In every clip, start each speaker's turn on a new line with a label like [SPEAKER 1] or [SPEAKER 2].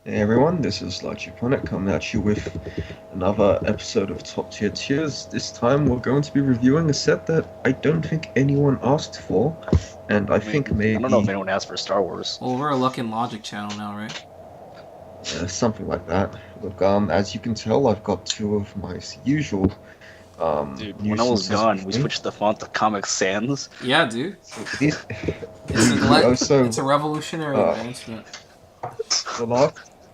[SPEAKER 1] Hey everyone, this is Logic Planet coming at you with another episode of Top Tier Tiers. This time we're going to be reviewing a set that I don't think anyone asked for, and I
[SPEAKER 2] I
[SPEAKER 1] think
[SPEAKER 2] mean, I don't know if
[SPEAKER 1] maybe
[SPEAKER 2] anyone asked for Star Wars.
[SPEAKER 3] Well, we're a Luck and Logic channel now, right?
[SPEAKER 1] something like that. Look, as you can tell, I've got two of my usual
[SPEAKER 2] Dude, when I was
[SPEAKER 1] nuisances
[SPEAKER 2] gone,
[SPEAKER 1] with
[SPEAKER 2] we
[SPEAKER 1] me.
[SPEAKER 2] switched the font to Comic Sans.
[SPEAKER 3] Yeah, dude.
[SPEAKER 1] So these,
[SPEAKER 3] It's
[SPEAKER 1] we
[SPEAKER 3] it's a
[SPEAKER 1] also
[SPEAKER 3] revolutionary
[SPEAKER 1] uh,
[SPEAKER 3] advancement.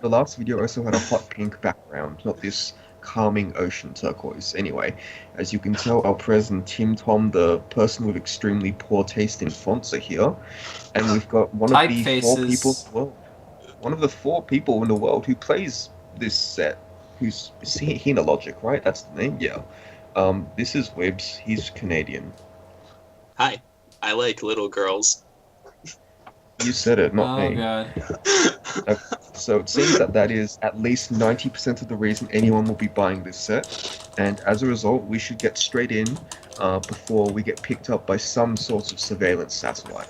[SPEAKER 1] the last video also had a hot pink background, not this calming ocean turquoise. Anyway, as you can tell, our president Tim Tom, the person with extremely poor taste in fonts, are here, and we've got
[SPEAKER 3] Typefaces.
[SPEAKER 1] one of the four people in the world who plays this set. Who's Hina Logic, right? That's the name. Yeah. This is Wibbs. He's Canadian.
[SPEAKER 4] Hi, I like little girls.
[SPEAKER 1] You said it, not
[SPEAKER 3] Oh
[SPEAKER 1] me.
[SPEAKER 3] god.
[SPEAKER 1] Uh, So it seems that that is at least 90% of the reason anyone will be buying this set, and as a result, we should get straight in before we get picked up by some sort of surveillance satellite.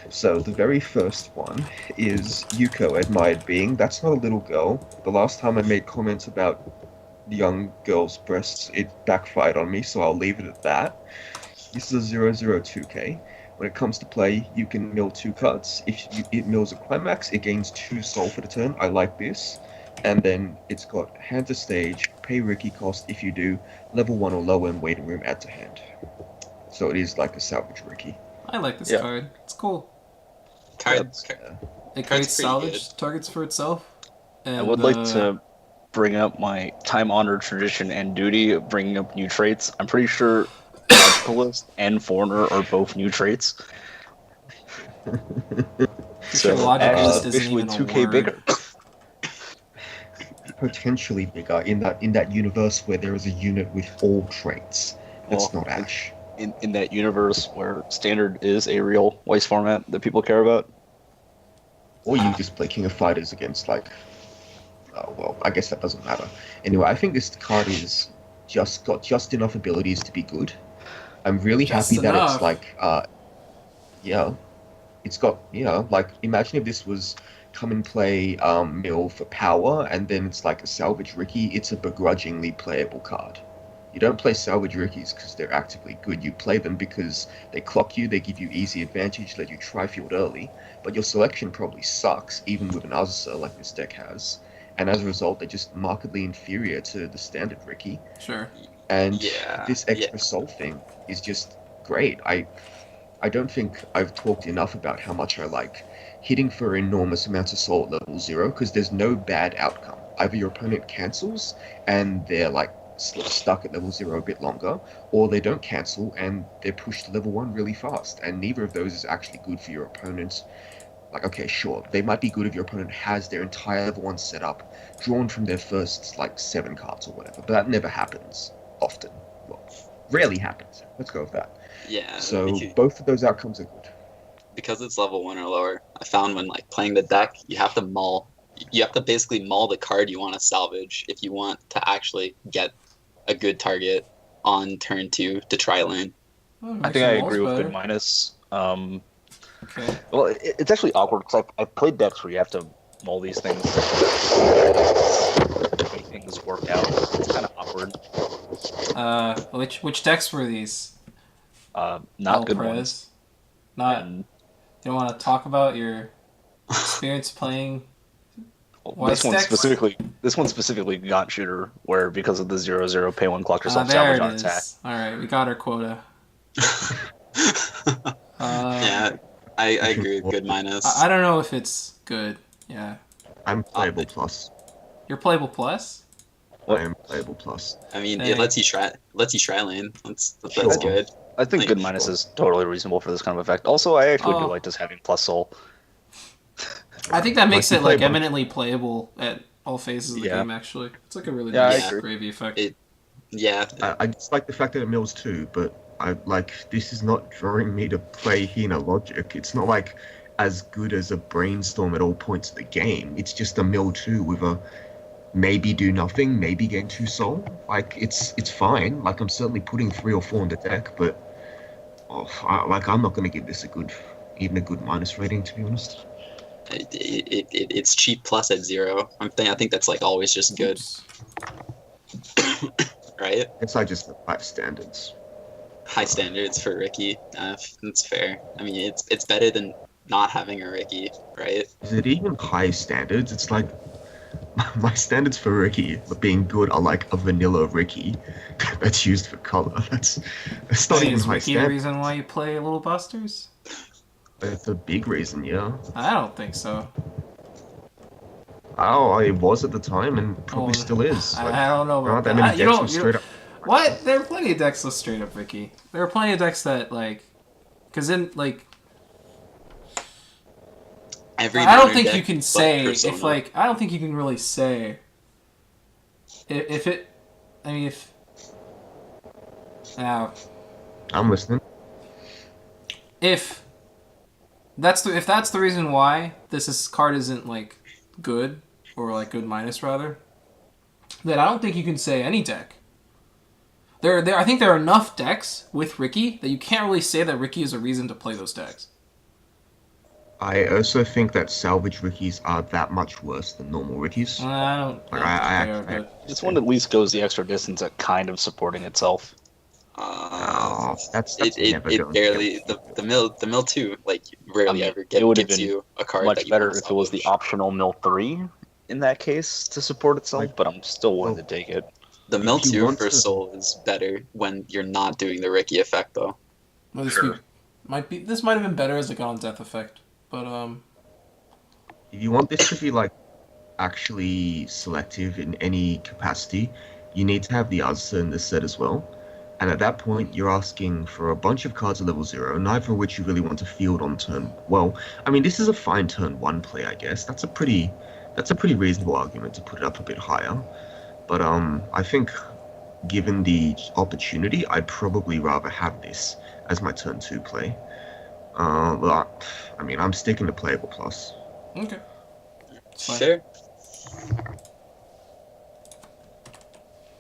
[SPEAKER 1] So the very first one is Yuko, Admired Being. That's not a little girl. The last time I made comments about young girls' breasts, it backfired on me, so I'll leave it at that. This is a 002K. When it comes to play, you can mill two cards. It mills a climax, it gains two soul for the turn. I like this. And then it's got hand to stage, pay Ricky cost if you do, level 1 or lower in waiting room, add to hand. So it is like a salvage Ricky.
[SPEAKER 3] I like this
[SPEAKER 2] Yeah.
[SPEAKER 3] card. It's cool.
[SPEAKER 4] Card,
[SPEAKER 3] It
[SPEAKER 4] Card's
[SPEAKER 3] creates
[SPEAKER 4] pretty
[SPEAKER 3] salvage targets for itself.
[SPEAKER 2] I
[SPEAKER 3] And
[SPEAKER 2] would like to bring up my time-honored tradition and duty of bringing up new traits. I'm pretty sure Logicalist and Foreigner are both new traits.
[SPEAKER 3] sure
[SPEAKER 2] So
[SPEAKER 3] Logicalist
[SPEAKER 2] Ash is
[SPEAKER 3] isn't
[SPEAKER 2] officially
[SPEAKER 3] even a
[SPEAKER 2] 2K
[SPEAKER 3] word.
[SPEAKER 2] bigger.
[SPEAKER 1] Potentially bigger in that universe where there is a unit with all traits. That's
[SPEAKER 2] Well,
[SPEAKER 1] not Ash.
[SPEAKER 2] in that universe where Standard is a real Weiss format that people care about.
[SPEAKER 1] Or you just play King of Fighters against like, oh well, I guess that doesn't matter. Anyway, I think this card is just got just enough abilities to be good. I'm really
[SPEAKER 3] Just
[SPEAKER 1] happy that it's
[SPEAKER 3] enough.
[SPEAKER 1] like, yeah, it's got, like imagine if this was come and play Mill for power, and then it's like a salvage Ricky. It's a begrudgingly playable card. You don't play salvage Rickies because they're actively good. You play them because they clock you, they give you easy advantage, let you tri-field early, but your selection probably sucks, even with an Azza like this deck has. And as a result, they're just markedly inferior to the standard Ricky.
[SPEAKER 3] Sure.
[SPEAKER 1] And
[SPEAKER 4] yeah,
[SPEAKER 1] this
[SPEAKER 4] yeah.
[SPEAKER 1] extra soul thing is just great. I don't think I've talked enough about how much I like hitting for enormous amounts of soul at level 0 because there's no bad outcome. Either your opponent cancels and they're like stuck at level 0 a bit longer, or they don't cancel and they're pushed to level 1 really fast. And neither of those is actually good for your opponent. Like, okay, sure, they might be good if your opponent has their entire level 1 set up, drawn from their first, like, 7 cards or whatever, but that never happens often. Well, rarely happens. Let's go with that.
[SPEAKER 4] Yeah,
[SPEAKER 1] So both of those outcomes are good.
[SPEAKER 4] because it's level 1 or lower. I found when like playing the deck, you have to maul. You have to basically maul the card you want to salvage if you want to actually get a good target on turn 2 to try lane.
[SPEAKER 3] Oh, it
[SPEAKER 2] I
[SPEAKER 3] makes
[SPEAKER 2] think I
[SPEAKER 3] your walls
[SPEAKER 2] agree with
[SPEAKER 3] better.
[SPEAKER 2] good minus.
[SPEAKER 3] Okay.
[SPEAKER 2] Well, it's actually awkward because I've played decks where you have to mull these things, make things work out. It's kind of awkward.
[SPEAKER 3] Which decks were these?
[SPEAKER 2] Not good
[SPEAKER 3] Prez?
[SPEAKER 2] ones.
[SPEAKER 3] Not.
[SPEAKER 2] And
[SPEAKER 3] You don't want to talk about your experience playing
[SPEAKER 2] this one
[SPEAKER 3] decks?
[SPEAKER 2] specifically got shooter, where because of the 0/0 pay one clock yourself
[SPEAKER 3] There
[SPEAKER 2] salvage
[SPEAKER 3] it
[SPEAKER 2] on
[SPEAKER 3] is.
[SPEAKER 2] attack.
[SPEAKER 3] All right, we got our quota.
[SPEAKER 4] Yeah, I agree with good minus.
[SPEAKER 3] I don't know if it's good. Yeah.
[SPEAKER 1] I'm playable plus.
[SPEAKER 3] You're playable plus?
[SPEAKER 1] I am playable plus.
[SPEAKER 4] I mean,
[SPEAKER 3] Hey.
[SPEAKER 4] it lets you try lane. That's
[SPEAKER 1] Sure.
[SPEAKER 4] good.
[SPEAKER 2] I think
[SPEAKER 4] Like,
[SPEAKER 2] good minus
[SPEAKER 1] sure.
[SPEAKER 2] is totally reasonable for this kind of effect. Also, I actually do
[SPEAKER 3] Oh.
[SPEAKER 2] like just having plus soul.
[SPEAKER 3] I think that makes
[SPEAKER 1] you
[SPEAKER 3] it like
[SPEAKER 1] play a bunch-
[SPEAKER 3] eminently playable at all phases of the
[SPEAKER 2] Yeah.
[SPEAKER 3] game. Actually, it's like a really
[SPEAKER 2] Yeah, I
[SPEAKER 3] nice
[SPEAKER 4] agree.
[SPEAKER 3] gravy effect.
[SPEAKER 4] Yeah,
[SPEAKER 1] I just like the fact that it mills too, but I like this is not drawing me to play Hina Logic. It's not like as good as a brainstorm at all points of the game. It's just a mill 2 with a maybe do nothing, maybe gain 2 soul. Like it's fine. Like I'm certainly putting 3 or 4 in the deck, but I'm not gonna give this even a good minus rating, to be honest.
[SPEAKER 4] It's cheap plus at 0. I think that's like always just good,
[SPEAKER 3] Oops.
[SPEAKER 4] right?
[SPEAKER 1] It's like just the high standards.
[SPEAKER 4] High standards for Ricky. That's fair. I mean, it's better than not having a Ricky, right?
[SPEAKER 1] Is it even high standards? It's like my standards for Ricky being good are like a vanilla Ricky that's used for color. That's not even
[SPEAKER 3] Is
[SPEAKER 1] high
[SPEAKER 3] Ricky the
[SPEAKER 1] standards.
[SPEAKER 3] reason why you play Little Busters?
[SPEAKER 1] It's a big reason, yeah.
[SPEAKER 3] I don't think so.
[SPEAKER 1] Oh, it was at the time and probably
[SPEAKER 3] Well,
[SPEAKER 1] still is. Like,
[SPEAKER 3] I don't know
[SPEAKER 1] there aren't
[SPEAKER 3] about
[SPEAKER 1] that
[SPEAKER 3] that.
[SPEAKER 1] many decks with straight up.
[SPEAKER 3] What? There are plenty of decks with straight up Ricky. There are plenty of decks that like, because in like,
[SPEAKER 4] Every
[SPEAKER 3] I don't
[SPEAKER 4] banner
[SPEAKER 3] think
[SPEAKER 4] deck
[SPEAKER 3] you can
[SPEAKER 4] but
[SPEAKER 3] say
[SPEAKER 4] Persona.
[SPEAKER 3] if like I don't think you can really say if it. I mean if. Now,
[SPEAKER 1] I'm listening.
[SPEAKER 3] if if that's the reason why card isn't like good or like good minus rather, then I don't think you can say any deck. I think there are enough decks with Ricky that you can't really say that Ricky is a reason to play those decks.
[SPEAKER 1] I also think that salvage Rickies are that much worse than normal Rickies.
[SPEAKER 3] I don't
[SPEAKER 1] Like,
[SPEAKER 3] think they are
[SPEAKER 1] I
[SPEAKER 3] good.
[SPEAKER 2] This one at least goes the extra distance at kind of supporting itself.
[SPEAKER 1] That's
[SPEAKER 4] It
[SPEAKER 1] never going
[SPEAKER 4] barely
[SPEAKER 1] to
[SPEAKER 4] the mill 2 like rarely ever
[SPEAKER 2] it would have
[SPEAKER 4] gives
[SPEAKER 2] been
[SPEAKER 4] you a card
[SPEAKER 2] much
[SPEAKER 4] that you
[SPEAKER 2] better
[SPEAKER 4] want to
[SPEAKER 2] if it was the
[SPEAKER 4] salvage.
[SPEAKER 2] optional mill 3 in that case to support itself,
[SPEAKER 1] Like-
[SPEAKER 2] but I'm still willing
[SPEAKER 1] well,
[SPEAKER 2] to take it.
[SPEAKER 4] The mill
[SPEAKER 1] if you
[SPEAKER 4] 2
[SPEAKER 1] want
[SPEAKER 4] for
[SPEAKER 1] to-
[SPEAKER 4] Soul is better when you're not doing the Ricky effect though.
[SPEAKER 3] Well, this
[SPEAKER 2] Sure.
[SPEAKER 3] might have been better as it got on Death Effect, but
[SPEAKER 1] If you want this to be like actually selective in any capacity, you need to have the Azza in this set as well. And at that point, you're asking for a bunch of cards at level 0, neither of which you really want to field on turn. Well, I mean, this is a fine turn 1 play, I guess. That's a pretty reasonable argument to put it up a bit higher. But I think, given the opportunity, I'd probably rather have this as my turn 2 play. But, I mean, I'm sticking to playable plus.
[SPEAKER 3] okay. Fine.
[SPEAKER 4] Sure.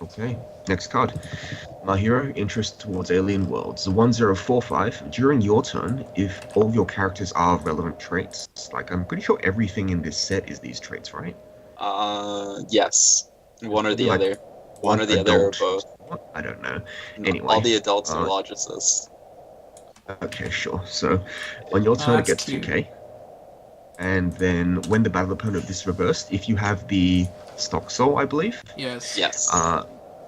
[SPEAKER 1] Okay, next card. My hero, interest towards alien worlds. The 1045. During your turn, if all of your characters are relevant traits, like I'm pretty sure everything in this set is these traits, right?
[SPEAKER 4] Yes. One or the
[SPEAKER 1] Like,
[SPEAKER 4] other. One or the other or both.
[SPEAKER 1] I don't know.
[SPEAKER 4] No,
[SPEAKER 1] Anyway,
[SPEAKER 4] all the adults are
[SPEAKER 1] uh,
[SPEAKER 4] logicists.
[SPEAKER 1] Okay, sure. So, on your turn, it
[SPEAKER 3] that's
[SPEAKER 1] gets
[SPEAKER 3] cute.
[SPEAKER 1] 2k. And then when the battle opponent is reversed, if you have the stock soul, I believe,
[SPEAKER 3] Yes.
[SPEAKER 4] Yes.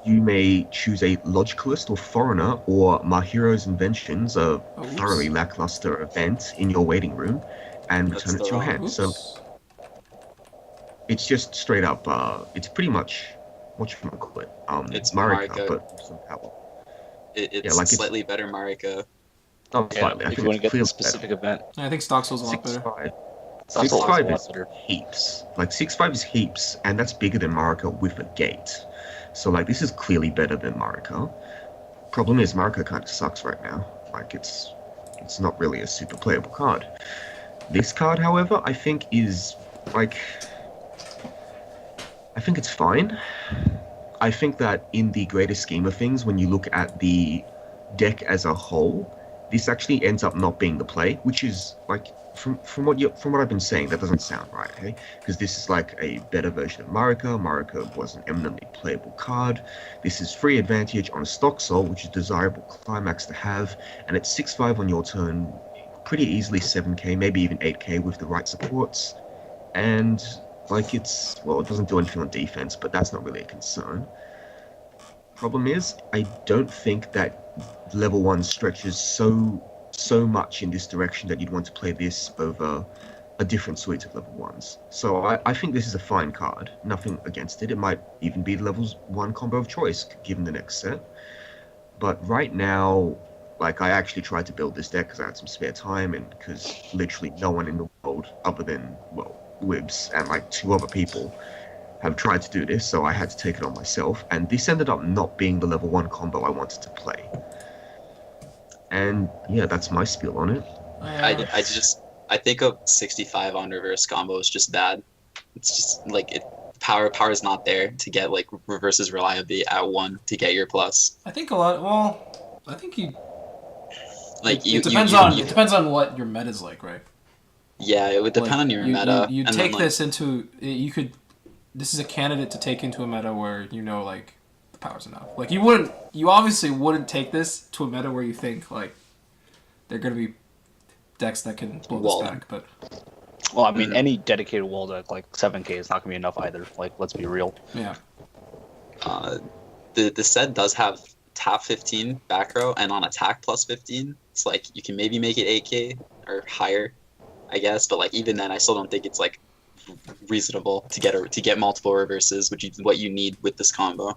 [SPEAKER 1] you may choose a logicalist or foreigner or my hero's inventions, a
[SPEAKER 3] Oops.
[SPEAKER 1] thoroughly lackluster event in your waiting room, and
[SPEAKER 4] That's
[SPEAKER 1] return it
[SPEAKER 4] the
[SPEAKER 1] to your
[SPEAKER 4] wrong-
[SPEAKER 1] hand. So
[SPEAKER 3] Oops.
[SPEAKER 1] it's just straight up. It's pretty much whatchamacallit.
[SPEAKER 4] It's
[SPEAKER 1] Marika,
[SPEAKER 4] Marika.
[SPEAKER 1] but with some power.
[SPEAKER 4] It's
[SPEAKER 1] yeah, like it's-
[SPEAKER 4] slightly better Marika.
[SPEAKER 1] Not
[SPEAKER 2] Yeah,
[SPEAKER 1] slightly. I
[SPEAKER 2] if
[SPEAKER 1] think
[SPEAKER 2] you want to
[SPEAKER 1] it's
[SPEAKER 2] get the
[SPEAKER 1] clearly
[SPEAKER 2] specific event.
[SPEAKER 3] I think Stock Soul's a lot better.
[SPEAKER 1] 6-5.
[SPEAKER 2] Stock Soul is a
[SPEAKER 1] 6-5
[SPEAKER 2] lot
[SPEAKER 1] is
[SPEAKER 2] better.
[SPEAKER 1] heaps. Like 6-5 is heaps, and that's bigger than Marika with a gate. So like this is clearly better than Marika. Problem is Marika kind of sucks right now. Like it's not really a super playable card. This card, however, I think is like I think it's fine. I think that in the greater scheme of things, when you look at the deck as a whole, this actually ends up not being the play, which is like from what I've been saying, that doesn't sound right, hey? Because this is like a better version of Marika. Marika was an eminently playable card. This is free advantage on a stock soul, which is desirable climax to have, and it's 6-5 on your turn, pretty easily 7k, maybe even 8k with the right supports. And like it doesn't do anything on defense, but that's not really a concern. Problem is, I don't think that level 1 stretches so much in this direction that you'd want to play this over a different suite of level 1s. So I think this is a fine card. Nothing against it. It might even be the levels 1 combo of choice, given the next set. But right now, like I actually tried to build this deck because I had some spare time and because literally no one in the world other than, Wibs and like 2 other people have tried to do this, so I had to take it on myself, and this ended up not being the level 1 combo I wanted to play. And yeah, that's my spiel on it.
[SPEAKER 4] I think a 65 on reverse combo is just bad. It's just like power is not there to get like reverses reliably at 1 to get your plus.
[SPEAKER 3] I think a lot. Well, I think you.
[SPEAKER 4] Like
[SPEAKER 3] It depends on what your meta's like, right?
[SPEAKER 4] Yeah, it would depend
[SPEAKER 3] Like,
[SPEAKER 4] on your
[SPEAKER 3] you
[SPEAKER 4] meta.
[SPEAKER 3] you
[SPEAKER 4] And
[SPEAKER 3] take
[SPEAKER 4] then,
[SPEAKER 3] this into you could. This is a candidate to take into a meta where you know like the power's enough. Like you obviously wouldn't take this to a meta where you think like they're gonna be decks that can blow this
[SPEAKER 4] Wall.
[SPEAKER 3] back. But
[SPEAKER 2] Well, I mean, any dedicated wall deck like 7K is not gonna be enough either. Like, let's be real.
[SPEAKER 3] yeah,
[SPEAKER 4] The set does have tap 15 back row and on attack plus 15. It's like you can maybe make it 8K or higher, I guess. But like even then, I still don't think it's like reasonable to get multiple reverses, which is what you need with this combo.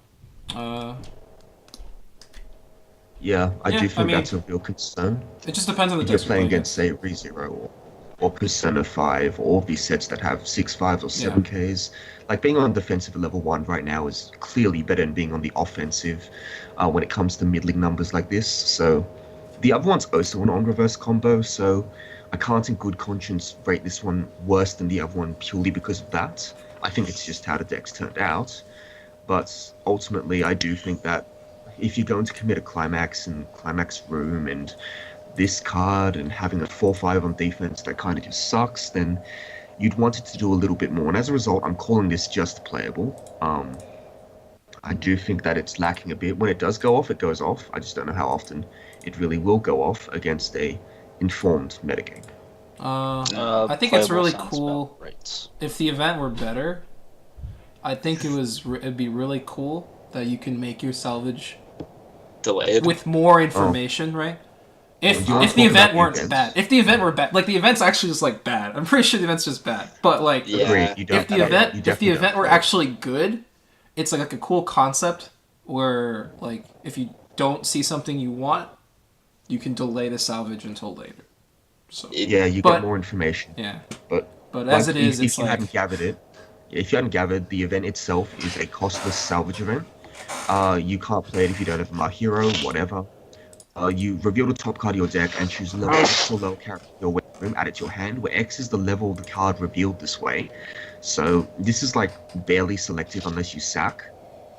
[SPEAKER 1] Yeah, I
[SPEAKER 3] Yeah,
[SPEAKER 1] do
[SPEAKER 3] I
[SPEAKER 1] think
[SPEAKER 3] mean-
[SPEAKER 1] that's a real concern.
[SPEAKER 3] it just depends on the
[SPEAKER 1] If you're
[SPEAKER 3] decks
[SPEAKER 1] playing
[SPEAKER 3] you're
[SPEAKER 1] against, say, ReZero or Persona 5, or all of these sets that have 6/5s or 7Ks, like being on defensive at level 1 right now is clearly better than being on the offensive when it comes to middling numbers like this. So the other one's also an on-reverse combo, so I can't in good conscience rate this one worse than the other one purely because of that. I think it's just how the deck's turned out. But ultimately, I do think that if you're going to commit a climax and climax room and this card and having a 4/5 on defense that kind of just sucks, then you'd want it to do a little bit more. And as a result, I'm calling this just playable. I do think that it's lacking a bit. When it does go off, it goes off. I just don't know how often it really will go off against a informed metagame.
[SPEAKER 3] I think it's
[SPEAKER 2] Playable
[SPEAKER 3] really
[SPEAKER 2] sounds
[SPEAKER 3] cool.
[SPEAKER 2] about right.
[SPEAKER 3] If the event were better, I think it'd be really cool that you can make your salvage
[SPEAKER 4] Delayed.
[SPEAKER 3] with more information, right? If
[SPEAKER 1] you wanna
[SPEAKER 3] if the
[SPEAKER 1] talk
[SPEAKER 3] event
[SPEAKER 1] about the
[SPEAKER 3] weren't
[SPEAKER 1] events?
[SPEAKER 3] bad, if the event were bad, like the event's actually just like bad. I'm pretty sure the event's just bad. But like,
[SPEAKER 4] Yeah.
[SPEAKER 1] Agreed. You don't.
[SPEAKER 3] if the
[SPEAKER 1] you
[SPEAKER 3] event
[SPEAKER 1] definitely don't.
[SPEAKER 3] were actually good, it's like a cool concept where like if you don't see something you want, you can delay the salvage until later. So
[SPEAKER 1] Yeah, you
[SPEAKER 3] But-
[SPEAKER 1] get more information.
[SPEAKER 3] yeah,
[SPEAKER 1] But
[SPEAKER 3] but as
[SPEAKER 1] like,
[SPEAKER 3] it is,
[SPEAKER 1] if
[SPEAKER 3] it's
[SPEAKER 1] you
[SPEAKER 3] like
[SPEAKER 1] hadn't gathered it, if you hadn't gathered, the event itself is a costless salvage event. You can't play it if you don't have a hero, whatever. You reveal the top card of your deck and choose a level X or lower character in your waiting room, add it to your hand, where X is the level of the card revealed this way. So this is like barely selective unless you sack.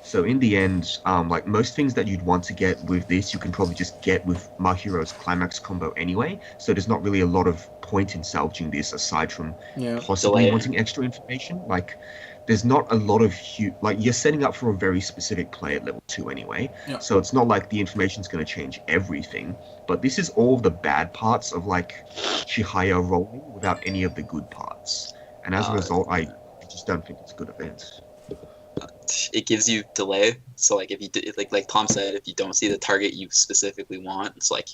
[SPEAKER 1] So in the end, like most things that you'd want to get with this, you can probably just get with Mahiro's Climax combo anyway. So there's not really a lot of point in salvaging this aside from
[SPEAKER 3] yeah.
[SPEAKER 1] possibly
[SPEAKER 4] Delay.
[SPEAKER 1] wanting extra information. Like there's not a lot of like you're setting up for a very specific play at level 2 anyway.
[SPEAKER 3] Yeah.
[SPEAKER 1] So it's not like the information's going to change everything. But this is all the bad parts of like Chihaya rolling without any of the good parts. And as a result, I just don't think it's a good event.
[SPEAKER 4] It gives you delay. So like if you like Tom said, if you don't see the target you specifically want, it's like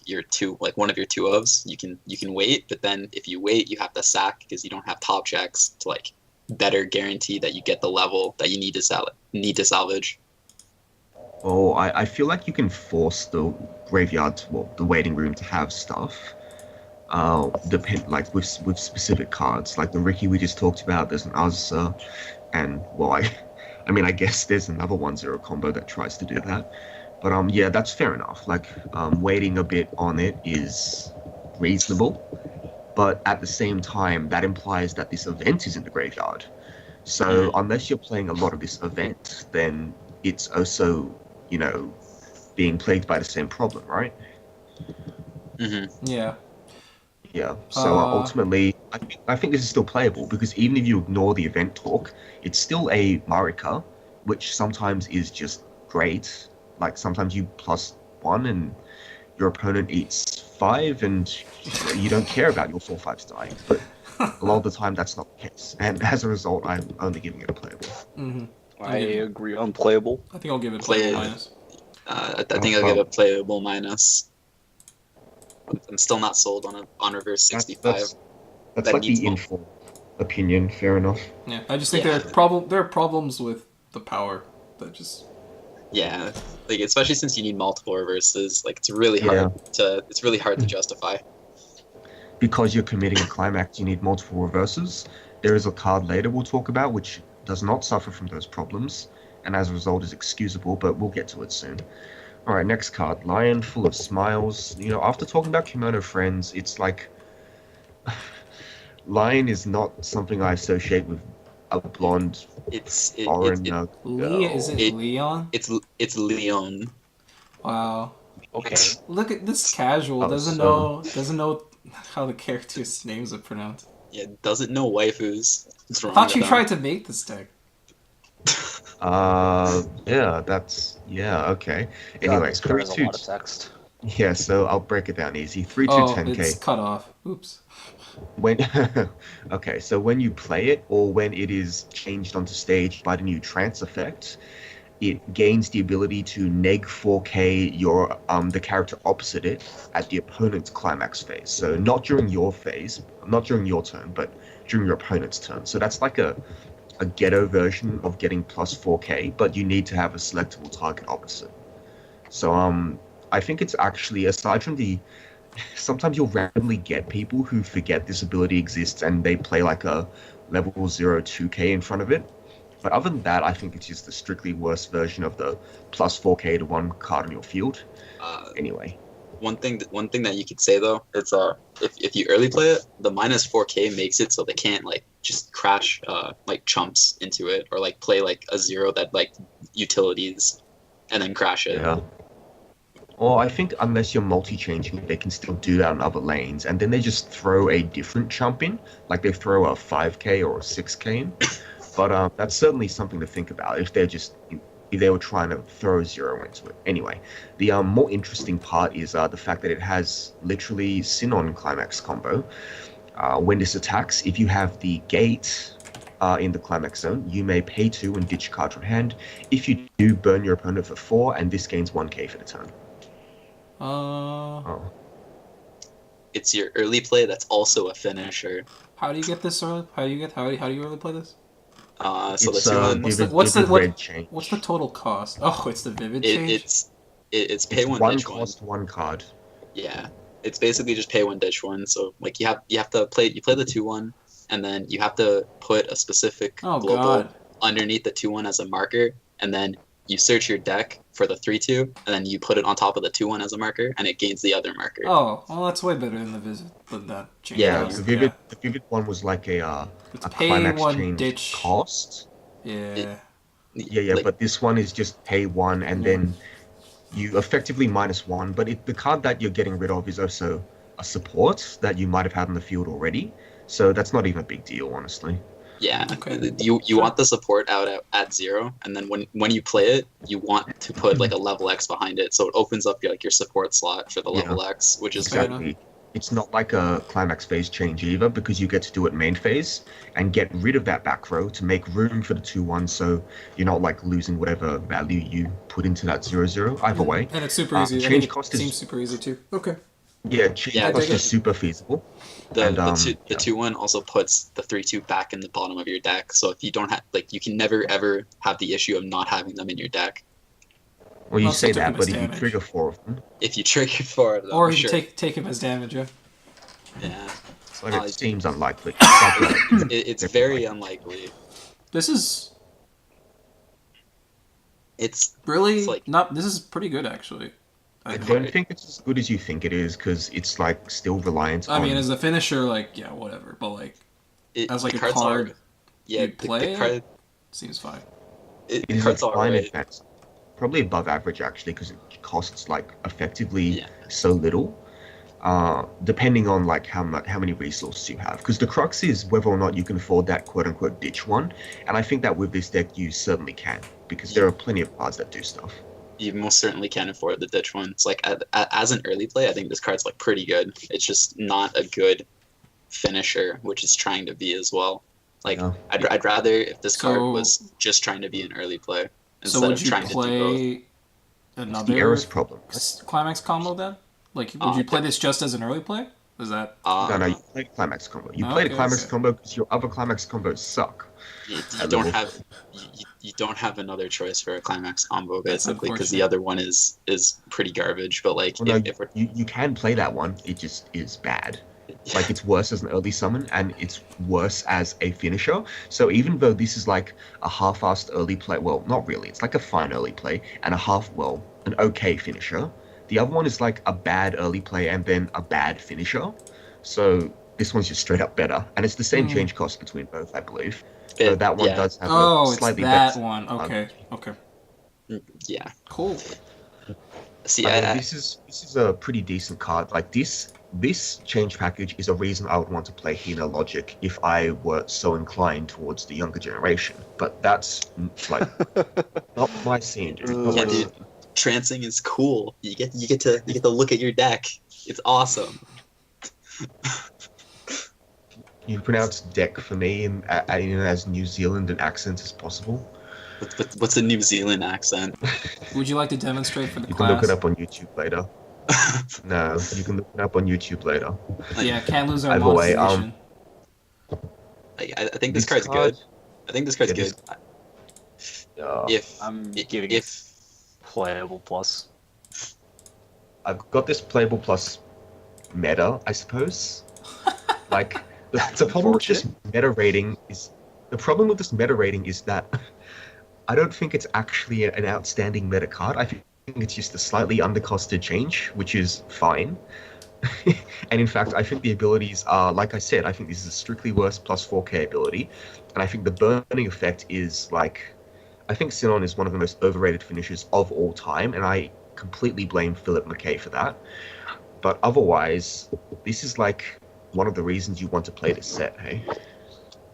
[SPEAKER 4] one of your two ofs. You can wait, but then if you wait, you have to sack because you don't have top checks to like better guarantee that you get the level that you need to salvage.
[SPEAKER 1] Oh, I feel like you can force the graveyard, well, the waiting room to have stuff. Like with specific cards, like the Ricky we just talked about. There's an Azza, and well, I mean, I guess there's another 1/0 combo that tries to do that. But yeah, that's fair enough. Like waiting a bit on it is reasonable, but at the same time, that implies that this event is in the graveyard. So unless you're playing a lot of this event, then it's also, being plagued by the same problem, right?
[SPEAKER 4] Mm-hmm.
[SPEAKER 3] Yeah.
[SPEAKER 1] Yeah. So ultimately, I think this is still playable because even if you ignore the event talk, it's still a Marika, which sometimes is just great. Like sometimes you +1 and your opponent eats 5 and you don't care about your 4/5s dying. But a lot of the time that's not the case. And as a result, I'm only giving it a playable.
[SPEAKER 3] Mm-hmm.
[SPEAKER 2] I agree. Unplayable.
[SPEAKER 3] I think I'll give it
[SPEAKER 4] Play
[SPEAKER 3] a
[SPEAKER 4] it.
[SPEAKER 3] minus.
[SPEAKER 4] I think I'll give it playable minus. I'm still not sold on reverse 65.
[SPEAKER 1] That's
[SPEAKER 4] That
[SPEAKER 1] like
[SPEAKER 4] needs
[SPEAKER 1] the
[SPEAKER 4] more.
[SPEAKER 1] informed opinion. Fair enough.
[SPEAKER 3] Yeah, I just think
[SPEAKER 4] Yeah.
[SPEAKER 3] there are problems with the power that just
[SPEAKER 4] Yeah, like especially since you need multiple reverses, like it's really hard to justify.
[SPEAKER 1] Because you're committing a climax, you need multiple reverses. There is a card later we'll talk about which does not suffer from those problems, and as a result is excusable, but we'll get to it soon. Alright, next card. Lion Full of Smiles. After talking about Kimono Friends, it's like... Lion is not something I associate with a blonde foreign girl.
[SPEAKER 3] Is it Leon?
[SPEAKER 4] It's Leon.
[SPEAKER 3] Wow.
[SPEAKER 2] Okay.
[SPEAKER 3] Look at this casual
[SPEAKER 1] Oh,
[SPEAKER 3] doesn't
[SPEAKER 1] so-
[SPEAKER 3] know how the characters' names are pronounced.
[SPEAKER 4] Yeah, doesn't know waifus. What's
[SPEAKER 3] I
[SPEAKER 4] wrong
[SPEAKER 3] thought
[SPEAKER 4] with
[SPEAKER 3] you
[SPEAKER 4] them?
[SPEAKER 3] tried to make this deck.
[SPEAKER 1] Okay.
[SPEAKER 2] God,
[SPEAKER 1] Anyway,
[SPEAKER 2] this card has a
[SPEAKER 1] 3
[SPEAKER 2] lot of
[SPEAKER 1] 2.
[SPEAKER 2] text.
[SPEAKER 1] Yeah, so I'll break it down easy. 3 2
[SPEAKER 3] Oh,
[SPEAKER 1] 10k.
[SPEAKER 3] it's cut off. Oops.
[SPEAKER 1] When okay, so when you play it or when it is changed onto stage by the new trance effect, it gains the ability to neg 4k your the character opposite it at the opponent's climax phase. So not during your phase, not during your turn, but during your opponent's turn. So that's like a ghetto version of getting plus 4k, but you need to have a selectable target opposite. So I think it's actually, aside from the, sometimes you'll randomly get people who forget this ability exists and they play like a level 0 2k in front of it. But other than that, I think it's just the strictly worse version of the plus 4k to one card on your field.
[SPEAKER 4] Uh,
[SPEAKER 1] Anyway,
[SPEAKER 4] one thing that you could say though, it's if you early play it, the minus 4k makes it so they can't like just crash like chumps into it or like play like a 0 that like utilities and then crash it.
[SPEAKER 1] yeah. Or I think unless you're multi-changing, they can still do that on other lanes, and then they just throw a different chump in, like they throw a 5k or a 6k in. But that's certainly something to think about if they were trying to throw 0 into it. Anyway, the more interesting part is the fact that it has literally Sinon climax combo. When this attacks, if you have the gate in the climax zone, you may pay 2 and ditch a card from hand. If you do, burn your opponent for 4, and this gains 1k for the turn. Oh.
[SPEAKER 4] It's your early play that's also a finisher.
[SPEAKER 3] How do you get this early? How do you really play this?
[SPEAKER 4] So
[SPEAKER 1] It's
[SPEAKER 4] the 2-1,
[SPEAKER 1] vivid red change.
[SPEAKER 3] What's the total cost? Oh, it's the vivid change.
[SPEAKER 4] it's pay one
[SPEAKER 1] one
[SPEAKER 4] ditch
[SPEAKER 1] cost one card.
[SPEAKER 4] Yeah, it's basically just pay 1 ditch 1. So like you have to play the 2-1, and then you have to put a specific global
[SPEAKER 3] God.
[SPEAKER 4] underneath the 2-1 as a marker, and then you search your deck for the 3-2, and then you put it on top of the 2-1 as a marker, and it gains the other marker.
[SPEAKER 3] Oh, well, that's way better than that change.
[SPEAKER 4] Yeah,
[SPEAKER 3] cost.
[SPEAKER 1] The vivid one was like a
[SPEAKER 3] It's
[SPEAKER 1] a
[SPEAKER 3] pay
[SPEAKER 1] climax
[SPEAKER 3] 1
[SPEAKER 1] change
[SPEAKER 3] ditch.
[SPEAKER 1] cost.
[SPEAKER 3] Yeah.
[SPEAKER 1] Yeah,
[SPEAKER 4] Like,
[SPEAKER 1] but this one is just pay 1 and then you effectively -1. But the card that you're getting rid of is also a support that you might have had in the field already. So that's not even a big deal, honestly.
[SPEAKER 4] yeah,
[SPEAKER 3] Okay.
[SPEAKER 4] you want the support out at 0, and then when you play it, you want to put like a level X behind it, so it opens up your support slot for the level X, which is
[SPEAKER 3] Fair
[SPEAKER 1] Exactly. It's not like a climax phase change either, because you get to do it main phase and get rid of that back row to make room for the 2-1, so you're not like losing whatever value you put into that 0-0. Either way,
[SPEAKER 3] And it's super easy. I
[SPEAKER 1] change
[SPEAKER 3] think it
[SPEAKER 1] cost
[SPEAKER 3] seems
[SPEAKER 1] is
[SPEAKER 3] super easy too. Okay.
[SPEAKER 1] change
[SPEAKER 4] Yeah,
[SPEAKER 1] cost
[SPEAKER 3] dig
[SPEAKER 1] is
[SPEAKER 3] it.
[SPEAKER 1] super feasible.
[SPEAKER 4] the
[SPEAKER 1] And,
[SPEAKER 4] the 2-1 also puts the 3-2 back in the bottom of your deck. So if you don't have you can never ever have the issue of not having them in your deck.
[SPEAKER 1] Well, you
[SPEAKER 3] Also
[SPEAKER 1] say
[SPEAKER 3] took him
[SPEAKER 1] that,
[SPEAKER 3] as
[SPEAKER 1] but if you
[SPEAKER 3] damage.
[SPEAKER 1] trigger 4 of them,
[SPEAKER 4] If you trigger for it,
[SPEAKER 3] Or you
[SPEAKER 4] sure.
[SPEAKER 3] take him as damage, yeah.
[SPEAKER 4] Yeah,
[SPEAKER 1] but
[SPEAKER 4] Uh,
[SPEAKER 1] it seems unlikely. It's like,
[SPEAKER 4] it's
[SPEAKER 1] They're
[SPEAKER 4] very
[SPEAKER 1] like-
[SPEAKER 4] unlikely.
[SPEAKER 3] This is
[SPEAKER 4] It's
[SPEAKER 3] really
[SPEAKER 4] It's like-
[SPEAKER 3] not. This is pretty good, actually.
[SPEAKER 1] I
[SPEAKER 3] think.
[SPEAKER 1] don't think it's as good as you think it is, because it's like still reliant
[SPEAKER 3] I
[SPEAKER 1] on.
[SPEAKER 3] mean, as a finisher, like, yeah, whatever. But like, as like
[SPEAKER 4] the
[SPEAKER 3] a
[SPEAKER 4] card's
[SPEAKER 3] card,
[SPEAKER 4] all- yeah,
[SPEAKER 3] you'd play
[SPEAKER 4] the card.
[SPEAKER 3] it? Seems fine.
[SPEAKER 1] It
[SPEAKER 4] The
[SPEAKER 1] is
[SPEAKER 4] card's
[SPEAKER 1] a
[SPEAKER 4] all
[SPEAKER 1] fine
[SPEAKER 4] right.
[SPEAKER 1] advance. Probably above average actually, because it costs like effectively
[SPEAKER 4] Yeah.
[SPEAKER 1] so little. Depending on like how many resources you have, because the crux is whether or not you can afford that quote unquote ditch one, and I think that with this deck you certainly can, because there are plenty of cards that do stuff.
[SPEAKER 4] You most certainly can afford the ditch one. It's like as an early play, I think this card's like pretty good. It's just not a good finisher, which it's trying to be as well. Like
[SPEAKER 1] Yeah.
[SPEAKER 4] I'd rather if this card
[SPEAKER 3] So-
[SPEAKER 4] was just trying to be an early play
[SPEAKER 3] So
[SPEAKER 4] instead
[SPEAKER 3] would
[SPEAKER 4] of
[SPEAKER 3] you
[SPEAKER 4] trying to do both.
[SPEAKER 3] play
[SPEAKER 1] It's
[SPEAKER 3] another
[SPEAKER 1] the Eros problem.
[SPEAKER 3] climax combo then? Like, would you play this just as an early play? Is that
[SPEAKER 1] No, you played a climax combo. You played a
[SPEAKER 3] Okay,
[SPEAKER 1] climax
[SPEAKER 3] okay.
[SPEAKER 1] combo because your other climax combos suck.
[SPEAKER 4] you
[SPEAKER 1] at
[SPEAKER 4] don't
[SPEAKER 1] level
[SPEAKER 4] have you don't have another choice for a climax combo
[SPEAKER 3] That's
[SPEAKER 4] basically because the
[SPEAKER 3] unfortunate.
[SPEAKER 4] other one is pretty garbage. But like
[SPEAKER 1] Well, no,
[SPEAKER 4] if we're
[SPEAKER 1] you can play that one. It just is bad. Like, it's worse as an early summon, and it's worse as a finisher. So even though this is like a half-assed early play, well, not really. It's like a fine early play and an okay finisher. The other one is like a bad early play and then a bad finisher. So this one's just straight up better, and it's the same change cost between both, I believe. So that one
[SPEAKER 4] yeah,
[SPEAKER 1] does have
[SPEAKER 3] Oh,
[SPEAKER 1] a
[SPEAKER 3] it's
[SPEAKER 1] slightly
[SPEAKER 3] that
[SPEAKER 1] better.
[SPEAKER 3] one. Okay. Okay.
[SPEAKER 4] yeah.
[SPEAKER 3] Cool.
[SPEAKER 4] See,
[SPEAKER 1] I mean, this is a pretty decent card. Like, this this change package is a reason I would want to play Hina Logic if I were so inclined towards the younger generation. But that's like not my scene, dude. Not
[SPEAKER 4] Yeah,
[SPEAKER 1] my
[SPEAKER 4] dude.
[SPEAKER 1] scene.
[SPEAKER 4] Trancing is cool. You get to look at your deck. It's awesome.
[SPEAKER 1] You pronounce deck for me in as New Zealand an accent as possible.
[SPEAKER 4] What's a New Zealand accent?
[SPEAKER 3] Would you like to demonstrate for the
[SPEAKER 1] You can look
[SPEAKER 3] class?
[SPEAKER 1] it up on YouTube later. No, you can look it up on YouTube later.
[SPEAKER 3] Yeah, can't lose our
[SPEAKER 1] Either way,
[SPEAKER 3] monetization.
[SPEAKER 4] I think this card's
[SPEAKER 1] card-
[SPEAKER 4] good. I think this card's
[SPEAKER 1] Yeah,
[SPEAKER 4] good.
[SPEAKER 1] this-
[SPEAKER 2] I'm
[SPEAKER 4] If
[SPEAKER 2] giving
[SPEAKER 4] if
[SPEAKER 2] it playable plus.
[SPEAKER 1] I've got this playable plus meta, I suppose. Like the problem with this meta rating is that I don't think it's actually an outstanding meta card. I think it's just a slightly undercosted change, which is fine. And in fact, I think the abilities are, like I said, I think this is a strictly worse plus 4k ability, and I think the burning effect is like, I think Sinon is one of the most overrated finishers of all time, and I completely blame Philip McKay for that. But otherwise, this is like one of the reasons you want to play this set, hey?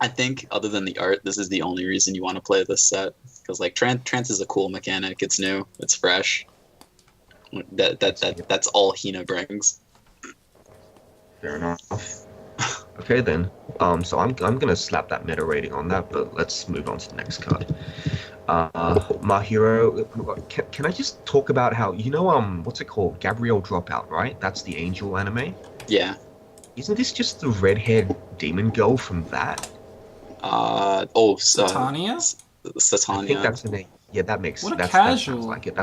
[SPEAKER 4] I think other than the art, this is the only reason you want to play this set because like trance is a cool mechanic. It's new. It's fresh. That's all Hina brings.
[SPEAKER 1] Fair enough. Okay then. So I'm gonna slap that meta rating on that, but let's move on to the next card. My hero. Can I just talk about how what's it called? Gabrielle Dropout, right? That's the Angel anime.
[SPEAKER 4] Yeah.
[SPEAKER 1] Isn't this just the red-haired demon girl from that?
[SPEAKER 3] Satania?
[SPEAKER 4] Satania.
[SPEAKER 1] I think that's the name. Yeah, that makes
[SPEAKER 3] What a
[SPEAKER 1] that
[SPEAKER 3] casual.
[SPEAKER 1] sounds like it.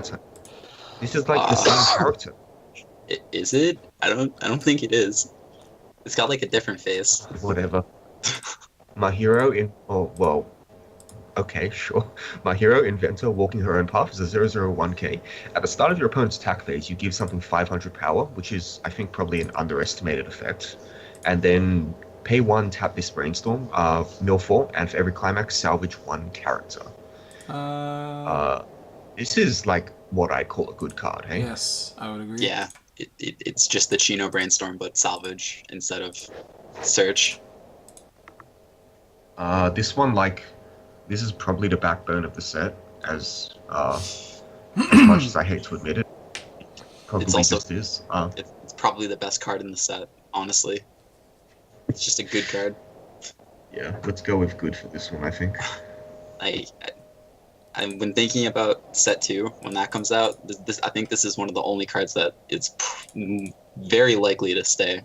[SPEAKER 1] This is like the same character.
[SPEAKER 4] Is it? I don't think it is. It's got like a different face.
[SPEAKER 1] Whatever. My hero okay, sure. My hero, Inventor, walking her own path is a 001k. At the start of your opponent's attack phase, you give something 500 power, which is, I think, probably an underestimated effect. And then pay 1, tap this brainstorm, mill 4, and for every climax, salvage 1 character. This is like what I call a good card, hey?
[SPEAKER 3] Yes, I would agree.
[SPEAKER 4] Yeah. It's just the Chino brainstorm, but salvage instead of search.
[SPEAKER 1] This is probably the backbone of the set, as much as I hate to admit it. Probably
[SPEAKER 4] It's also-
[SPEAKER 1] just is.
[SPEAKER 4] It's probably the best card in the set, honestly. It's just a good card.
[SPEAKER 1] Yeah, let's go with good for this one, I think.
[SPEAKER 4] I've been thinking about set 2 when that comes out. I think this is one of the only cards that it's very likely to stay.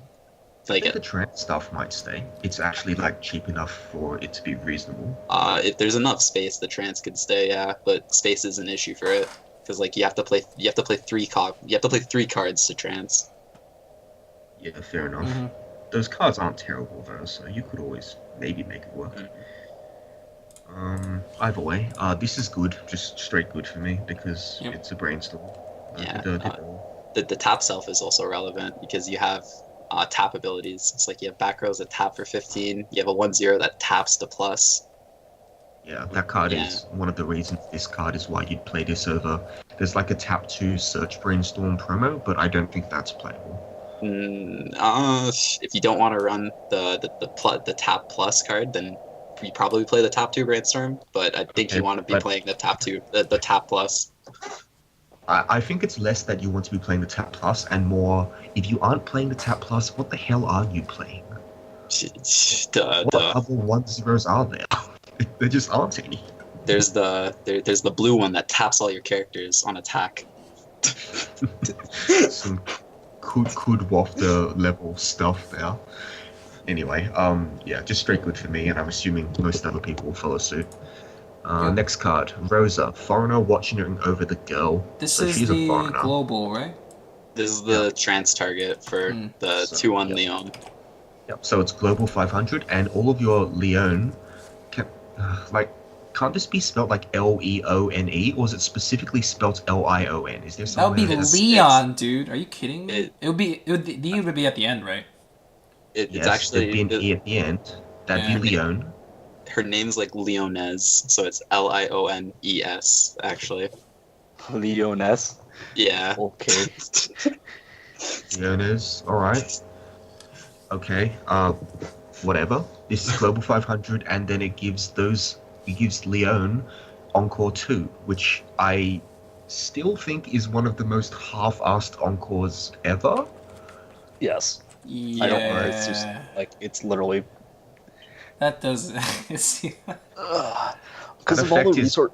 [SPEAKER 1] I
[SPEAKER 4] Like,
[SPEAKER 1] think the trance stuff might stay. It's actually like cheap enough for it to be reasonable.
[SPEAKER 4] if there's enough space, the trance could stay. Yeah, but space is an issue for it because like you have to play 3 cards to trance.
[SPEAKER 1] Yeah, fair enough.
[SPEAKER 3] Mhm.
[SPEAKER 1] Those cards aren't terrible though, so you could always maybe make it work. Either way, this is good, just straight good for me because
[SPEAKER 3] Yep.
[SPEAKER 1] it's a brainstorm.
[SPEAKER 4] Yeah,
[SPEAKER 1] Did
[SPEAKER 4] The tap self is also relevant because you have tap abilities. It's like you have back rows that tap for 15. You have a 1/0 that taps to plus.
[SPEAKER 1] Yeah, that card
[SPEAKER 4] Yeah.
[SPEAKER 1] is one of the reasons this card is why you'd play this over. There's like a tap 2 search brainstorm promo, but I don't think that's playable.
[SPEAKER 4] If you don't want to run the tap plus card, then you probably play the tap 2 brainstorm. But I think you
[SPEAKER 1] Okay,
[SPEAKER 4] want to be
[SPEAKER 1] but-
[SPEAKER 4] playing the tap 2, the tap plus.
[SPEAKER 1] I think it's less that you want to be playing the tap plus and more, if you aren't playing the tap plus, what the hell are you playing? What other 1/0s are there? There just aren't any.
[SPEAKER 4] There's the blue one that taps all your characters on attack.
[SPEAKER 1] Some could wafter level stuff there. Anyway, yeah, just straight good for me, and I'm assuming most other people will follow suit. Next card, Rosa, foreigner watching over the girl.
[SPEAKER 3] This
[SPEAKER 1] So
[SPEAKER 3] is
[SPEAKER 1] she's a
[SPEAKER 3] the
[SPEAKER 1] foreigner.
[SPEAKER 3] global, right?
[SPEAKER 4] This is the trance target for the
[SPEAKER 1] So,
[SPEAKER 4] 2/1
[SPEAKER 1] yep.
[SPEAKER 4] Leon.
[SPEAKER 1] Yep. So it's global 500, and all of your Leon, can't this be spelled like Leone, or is it specifically spelled Lion? Is there
[SPEAKER 3] That would be
[SPEAKER 1] something?
[SPEAKER 3] Leon, dude. Are you kidding me?
[SPEAKER 4] It-
[SPEAKER 3] The E would be at the end, right?
[SPEAKER 4] It's
[SPEAKER 1] Yes,
[SPEAKER 4] actually
[SPEAKER 1] there'd be an E at the end. That'd
[SPEAKER 3] Yeah.
[SPEAKER 1] be Leon.
[SPEAKER 4] her name's like Leonez, so it's Liones actually.
[SPEAKER 2] Leoness.
[SPEAKER 4] Yeah.
[SPEAKER 2] Okay.
[SPEAKER 1] Leones. All right. Okay, whatever. This is Global 500, and then it gives Leone Encore 2, which I still think is one of the most half-assed encores ever.
[SPEAKER 2] Yes.
[SPEAKER 3] Yeah.
[SPEAKER 2] I don't know. It's just like it's literally
[SPEAKER 3] That does.
[SPEAKER 2] because
[SPEAKER 1] That
[SPEAKER 2] of all the
[SPEAKER 1] effect is
[SPEAKER 2] resource.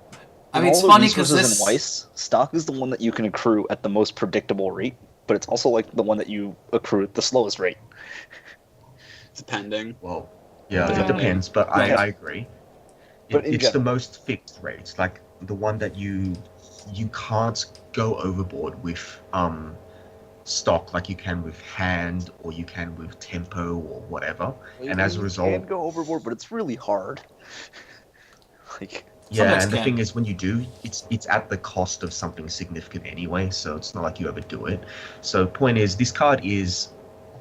[SPEAKER 3] I mean,
[SPEAKER 2] All
[SPEAKER 3] it's
[SPEAKER 2] the
[SPEAKER 3] funny because
[SPEAKER 2] resources
[SPEAKER 3] this.
[SPEAKER 2] in Weiss, stock is the one that you can accrue at the most predictable rate, but it's also like the one that you accrue at the slowest rate.
[SPEAKER 4] Depending.
[SPEAKER 1] well, yeah, it
[SPEAKER 3] Depending.
[SPEAKER 1] depends, but
[SPEAKER 2] Yeah.
[SPEAKER 1] I agree.
[SPEAKER 2] But in
[SPEAKER 1] It's the
[SPEAKER 2] general.
[SPEAKER 1] most fixed rates, like the one that you can't go overboard with stock like you can with hand or you can with tempo or whatever. And as a
[SPEAKER 2] You
[SPEAKER 1] result,
[SPEAKER 2] can go overboard, but it's really hard. Like,
[SPEAKER 1] yeah,
[SPEAKER 3] Sometimes
[SPEAKER 1] and the
[SPEAKER 3] can.
[SPEAKER 1] thing is when you do, it's at the cost of something significant anyway, so it's not like you ever do it. So point is this card is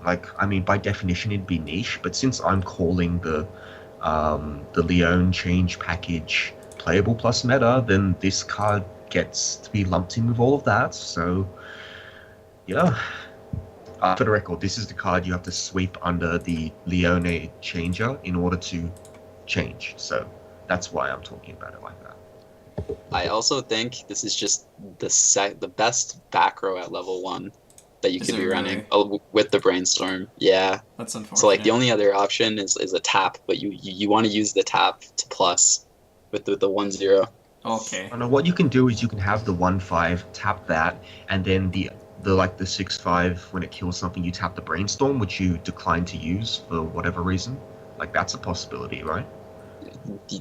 [SPEAKER 1] like, I mean, by definition it'd be niche, but since I'm calling the Leone change package playable plus meta, then this card gets to be lumped in with all of that. So yeah. For the record, this is the card you have to sweep under the Leone changer in order to change. So that's why I'm talking about it like that.
[SPEAKER 4] I also think this is just the best back row at level 1 that you
[SPEAKER 3] Is
[SPEAKER 4] could
[SPEAKER 3] it
[SPEAKER 4] be
[SPEAKER 3] really?
[SPEAKER 4] running with the brainstorm. Yeah.
[SPEAKER 3] That's unfortunate.
[SPEAKER 4] So like the only other option is a tap, but you want to use the tap to plus with the 1-0.
[SPEAKER 3] Okay.
[SPEAKER 1] I know what you can do is you can have the 1/5 tap that, and then the like the 6/5 when it kills something you tap the brainstorm, which you decline to use for whatever reason. Like that's a possibility, right?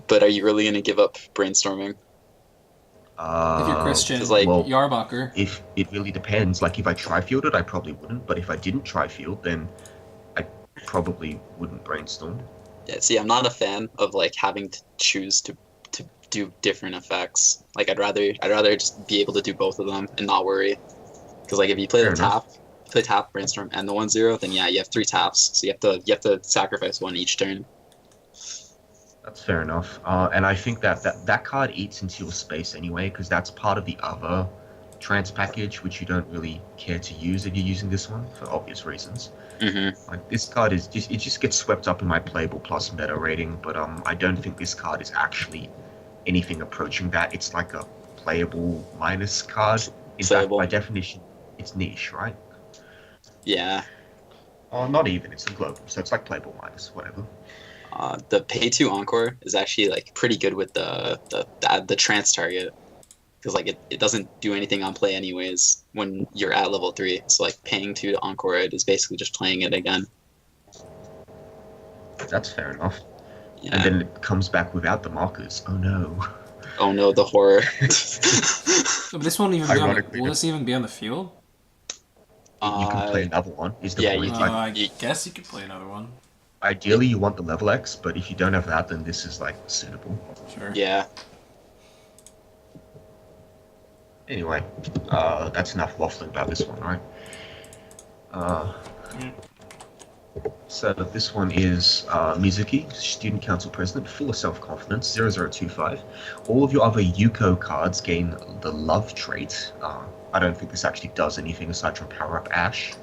[SPEAKER 4] But are you really gonna give up brainstorming?
[SPEAKER 3] If you're Christian,
[SPEAKER 4] 'cause, like,
[SPEAKER 1] well,
[SPEAKER 3] Yarbucker.
[SPEAKER 1] if it really depends. Like if I tri-fielded, I probably wouldn't. But if I didn't tri-field, then I probably wouldn't brainstorm.
[SPEAKER 4] Yeah, see, I'm not a fan of like having to choose to do different effects. Like I'd rather just be able to do both of them and not worry. Because like if you play
[SPEAKER 1] Fair
[SPEAKER 4] the
[SPEAKER 1] enough.
[SPEAKER 4] tap, brainstorm, and the 1-0, then yeah, you have 3 taps. So you have to sacrifice one each turn.
[SPEAKER 1] That's fair enough. And I think that card eats into your space anyway, because that's part of the other trance package, which you don't really care to use if you're using this one for obvious reasons.
[SPEAKER 4] Mm-hmm.
[SPEAKER 1] Like this card is just, it just gets swept up in my playable plus meta rating, but I don't think this card is actually anything approaching that. It's like a playable minus card. In
[SPEAKER 4] Playable.
[SPEAKER 1] fact, by definition, it's niche, right?
[SPEAKER 4] Yeah.
[SPEAKER 1] Oh, not even. It's a global, so it's like playable minus, whatever.
[SPEAKER 4] The pay 2 Encore is actually like pretty good with the trance target. Because like it doesn't do anything on play anyways when you're at level 3. So like paying 2 to Encore it is basically just playing it again.
[SPEAKER 1] That's fair enough.
[SPEAKER 4] Yeah.
[SPEAKER 1] And then it comes back without the markers. Oh no.
[SPEAKER 4] Oh no, the horror.
[SPEAKER 3] So, but this won't even be on.
[SPEAKER 1] Ironically,
[SPEAKER 3] Will this even be on the field?
[SPEAKER 1] You can play another one. Is the
[SPEAKER 4] yeah,
[SPEAKER 1] point.
[SPEAKER 4] you
[SPEAKER 1] Like,
[SPEAKER 3] I
[SPEAKER 4] you-
[SPEAKER 3] guess you could play another one.
[SPEAKER 1] ideally, you want the level X, but if you don't have that, then this is like suitable.
[SPEAKER 3] Sure.
[SPEAKER 4] Yeah.
[SPEAKER 1] Anyway, that's enough waffling about this one, right? So this one is Mizuki, Student Council President, full of self-confidence, 0025. All of your other Yuko cards gain the love trait. I don't think this actually does anything aside from power up Ash.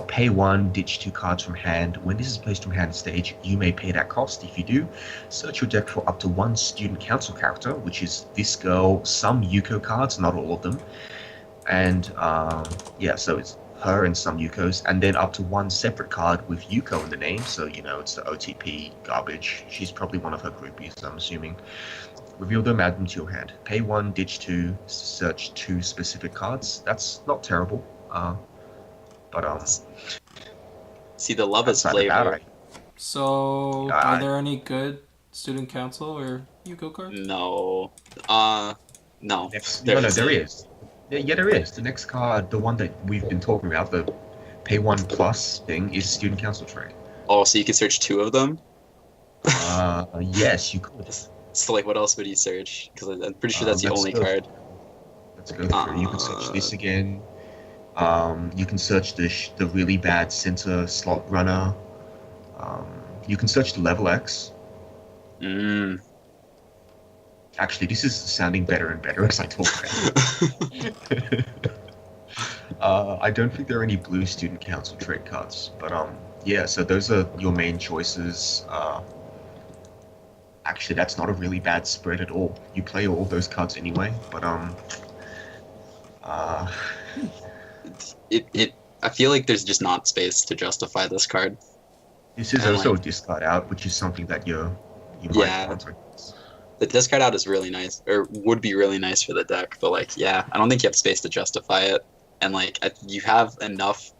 [SPEAKER 1] Pay 1, ditch 2 cards from hand. When this is placed from hand stage, you may pay that cost. If you do, search your deck for up to 1 Student Council character, which is this girl, some Yuko cards, not all of them. And yeah, so it's her and some Yukos, and then up to 1 separate card with Yuko in the name, so you know it's the OTP garbage. She's probably one of her groupies, I'm assuming. Reveal them, add them to your hand. Pay 1, ditch 2, search 2 specific cards. That's not terrible. But
[SPEAKER 4] See, the love is
[SPEAKER 1] outside of that,
[SPEAKER 4] flavor.
[SPEAKER 3] So,
[SPEAKER 1] I-
[SPEAKER 3] are there any good student council or Yuko cards?
[SPEAKER 4] No. No.
[SPEAKER 1] there is. Yeah, there is. The next card, the one that we've been talking about, the pay 1 plus thing, is Student Council trait.
[SPEAKER 4] Oh, so you can search 2 of them?
[SPEAKER 1] Yes, you could.
[SPEAKER 4] So like, what else would you search? Because I'm pretty sure that's the
[SPEAKER 1] let's
[SPEAKER 4] only
[SPEAKER 1] go.
[SPEAKER 4] card.
[SPEAKER 1] Let's go through. You can search this again. You can search the really bad center slot runner. You can search the level X.
[SPEAKER 4] Mm.
[SPEAKER 1] Actually, this is sounding better and better as I talk about it. I don't think there are any blue student council trade cards, but yeah, so those are your main choices. Actually, that's not a really bad spread at all. You play all those cards anyway, but uh,
[SPEAKER 4] It I feel like there's just not space to justify this card.
[SPEAKER 1] this is
[SPEAKER 4] And
[SPEAKER 1] also a
[SPEAKER 4] like,
[SPEAKER 1] discard out, which is something that you might
[SPEAKER 4] yeah,
[SPEAKER 1] want, I guess.
[SPEAKER 4] the discard out is really nice, or would be really nice for the deck. But like, yeah, I don't think you have space to justify it. And like, you have enough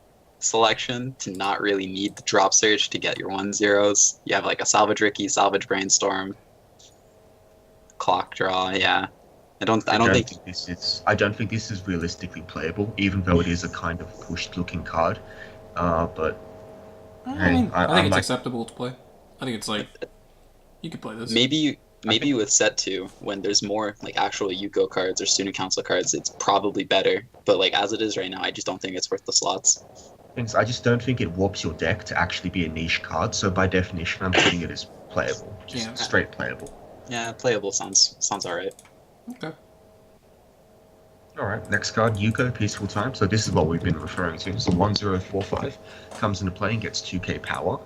[SPEAKER 4] selection to not really need the drop search to get your 1/0s. You have like a salvage Ricky, salvage brainstorm, clock draw. Yeah, I don't think.
[SPEAKER 1] I don't think this is realistically playable, even though it is a kind of pushed looking card. But
[SPEAKER 3] I mean, I think
[SPEAKER 1] I'm
[SPEAKER 3] it's
[SPEAKER 1] like,
[SPEAKER 3] acceptable to play. I think it's like you could play this.
[SPEAKER 4] Maybe with set 2, when there's more like actual Yuko cards or student council cards, it's probably better. But like as it is right now, I just don't think it's worth the slots.
[SPEAKER 1] I just don't think it warps your deck to actually be a niche card. So by definition, I'm putting it as playable, just
[SPEAKER 3] Yeah.
[SPEAKER 1] straight playable.
[SPEAKER 4] Yeah, playable sounds alright.
[SPEAKER 3] Okay.
[SPEAKER 1] All right, next card, Yuko, Peaceful Time. So this is what we've been referring to. So 1045 comes into play and gets 2k power.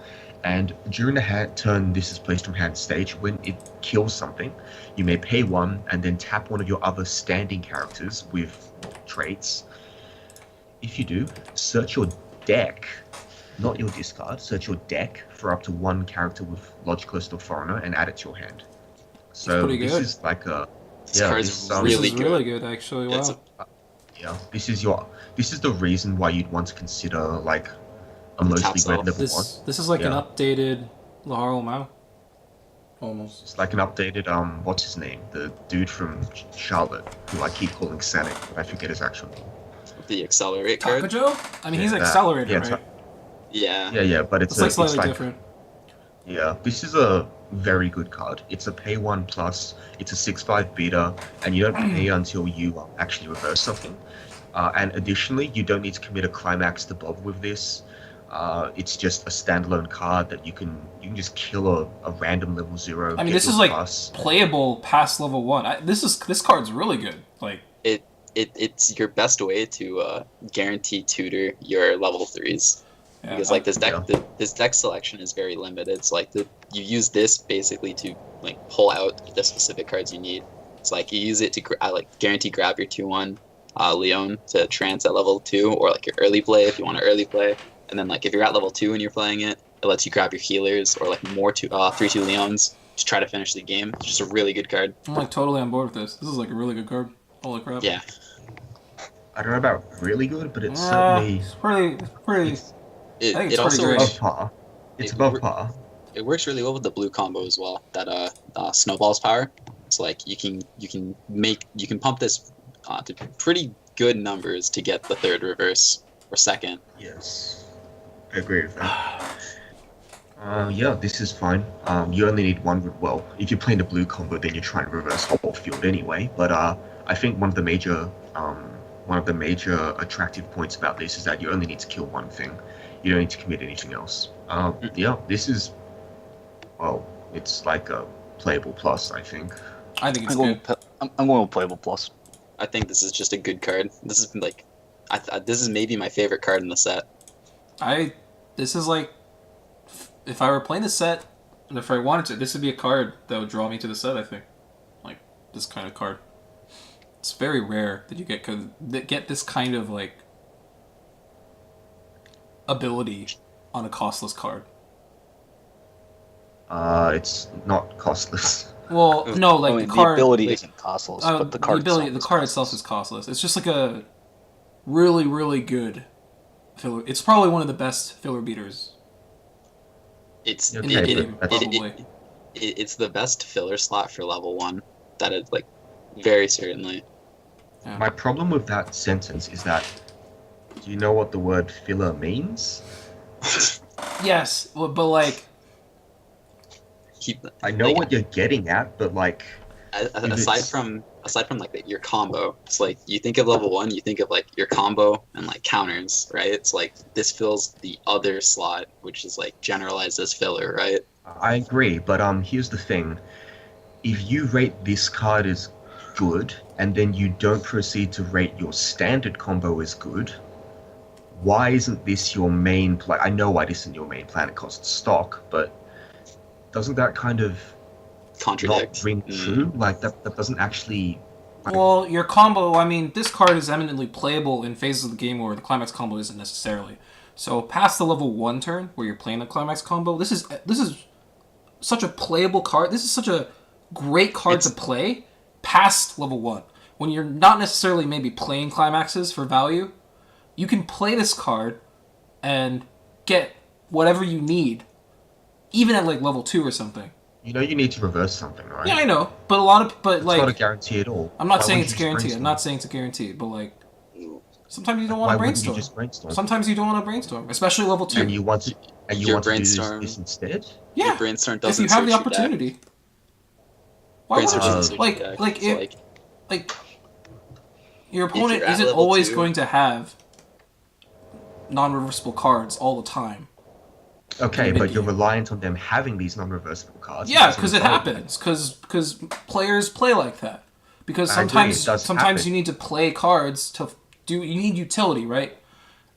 [SPEAKER 1] And during the turn this is placed from hand stage, when it kills something, you may pay 1 and then tap one of your other standing characters with traits. If you do, search your deck, not your discard, search your deck for up to 1 character with Logicalist or Foreigner and add it to your hand. So
[SPEAKER 3] pretty
[SPEAKER 1] this
[SPEAKER 3] good.
[SPEAKER 1] is like a...
[SPEAKER 4] This card's
[SPEAKER 3] This
[SPEAKER 4] really
[SPEAKER 3] is
[SPEAKER 4] good.
[SPEAKER 3] really good, actually.
[SPEAKER 4] It's
[SPEAKER 3] Wow.
[SPEAKER 1] Yeah, this is the reason why you'd want to consider like a mostly
[SPEAKER 4] Taps
[SPEAKER 1] red
[SPEAKER 4] off.
[SPEAKER 1] level one.
[SPEAKER 3] This is like an
[SPEAKER 1] Yeah.
[SPEAKER 3] updated Laharo Mao. Almost.
[SPEAKER 1] It's like an updated what's his name? The dude from Charlotte, who I keep calling Sanic, but I forget his actual name.
[SPEAKER 4] The Accelerate card.
[SPEAKER 3] Takajo? I mean, he's
[SPEAKER 1] Yeah,
[SPEAKER 3] Accelerator,
[SPEAKER 1] yeah,
[SPEAKER 3] right?
[SPEAKER 4] Yeah.
[SPEAKER 1] Yeah, but
[SPEAKER 3] It's like slightly different.
[SPEAKER 1] Yeah, this is a very good card. It's a pay 1 plus, it's a 6/5 beta, and you don't pay until you actually reverse something. And additionally, you don't need to commit a climax to bob with this. It's just a standalone card that you can just kill a random level 0.
[SPEAKER 3] I mean,
[SPEAKER 1] get
[SPEAKER 3] this
[SPEAKER 1] your
[SPEAKER 3] is like
[SPEAKER 1] plus.
[SPEAKER 3] playable past level 1. This card's really good. Like,
[SPEAKER 4] It's your best way to guarantee tutor your level 3s.
[SPEAKER 3] yeah,
[SPEAKER 4] Because like this deck,
[SPEAKER 1] Yeah.
[SPEAKER 4] this deck selection is very limited. It's like you use this basically to like pull out the specific cards you need. It's like you use it to like guarantee grab your 2/1 Leon to trance at level 2, or like your early play if you want to early play. And then like if you're at level 2 and you're playing it, it lets you grab your healers or like more 3/2 Leons to try to finish the game. It's just a really good card.
[SPEAKER 3] I'm like totally on board with this. This is like a really good card. Holy crap.
[SPEAKER 4] Yeah,
[SPEAKER 1] I don't know about really good, but it's certainly
[SPEAKER 3] It's pretty.
[SPEAKER 4] it,
[SPEAKER 3] I think
[SPEAKER 4] it
[SPEAKER 3] it's
[SPEAKER 4] also
[SPEAKER 3] pretty
[SPEAKER 1] above
[SPEAKER 3] great.
[SPEAKER 1] par. It's
[SPEAKER 4] It-
[SPEAKER 1] above par.
[SPEAKER 4] it works really well with the blue combo as well. That snowballs power. It's like you can pump this to pretty good numbers to get the 3rd reverse or 2nd.
[SPEAKER 1] Yes, I agree with that. Yeah, this is fine. You only need 1. Well, if you're playing the blue combo, then you're trying to reverse whole field anyway. But I think one of the major attractive points about this is that you only need to kill 1 thing. You don't need to commit anything else. Yeah, this is, well, it's like a playable plus, I think.
[SPEAKER 3] I think it's
[SPEAKER 2] I'm going,
[SPEAKER 3] good.
[SPEAKER 2] I'm going with playable plus.
[SPEAKER 4] I think this is just a good card. This is like, this is maybe my favorite card in the set.
[SPEAKER 3] This is like, if I were playing the set, and if I wanted to, this would be a card that would draw me to the set. I think, like this kind of card. It's very rare that you get this kind of like ability on a costless card.
[SPEAKER 1] It's not costless.
[SPEAKER 3] Well, no, like
[SPEAKER 2] I mean,
[SPEAKER 3] the card.
[SPEAKER 2] the ability
[SPEAKER 3] like,
[SPEAKER 2] isn't costless, but the card
[SPEAKER 3] the card itself is costless. It's just like a really, really good filler. It's probably one of the best filler beaters.
[SPEAKER 4] It's
[SPEAKER 1] Okay,
[SPEAKER 3] in the
[SPEAKER 1] but
[SPEAKER 3] game,
[SPEAKER 1] that's-
[SPEAKER 3] probably.
[SPEAKER 4] it's the best filler slot for level 1. That is like very certainly.
[SPEAKER 3] Yeah.
[SPEAKER 1] My problem with that sentence is that, do you know what the word filler means?
[SPEAKER 3] Yes, but like,
[SPEAKER 1] I know
[SPEAKER 4] like,
[SPEAKER 1] what you're getting at, but like,
[SPEAKER 4] aside
[SPEAKER 1] it's-
[SPEAKER 4] from like your combo, it's like you think of level 1, you think of like your combo and like counters, right? It's like this fills the other slot, which is like generalized as filler, right?
[SPEAKER 1] I agree, but here's the thing. If you rate this card as good, and then you don't proceed to rate your standard combo as good, why isn't this your main plan? I know why this isn't your main plan. It costs stock, but doesn't that kind of
[SPEAKER 4] Contradict.
[SPEAKER 1] not ring true? Like that doesn't actually.
[SPEAKER 3] Well, your combo, I mean, this card is eminently playable in phases of the game where the climax combo isn't necessarily. So past the level 1 turn where you're playing the climax combo, this is such a playable card. This is such a great card to play past level 1. When you're not necessarily maybe playing climaxes for value, you can play this card and get whatever you need, even at like level 2 or something.
[SPEAKER 1] You know you need to reverse something, right?
[SPEAKER 3] Yeah, I know, but
[SPEAKER 1] It's not a guarantee at all.
[SPEAKER 3] I'm not
[SPEAKER 1] Why
[SPEAKER 3] saying
[SPEAKER 1] wouldn't
[SPEAKER 3] it's
[SPEAKER 1] you just
[SPEAKER 3] guaranteed. I'm
[SPEAKER 1] brainstorm?
[SPEAKER 3] not saying it's a guarantee, but like sometimes you don't
[SPEAKER 1] Why
[SPEAKER 3] want to
[SPEAKER 1] wouldn't you
[SPEAKER 3] brainstorm.
[SPEAKER 1] just brainstorm?
[SPEAKER 3] Sometimes you don't want to brainstorm, especially level 2.
[SPEAKER 1] And you want to
[SPEAKER 4] Your
[SPEAKER 1] do
[SPEAKER 4] brainstorm-
[SPEAKER 1] this instead?
[SPEAKER 3] Yeah,
[SPEAKER 4] Your brainstorm
[SPEAKER 3] if
[SPEAKER 4] doesn't
[SPEAKER 3] you have
[SPEAKER 4] search
[SPEAKER 3] the
[SPEAKER 4] your deck.
[SPEAKER 3] opportunity. Why
[SPEAKER 4] Brainstorm
[SPEAKER 3] would
[SPEAKER 4] doesn't
[SPEAKER 3] you?
[SPEAKER 4] search your deck.
[SPEAKER 3] Like your opponent
[SPEAKER 4] you're at
[SPEAKER 3] isn't
[SPEAKER 4] level
[SPEAKER 3] always
[SPEAKER 4] 2.
[SPEAKER 3] going to have non-reversible cards all the time.
[SPEAKER 1] Okay,
[SPEAKER 3] Maybe.
[SPEAKER 1] but you're reliant on them having these non-reversible cards.
[SPEAKER 3] Yeah,
[SPEAKER 1] as a
[SPEAKER 3] because it
[SPEAKER 1] result.
[SPEAKER 3] happens. Because players play like that. Because
[SPEAKER 1] I agree,
[SPEAKER 3] sometimes
[SPEAKER 1] it does
[SPEAKER 3] sometimes
[SPEAKER 1] happen.
[SPEAKER 3] you need to play cards to do. You need utility, right?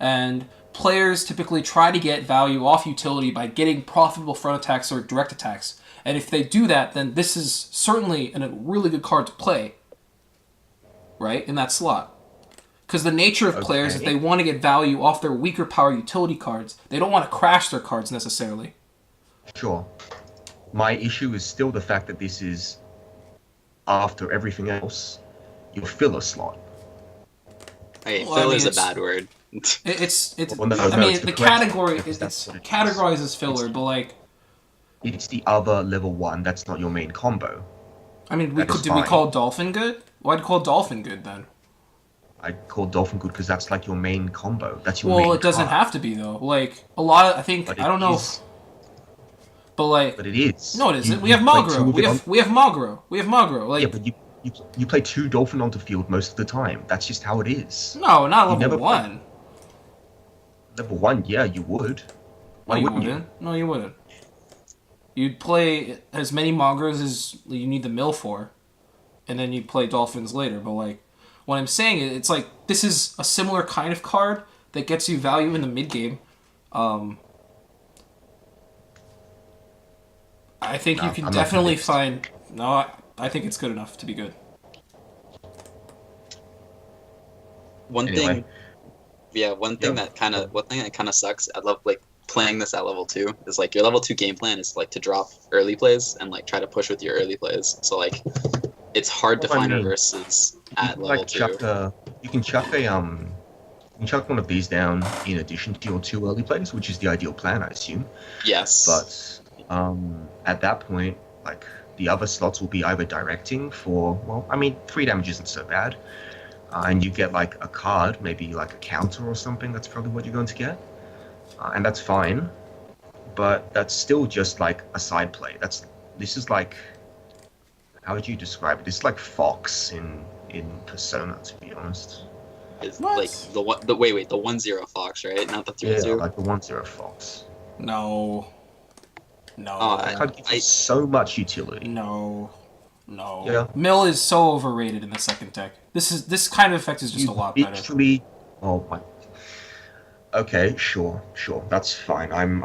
[SPEAKER 3] And players typically try to get value off utility by getting profitable front attacks or direct attacks. And if they do that, then this is certainly a really good card to play, right, in that slot. Because the nature of players is they want to get value off their weaker power utility cards. They don't want to crash their cards necessarily.
[SPEAKER 1] Sure. My issue is still the fact that this is, after everything else, your filler slot.
[SPEAKER 4] Okay,
[SPEAKER 3] Well, I
[SPEAKER 4] fill
[SPEAKER 3] mean,
[SPEAKER 4] is a
[SPEAKER 3] it's-
[SPEAKER 4] bad word.
[SPEAKER 3] It's.
[SPEAKER 1] Well, no,
[SPEAKER 3] I
[SPEAKER 1] no,
[SPEAKER 3] mean,
[SPEAKER 1] it's
[SPEAKER 3] the
[SPEAKER 1] the correct
[SPEAKER 3] category
[SPEAKER 1] because
[SPEAKER 3] it's
[SPEAKER 1] that's what it is.
[SPEAKER 3] categorized as filler, but like,
[SPEAKER 1] It's the other level 1 that's not your main combo.
[SPEAKER 3] I mean,
[SPEAKER 1] That is
[SPEAKER 3] did we
[SPEAKER 1] fine.
[SPEAKER 3] call Dolphin good? Why'd call Dolphin good then?
[SPEAKER 1] I call Dolphin good because that's like your main combo. That's your main
[SPEAKER 3] Well, it doesn't
[SPEAKER 1] card.
[SPEAKER 3] have to be though. Like a lot of, I think
[SPEAKER 1] But
[SPEAKER 3] I don't know,
[SPEAKER 1] is.
[SPEAKER 3] but like,
[SPEAKER 1] But it is.
[SPEAKER 3] no, it isn't.
[SPEAKER 1] You-
[SPEAKER 3] We have
[SPEAKER 1] you play
[SPEAKER 3] Magro.
[SPEAKER 1] two of
[SPEAKER 3] We
[SPEAKER 1] it
[SPEAKER 3] have
[SPEAKER 1] on-
[SPEAKER 3] we have Magro. We have Magro. Like
[SPEAKER 1] Yeah, but you play 2 Dolphin onto field most of the time. That's just how it is.
[SPEAKER 3] no, not
[SPEAKER 1] you
[SPEAKER 3] level
[SPEAKER 1] never
[SPEAKER 3] 1.
[SPEAKER 1] Level 1, yeah, you would. Why
[SPEAKER 3] No, you
[SPEAKER 1] wouldn't
[SPEAKER 3] wouldn't. No, you wouldn't. You'd play as many Magros as you need the mill for, and then you'd play Dolphins later. But like, what I'm saying is, it's like this is a similar kind of card that gets you value in the mid game. I think you
[SPEAKER 1] No,
[SPEAKER 3] can
[SPEAKER 1] I'm not
[SPEAKER 3] definitely
[SPEAKER 1] convinced.
[SPEAKER 3] find. No, I think it's good enough to be good.
[SPEAKER 4] One
[SPEAKER 1] Anyway.
[SPEAKER 4] thing, yeah, one thing that kind of sucks. I love like playing this at level 2 is like your level 2 game plan is like to drop early plays and like try to push with your early plays. So like it's hard to
[SPEAKER 1] Well, I
[SPEAKER 4] find
[SPEAKER 1] mean,
[SPEAKER 4] reverses
[SPEAKER 1] You
[SPEAKER 4] at
[SPEAKER 1] can,
[SPEAKER 4] level
[SPEAKER 1] like
[SPEAKER 4] 2.
[SPEAKER 1] you can chuck one of these down in addition to your 2 early plays, which is the ideal plan, I assume.
[SPEAKER 4] Yes.
[SPEAKER 1] But at that point, like the other slots will be either directing for, well, I mean, 3 damage isn't so bad, and you get like a card, maybe like a counter or something. That's probably what you're going to get, and that's fine. But that's still just like a side play. This is like, how would you describe it? This is like Fox in Persona, to be honest.
[SPEAKER 4] It's
[SPEAKER 3] What?
[SPEAKER 4] like the 1-0 Fox, right? Not the 3-0.
[SPEAKER 1] Yeah, like the 1-0 Fox.
[SPEAKER 3] No. No.
[SPEAKER 4] Oh,
[SPEAKER 1] That card gives you so much utility.
[SPEAKER 3] No. No.
[SPEAKER 1] Yeah.
[SPEAKER 3] Mill is so overrated in the second deck. This kind of effect is just a lot better.
[SPEAKER 1] Literally, oh my. Okay, sure, that's fine. I'm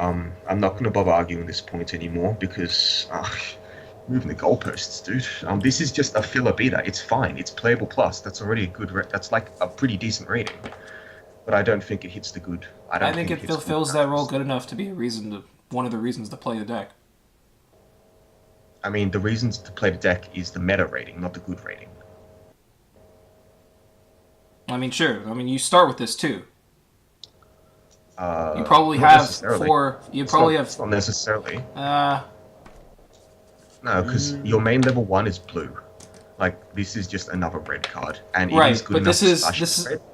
[SPEAKER 1] not gonna bother arguing this point anymore because moving the goalposts, dude. This is just a filler beta. It's fine. It's playable plus. That's already a good. That's like a pretty decent rating. But I don't think it hits the good.
[SPEAKER 3] I think it
[SPEAKER 1] hits good
[SPEAKER 3] fulfills that role
[SPEAKER 1] practice.
[SPEAKER 3] good enough to be one of the reasons to play the deck.
[SPEAKER 1] I mean, the reasons to play the deck is the meta rating, not the good rating.
[SPEAKER 3] I mean, sure. I mean, you start with this too. You probably
[SPEAKER 1] not
[SPEAKER 3] have
[SPEAKER 1] necessarily.
[SPEAKER 3] 4. You probably
[SPEAKER 1] It's not necessarily.
[SPEAKER 3] have.
[SPEAKER 1] No, because your main level 1 is blue. Like, this is just another red card. And
[SPEAKER 3] Right,
[SPEAKER 1] it is good
[SPEAKER 3] but
[SPEAKER 1] enough
[SPEAKER 3] this
[SPEAKER 1] to
[SPEAKER 3] is-
[SPEAKER 1] splash
[SPEAKER 3] this
[SPEAKER 1] into
[SPEAKER 3] is-
[SPEAKER 1] red.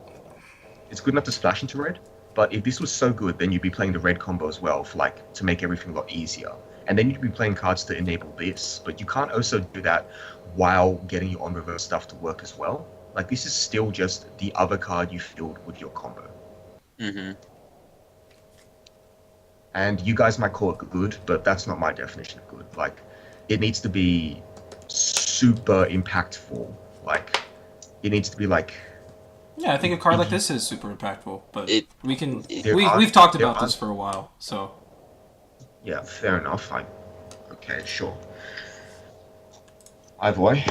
[SPEAKER 1] It's good enough to splash into red. But if this was so good, then you'd be playing the red combo as well, for like, to make everything a lot easier. And then you'd be playing cards to enable this. But you can't also do that while getting your on-reverse stuff to work as well. Like, this is still just the other card you filled with your combo.
[SPEAKER 4] Mm-hmm.
[SPEAKER 1] And you guys might call it good, but that's not my definition of good. Like, it needs to be super impactful. Like, it needs to be like
[SPEAKER 3] Yeah, I think a card like this is super impactful, but
[SPEAKER 4] It-
[SPEAKER 3] we've talked
[SPEAKER 1] there
[SPEAKER 3] about
[SPEAKER 1] are-
[SPEAKER 3] this for a while, so
[SPEAKER 1] Yeah, fair enough. Okay, sure. Either way,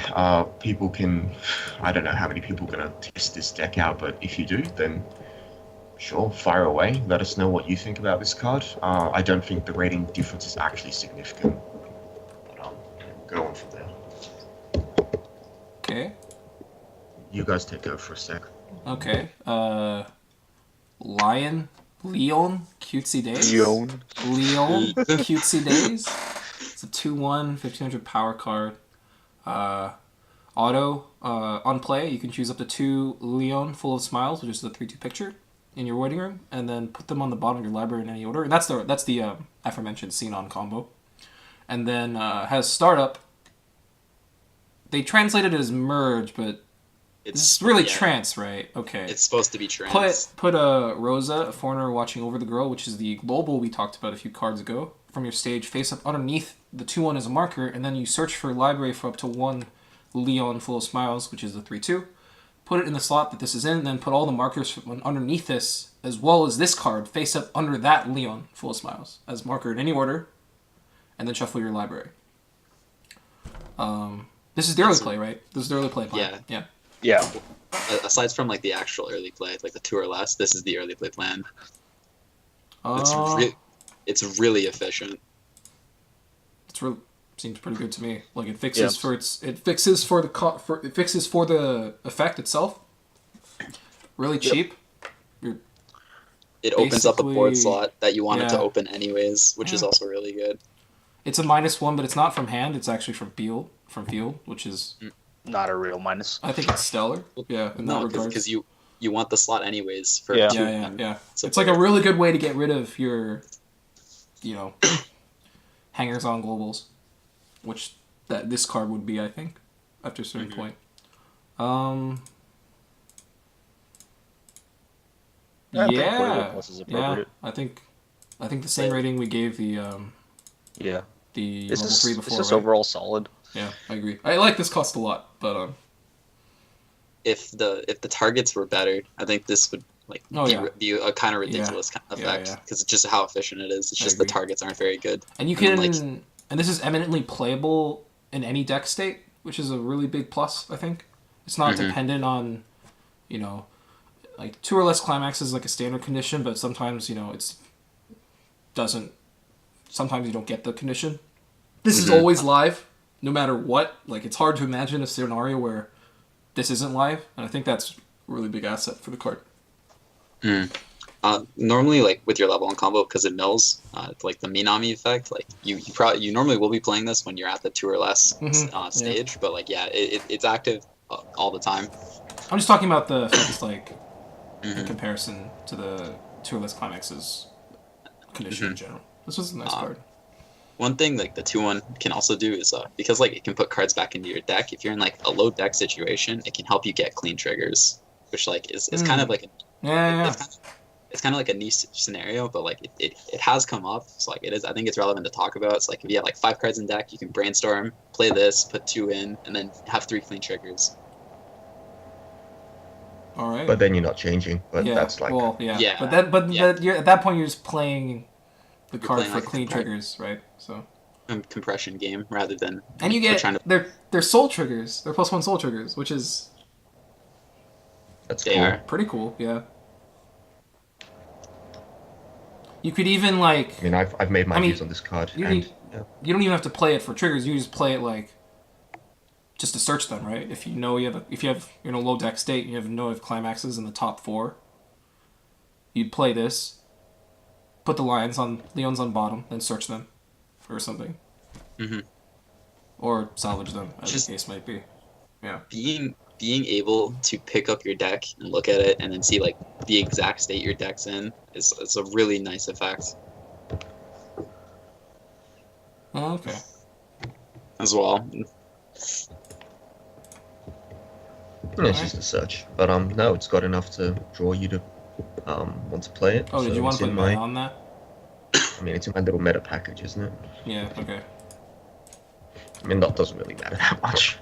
[SPEAKER 1] people can. I don't know how many people are gonna test this deck out, but if you do, then sure, fire away. Let us know what you think about this card. I don't think the rating difference is actually significant. But, go on from there.
[SPEAKER 3] okay.
[SPEAKER 1] You guys take over for a sec.
[SPEAKER 3] Okay. Leon, Cutesy Days.
[SPEAKER 2] Leon.
[SPEAKER 3] Cutesy Days. It's a 2/1, 1500 power card. Auto, on play, you can choose up to 2 Leon Full of Smiles, which is the 3/2 picture, in your waiting room, and then put them on the bottom of your library in any order. And that's the aforementioned Xenon combo. And then has Startup. They translated it as Merge, but it's really Trance, right? Okay.
[SPEAKER 4] It's supposed to be Trance.
[SPEAKER 3] Put a Rosa, a foreigner watching over the girl, which is the global we talked about a few cards ago, from your stage face up underneath the 2/1 as a marker, and then you search for library for up to 1 Leon Full of Smiles, which is the 3/2. Put it in the slot that this is in, and then put all the markers from underneath this, as well as this card, face up under that Leon Full of Smiles as marker in any order, and then shuffle your library. This is the early play, right? This is the early play plan.
[SPEAKER 4] Yeah.
[SPEAKER 2] Yeah.
[SPEAKER 4] Aside from like the actual early play, like the 2 or less, this is the early play plan. It's really efficient.
[SPEAKER 3] Seems pretty good to me. Like it fixes for the effect itself. Really cheap.
[SPEAKER 4] It opens up a board
[SPEAKER 3] basically-
[SPEAKER 4] slot that you want it to
[SPEAKER 3] yeah.
[SPEAKER 4] open anyways, which is also really good.
[SPEAKER 3] It's a -1, but it's not from hand. It's actually from field, which is
[SPEAKER 2] Not a real minus.
[SPEAKER 3] I think it's stellar. Yeah, in that
[SPEAKER 4] No,
[SPEAKER 3] regard.
[SPEAKER 4] because you want the slot anyways for
[SPEAKER 2] Yeah.
[SPEAKER 4] 2.
[SPEAKER 3] Yeah.
[SPEAKER 4] So
[SPEAKER 3] It's like a really good way to get rid of your, hangers on globals, which this card would be, I think, after a certain point.
[SPEAKER 2] I think 41 plus is appropriate.
[SPEAKER 3] I think the same rating we gave the
[SPEAKER 2] Yeah.
[SPEAKER 3] the
[SPEAKER 2] This
[SPEAKER 3] level
[SPEAKER 2] is
[SPEAKER 3] 3 before.
[SPEAKER 2] It's just
[SPEAKER 3] right?
[SPEAKER 2] overall solid.
[SPEAKER 3] Yeah, I agree. I like this cost a lot, but
[SPEAKER 4] if the targets were better, I think this would be a kind of ridiculous kind of effect because it's just how efficient it is. It's just the targets aren't very good.
[SPEAKER 3] and you can and this is eminently playable in any deck state, which is a really big plus. I think it's not dependent on, like 2 or less climaxes like a standard condition, but sometimes it's doesn't. Sometimes you don't get the condition. This is always live, no matter what. Like it's hard to imagine a scenario where this isn't live, and I think that's a really big asset for the card.
[SPEAKER 4] Normally, like with your level 1 combo, because it mills, like the Minami effect, like you normally will be playing this when you're at the 2 or less stage, but like it's active all the time.
[SPEAKER 3] I'm just talking about the focus, like in comparison to the 2 or less climaxes condition in general. This was a nice card.
[SPEAKER 4] One thing like the 2/1 can also do is because like it can put cards back into your deck. If you're in like a low deck situation, it can help you get clean triggers, which like is kind of like it's kind of like a niche scenario, but like it has come up. So like I think it's relevant to talk about. It's like if you have like 5 cards in deck, you can brainstorm, play this, put 2 in, and then have 3 clean triggers.
[SPEAKER 3] All right.
[SPEAKER 1] But then you're not changing. But that's like
[SPEAKER 3] you're, at that point you're just playing the card
[SPEAKER 4] playing
[SPEAKER 3] for
[SPEAKER 4] like
[SPEAKER 3] clean triggers, right? So
[SPEAKER 4] compression game rather than
[SPEAKER 3] and you get they're soul triggers. They're +1 soul triggers, which is
[SPEAKER 4] are
[SPEAKER 3] pretty cool. Yeah. You could even like.
[SPEAKER 1] I mean, I've made my views on this card.
[SPEAKER 3] You don't even have to play it for triggers. You just play it like just to search them, right? If you know you're in a low deck state, and you have no climaxes in the top 4. You'd play this, put the Leons on bottom, then search them or something, or salvage them, as the case might be. Yeah.
[SPEAKER 4] Being able to pick up your deck and look at it and then see like the exact state your deck's in is a really nice effect.
[SPEAKER 3] Oh, okay.
[SPEAKER 4] As well.
[SPEAKER 1] It's just a search, but no, it's got enough to draw you to want to play it.
[SPEAKER 3] Oh, did you want to put mana on that?
[SPEAKER 1] I mean, it's in my little meta package, isn't it?
[SPEAKER 3] Yeah. Okay.
[SPEAKER 1] I mean, that doesn't really matter that much.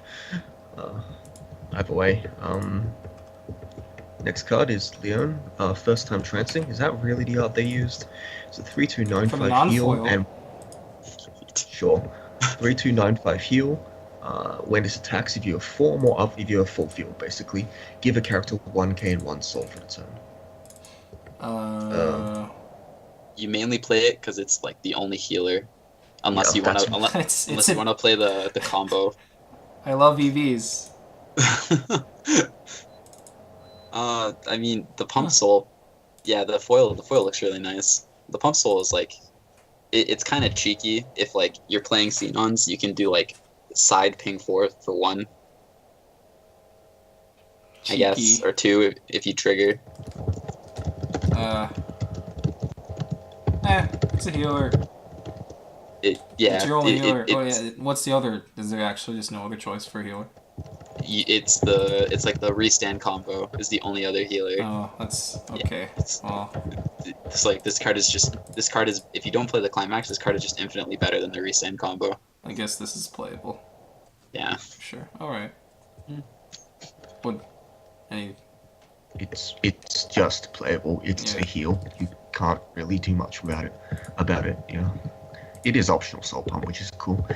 [SPEAKER 1] Either way, Next card is Leon, first time trancing. Is that really the art they used? It's a 3295 heal
[SPEAKER 3] non-foil.
[SPEAKER 1] and sure, 3295 heal. When it attacks, if you have 4 more up, if you have full field, basically, give a character 1k and 1 soul for the turn.
[SPEAKER 4] You mainly play it because it's like the only healer, unless
[SPEAKER 1] Yeah,
[SPEAKER 4] you want to
[SPEAKER 3] It's-
[SPEAKER 4] unless
[SPEAKER 3] it's
[SPEAKER 4] you want to play the combo.
[SPEAKER 3] I love EVs.
[SPEAKER 4] I mean the pump soul. Yeah, the foil looks really nice. The pump soul is like, it's kind of cheeky. If like you're playing Xenons, you can do like side ping 4 for 1. I guess,
[SPEAKER 3] Cheeky.
[SPEAKER 4] or 2 if you trigger.
[SPEAKER 3] It's a healer.
[SPEAKER 4] Yeah,
[SPEAKER 3] It's your only healer.
[SPEAKER 4] it's,
[SPEAKER 3] What's the other? Is there actually just no other choice for healer?
[SPEAKER 4] it's like the restand combo is the only other healer.
[SPEAKER 3] Oh, that's okay. Well,
[SPEAKER 4] It's like this card is if you don't play the climax, this card is just infinitely better than the restand combo.
[SPEAKER 3] I guess this is playable.
[SPEAKER 4] Yeah.
[SPEAKER 3] For sure. All right. What? Any?
[SPEAKER 1] It's just playable. It's
[SPEAKER 3] Yeah.
[SPEAKER 1] a heal. You can't really do much about it. You know, it is optional soul pump, which is cool.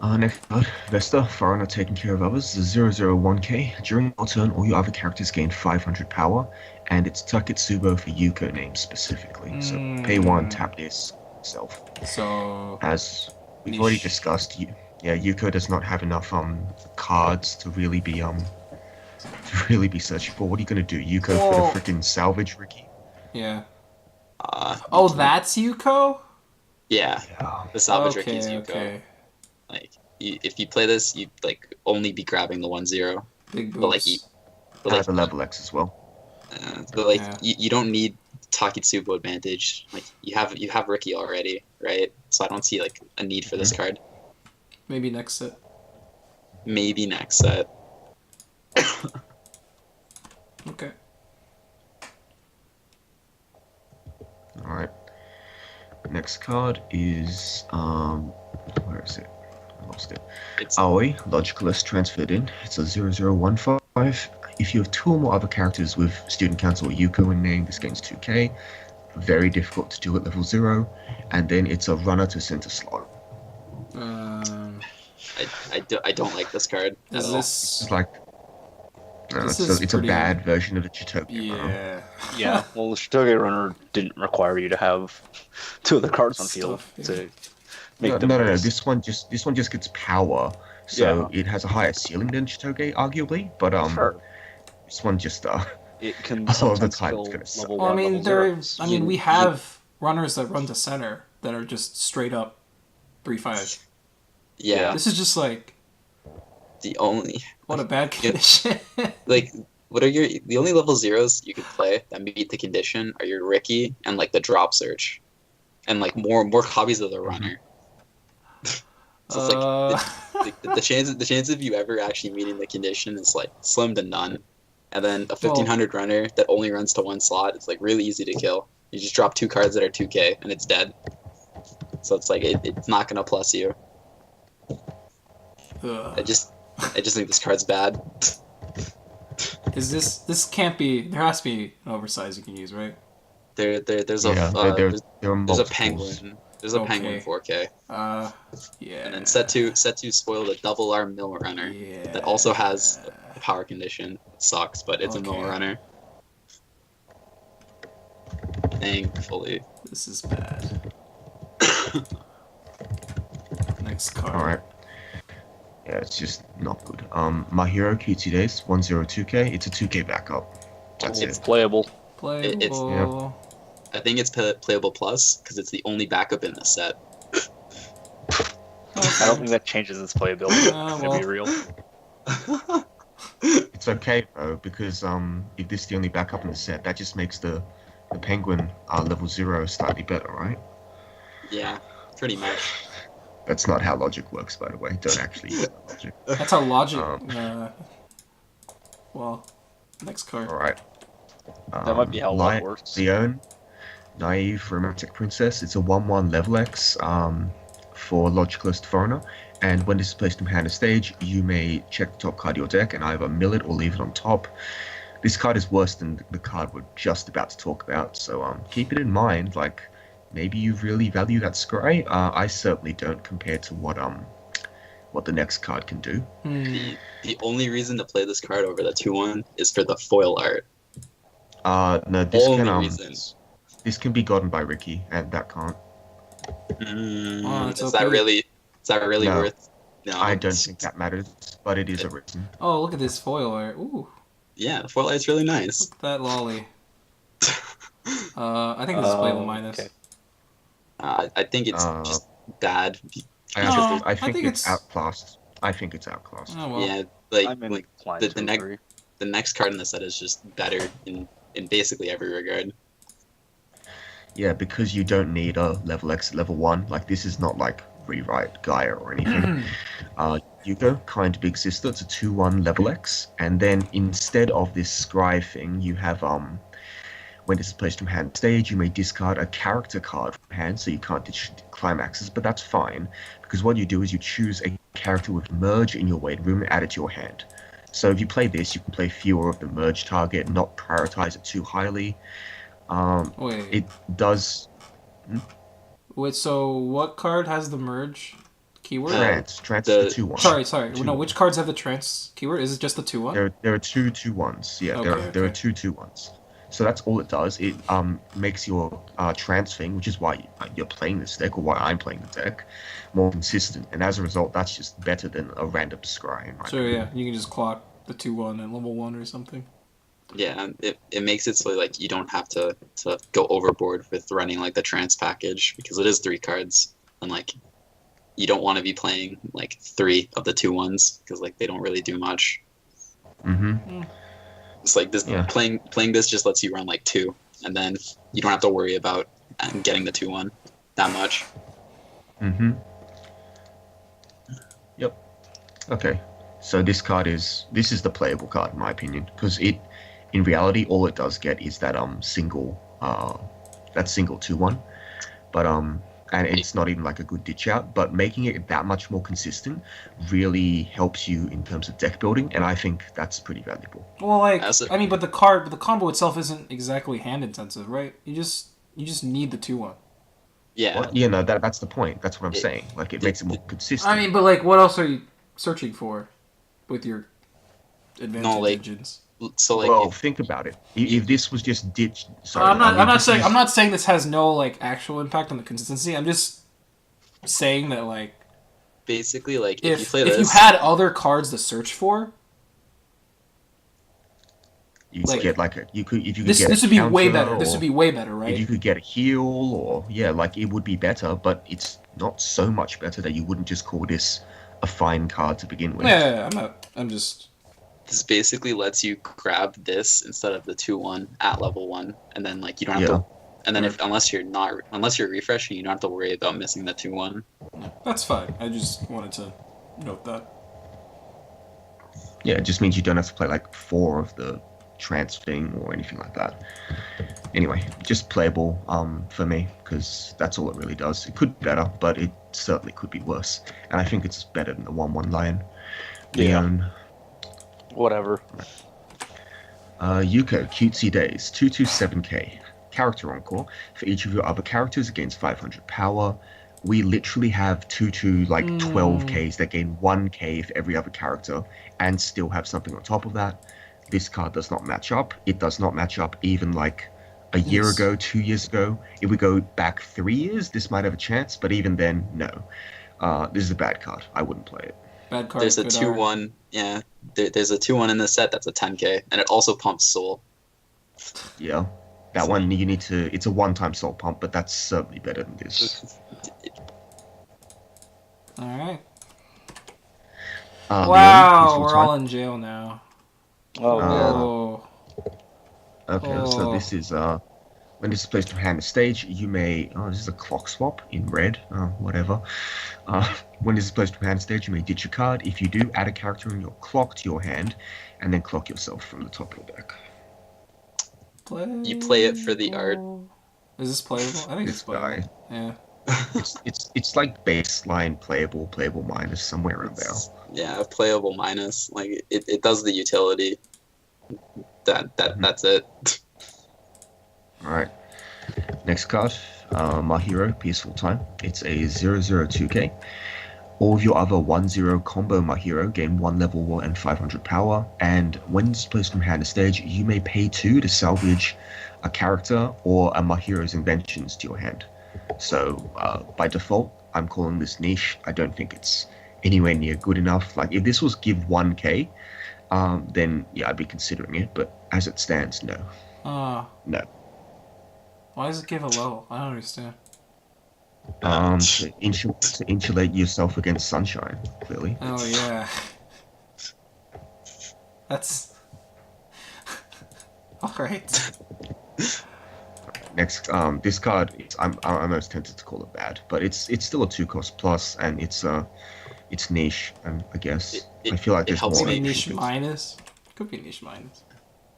[SPEAKER 1] Next card, Vesta, Foreigner taking care of others, the 001k. During your turn, all your other characters gain 500 power, and it's Taketsubo for Yuko named specifically. So pay 1, tap this yourself.
[SPEAKER 3] So
[SPEAKER 1] As we've already discussed, Yuko does not have enough cards to really be searching for. What are you gonna do? Yuko for the freaking salvage Ricky?
[SPEAKER 3] yeah.
[SPEAKER 4] Oh,
[SPEAKER 3] That's Yuko.
[SPEAKER 4] Yeah.
[SPEAKER 1] Yeah.
[SPEAKER 4] The salvage Ricky is
[SPEAKER 3] Okay.
[SPEAKER 4] Yuko.
[SPEAKER 3] Okay.
[SPEAKER 4] Like, if you play this, you like only be grabbing the 1/0.
[SPEAKER 3] Big
[SPEAKER 4] But like,
[SPEAKER 3] boots.
[SPEAKER 1] Has a level X as well.
[SPEAKER 3] Yeah.
[SPEAKER 4] you don't need Takitsubo advantage. Like you have Ricky already, right? So I don't see like a need for this card.
[SPEAKER 3] Maybe next set.
[SPEAKER 4] Maybe next set.
[SPEAKER 3] Okay.
[SPEAKER 1] All right. Next card is where is it? I lost it.
[SPEAKER 4] It's
[SPEAKER 1] Aoi, Logicalist transferred in. It's a 0015. If you have 2 or more other characters with Student Council or Yuko in name, this gains 2k. Very difficult to do at level 0. And then it's a runner to center slot.
[SPEAKER 4] I don't like this card at
[SPEAKER 3] Is
[SPEAKER 4] all.
[SPEAKER 3] this?
[SPEAKER 1] It's like
[SPEAKER 3] This
[SPEAKER 1] it's,
[SPEAKER 3] is
[SPEAKER 1] it's
[SPEAKER 3] pretty-
[SPEAKER 1] a bad version of the Chitoki runner.
[SPEAKER 3] Yeah.
[SPEAKER 2] Yeah, well, the Shitoge Runner didn't require you to have 2 of the cards on field
[SPEAKER 3] Stuff, yeah.
[SPEAKER 2] to make
[SPEAKER 1] No,
[SPEAKER 2] them.
[SPEAKER 1] no. This one just gets power, so it has a higher ceiling than Chitoge, arguably. But
[SPEAKER 2] Sure.
[SPEAKER 1] this one just
[SPEAKER 2] It can
[SPEAKER 1] the
[SPEAKER 2] sometimes
[SPEAKER 1] time
[SPEAKER 2] kill
[SPEAKER 1] it's gonna suck.
[SPEAKER 2] level
[SPEAKER 3] Well, I
[SPEAKER 2] 1,
[SPEAKER 3] mean,
[SPEAKER 2] level
[SPEAKER 3] there.
[SPEAKER 2] zeros.
[SPEAKER 3] I mean, we have runners that run to center that are just straight up 3/5.
[SPEAKER 4] Yeah,
[SPEAKER 3] This is just like
[SPEAKER 4] the only
[SPEAKER 3] what a bad condition.
[SPEAKER 4] like what are the only level 0s you could play that meet the condition are your Ricky and like the drop search, and like more copies of the runner. So it's like the chance of you ever actually meeting the condition is like slim to none. And then a 1500 runner that only runs to 1 slot, it's like really easy to kill. You just drop 2 cards that are 2k and it's dead. So it's like it's not gonna plus you.
[SPEAKER 3] Ugh.
[SPEAKER 4] I just think this card's bad.
[SPEAKER 3] Is this can't be? There has to be an oversize you can use, right?
[SPEAKER 4] There's
[SPEAKER 1] there are
[SPEAKER 4] there's a
[SPEAKER 1] multiples.
[SPEAKER 4] penguin. There's a
[SPEAKER 3] Okay.
[SPEAKER 4] penguin 4k.
[SPEAKER 3] Yeah.
[SPEAKER 4] And then set two spoiled a double arm mill runner
[SPEAKER 3] Yeah.
[SPEAKER 4] that also has a power condition. It sucks, but it's a mill
[SPEAKER 3] Okay.
[SPEAKER 4] runner. Thankfully.
[SPEAKER 3] This is bad. Next card.
[SPEAKER 1] All right. Yeah, it's just not good. My hero Kitsude's 102k. It's a 2k backup. That's
[SPEAKER 2] It's
[SPEAKER 1] it.
[SPEAKER 2] playable.
[SPEAKER 3] Playable.
[SPEAKER 4] I think it's playable plus because it's the only backup in the set.
[SPEAKER 2] I don't think that changes its playability.
[SPEAKER 3] well.
[SPEAKER 2] To be real.
[SPEAKER 1] It's okay though because if this is the only backup in the set, that just makes the penguin level 0 slightly better, right?
[SPEAKER 4] Yeah, pretty much.
[SPEAKER 1] That's not how logic works, by the way. Don't actually use that logic.
[SPEAKER 3] That's how logic.
[SPEAKER 1] Um,
[SPEAKER 3] Well, next card.
[SPEAKER 1] All right.
[SPEAKER 2] That might be how love works.
[SPEAKER 1] Leon, naive romantic princess. It's a 1/1 level X for Logicalist Foreigner, and when this is placed in hand of stage, you may check the top card of your deck and either mill it or leave it on top. This card is worse than the card we're just about to talk about, so keep it in mind. Like, maybe you really value that scry. I certainly don't compared to what the next card can do.
[SPEAKER 4] The only reason to play this card over the 2/1 is for the foil art.
[SPEAKER 1] No, this
[SPEAKER 4] Only
[SPEAKER 1] can
[SPEAKER 4] reason.
[SPEAKER 1] this can be gotten by Ricky, and that can't.
[SPEAKER 3] it's
[SPEAKER 4] Is
[SPEAKER 3] OP.
[SPEAKER 4] that really
[SPEAKER 1] No.
[SPEAKER 4] worth? No,
[SPEAKER 1] I don't think that matters, but it is a reason.
[SPEAKER 3] Oh, look at this foil art. Ooh,
[SPEAKER 4] Yeah, the foil art's really nice.
[SPEAKER 3] look at that lolly. I think this is playable minus.
[SPEAKER 2] Okay.
[SPEAKER 4] I think it's just bad.
[SPEAKER 1] I think
[SPEAKER 3] think
[SPEAKER 1] it's
[SPEAKER 3] it's-
[SPEAKER 1] outclassed. I think it's outclassed.
[SPEAKER 3] Oh well.
[SPEAKER 4] Yeah,
[SPEAKER 2] I'm
[SPEAKER 4] like
[SPEAKER 2] inclined
[SPEAKER 4] the
[SPEAKER 2] to
[SPEAKER 4] next
[SPEAKER 2] agree.
[SPEAKER 4] the next card in the set is just better in basically every regard.
[SPEAKER 1] Yeah, because you don't need a level X, level 1. Like, this is not like Rewrite Gaia or anything. Yuko, Kind Big Sister, it's a 2/1 level X. And then instead of this scry thing, you have, when this is placed from hand stage, you may discard a character card from hand, so you can't ditch climaxes, but that's fine. Because what you do is you choose a character with merge in your waiting room and add it to your hand. So if you play this, you can play fewer of the merge target, not prioritize it too highly.
[SPEAKER 3] Wait.
[SPEAKER 1] It does
[SPEAKER 3] Wait. So what card has the merge keyword?
[SPEAKER 1] trance
[SPEAKER 4] the-
[SPEAKER 1] the 2/1.
[SPEAKER 3] Sorry. No, which cards have the trance keyword? Is it just the 2/1?
[SPEAKER 1] There are two 2/1s. Yeah,
[SPEAKER 3] Okay,
[SPEAKER 1] there are
[SPEAKER 3] okay.
[SPEAKER 1] two 2/1s. So that's all it does. It makes your trance thing, which is why you're playing this deck, or why I'm playing the deck, more consistent. And as a result, that's just better than a random scry. in my
[SPEAKER 3] So
[SPEAKER 1] opinion.
[SPEAKER 3] yeah, you can just clock the 2/1 at level 1 or something.
[SPEAKER 4] Yeah, it makes it so like you don't have to go overboard with running like the trance package because it is 3 cards and like you don't want to be playing like 3 of the 2/1s because like they don't really do much.
[SPEAKER 1] Mm-hmm.
[SPEAKER 4] It's like this
[SPEAKER 1] Yeah.
[SPEAKER 4] playing this just lets you run like 2 and then you don't have to worry about getting the 2/1 that much.
[SPEAKER 1] Mm-hmm. Yep. Okay. So this is the playable card in my opinion, because in reality all it does get is that single 2/1, but and it's not even like a good ditch out, but making it that much more consistent really helps you in terms of deck building, and I think that's pretty valuable.
[SPEAKER 3] Well, like
[SPEAKER 4] That's it.
[SPEAKER 3] I mean, but the combo itself isn't exactly hand intensive, right? You just need the 2/1.
[SPEAKER 4] Yeah.
[SPEAKER 1] Well, yeah, no, that's the point. That's what I'm
[SPEAKER 4] It-
[SPEAKER 1] saying. Like, it makes it more consistent.
[SPEAKER 3] I mean, but like, what else are you searching for with your advanced
[SPEAKER 4] No, like,
[SPEAKER 3] engines?
[SPEAKER 4] So like
[SPEAKER 1] well, think about it. If this was just ditched, sorry,
[SPEAKER 3] I'm not.
[SPEAKER 1] I mean,
[SPEAKER 3] I'm not
[SPEAKER 1] this
[SPEAKER 3] saying.
[SPEAKER 1] is-
[SPEAKER 3] I'm not saying this has no like actual impact on the consistency. I'm just saying that like
[SPEAKER 4] basically like if you
[SPEAKER 3] if
[SPEAKER 4] play
[SPEAKER 3] if
[SPEAKER 4] this
[SPEAKER 3] you had other cards to search for,
[SPEAKER 1] You
[SPEAKER 3] like,
[SPEAKER 1] could get like you could if you could
[SPEAKER 3] this
[SPEAKER 1] get
[SPEAKER 3] this
[SPEAKER 1] a
[SPEAKER 3] would be way
[SPEAKER 1] counter,
[SPEAKER 3] better. This
[SPEAKER 1] or
[SPEAKER 3] would be way better,
[SPEAKER 1] if you
[SPEAKER 3] right?
[SPEAKER 1] could get a heal, or yeah, like it would be better. But it's not so much better that you wouldn't just call this a fine card to begin with.
[SPEAKER 3] Yeah, I'm not. I'm just.
[SPEAKER 4] this basically lets you grab this instead of the 2/1 at level 1 and then like you don't have
[SPEAKER 1] Yeah.
[SPEAKER 4] to and then if unless you're refreshing you don't have to worry about missing the 2/1.
[SPEAKER 3] That's fine. I just wanted to note that.
[SPEAKER 1] Yeah, it just means you don't have to play like 4 of the trance thing or anything like that. Anyway, just playable for me, because that's all it really does. It could be better, but it certainly could be worse. And I think it's better than the 1/1 Lion.
[SPEAKER 2] Yeah.
[SPEAKER 1] Leon.
[SPEAKER 2] Whatever.
[SPEAKER 1] Yuko, Cutesy Days, 227k. Character Encore. For each of your other characters, it gains 500 power. We literally have 12Ks that gain 1k for every other character, and still have something on top of that. This card does not match up. It does not match up even like a year
[SPEAKER 3] Yes.
[SPEAKER 1] ago, 2 years ago. If we go back 3 years, this might have a chance, but even then, no. This is a bad card. I wouldn't play it.
[SPEAKER 3] Bad card.
[SPEAKER 4] There's a
[SPEAKER 3] good
[SPEAKER 4] 2/1, yeah. There's a 2/1 in this set that's a 10k and it also pumps soul.
[SPEAKER 1] Yeah. That one, you need to... It's a one-time soul pump, but that's certainly better than this.
[SPEAKER 3] All right.
[SPEAKER 1] Leon,
[SPEAKER 3] Wow,
[SPEAKER 1] it's your
[SPEAKER 3] we're
[SPEAKER 1] turn.
[SPEAKER 3] all in jail now.
[SPEAKER 2] Oh, man.
[SPEAKER 3] Oh.
[SPEAKER 1] Okay, so
[SPEAKER 3] Oh.
[SPEAKER 1] this is when this is placed from hand to stage, you may this is a clock swap in red, whatever. When this is placed from hand to stage, you may ditch a card. If you do, add a character in your clock to your hand, and then clock yourself from the top of the deck.
[SPEAKER 4] You play it for the art.
[SPEAKER 3] Is this playable? I think
[SPEAKER 1] This
[SPEAKER 3] it's playable. Yeah.
[SPEAKER 1] It's like baseline playable minus somewhere around there.
[SPEAKER 4] Yeah, playable minus. Like it does the utility. That's it.
[SPEAKER 1] Alright. Next card, My Hero, Peaceful Time. It's a 002k. All of your other 1-0 combo My Hero gain 1 level and 500 power, and when displaced from hand to stage, you may pay 2 to salvage a character or a My Hero's Inventions to your hand. So, by default, I'm calling this niche. I don't think it's anywhere near good enough. Like, if this was give 1k, then yeah, I'd be considering it, but as it stands, no. No.
[SPEAKER 3] Why does it give a level? I don't understand.
[SPEAKER 1] To insulate yourself against sunshine, clearly.
[SPEAKER 3] Oh yeah. That's all right.
[SPEAKER 1] Next, this card, I'm almost tempted to call it bad, but it's still a 2-cost plus, and it's niche, I guess. I feel like
[SPEAKER 4] it
[SPEAKER 1] there's
[SPEAKER 4] helps
[SPEAKER 1] more.
[SPEAKER 3] Maybe
[SPEAKER 4] make-
[SPEAKER 3] niche minus. Could be niche minus.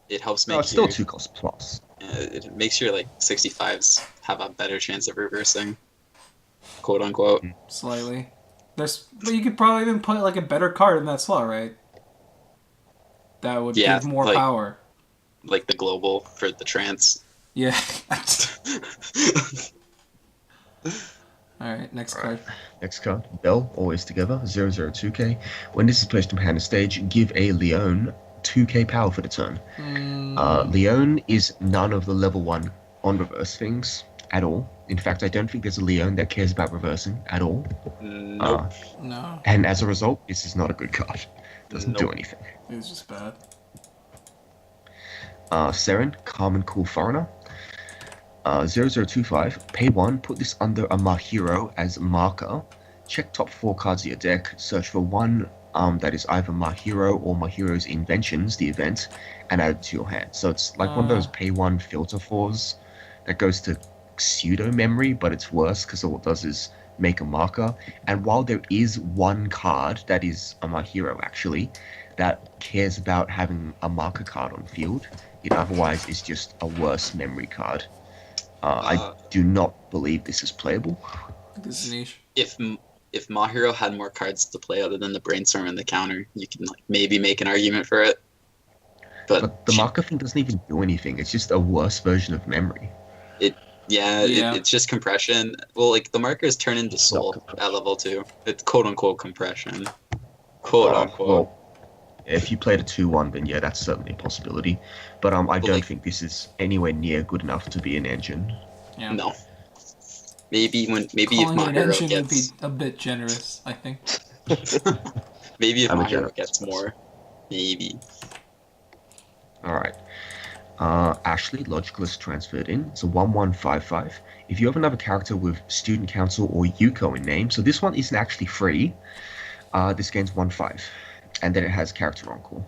[SPEAKER 4] It helps
[SPEAKER 1] No,
[SPEAKER 4] make
[SPEAKER 1] it's still a
[SPEAKER 4] your
[SPEAKER 1] 2-cost plus.
[SPEAKER 4] it makes your like 65s have a better chance of reversing, quote unquote.
[SPEAKER 3] Slightly. But you could probably even put like a better card in that slot, right? That would
[SPEAKER 4] Yeah,
[SPEAKER 3] give more
[SPEAKER 4] like-
[SPEAKER 3] power.
[SPEAKER 4] Like the global for the trance.
[SPEAKER 3] Yeah. Alright, next card.
[SPEAKER 1] Next card, Bell, always together, 002k. When this is placed from hand to stage, give a Leone 2k power for the turn. Leone is none of the level 1 on reverse things at all. In fact, I don't think there's a Leone that cares about reversing at all.
[SPEAKER 4] Nope.
[SPEAKER 3] No,
[SPEAKER 1] And as a result, this is not a good card. Doesn't do
[SPEAKER 4] Nope.
[SPEAKER 1] anything.
[SPEAKER 3] it was just bad.
[SPEAKER 1] Sarin, Calm and Cool Foreigner. 0025, pay 1, put this under a My Hero as marker. Check top 4 cards of your deck, search for one that is either My Hero or My Hero's Inventions, the event, and add it to your hand. So it's like one of those pay 1 filter 4s that goes to pseudo memory, but it's worse because all it does is make a marker. And while there is one card that is a My Hero actually, that cares about having a marker card on field, it otherwise is just a worse memory card. I do not believe this is playable.
[SPEAKER 3] This is niche.
[SPEAKER 4] If Mahiro had more cards to play other than the brainstorm and the counter, you can like maybe make an argument for it.
[SPEAKER 1] But the marker thing doesn't even do anything. It's just a worse version of memory.
[SPEAKER 3] Yeah.
[SPEAKER 4] It's just compression. Well, like the markers turn into soul at level 2. It's quote unquote compression. Quote unquote.
[SPEAKER 1] Well, if you played a 2-1, then yeah, that's certainly a possibility. But I don't
[SPEAKER 4] like-
[SPEAKER 1] think this is anywhere near good enough to be an engine.
[SPEAKER 3] Yeah.
[SPEAKER 4] No. Maybe if
[SPEAKER 3] Calling it an
[SPEAKER 4] Mahiro
[SPEAKER 3] engine would be
[SPEAKER 4] gets
[SPEAKER 3] a bit generous, I think.
[SPEAKER 4] maybe if
[SPEAKER 1] I'm a
[SPEAKER 4] Mahiro
[SPEAKER 1] generous
[SPEAKER 4] gets
[SPEAKER 1] person.
[SPEAKER 4] more. Maybe.
[SPEAKER 1] Alright. Ashley, Logicalist transferred in. It's a 1155. If you have another character with Student Council or Yuko in name, so this one isn't actually free, this gains 1-5. And then it has character encore.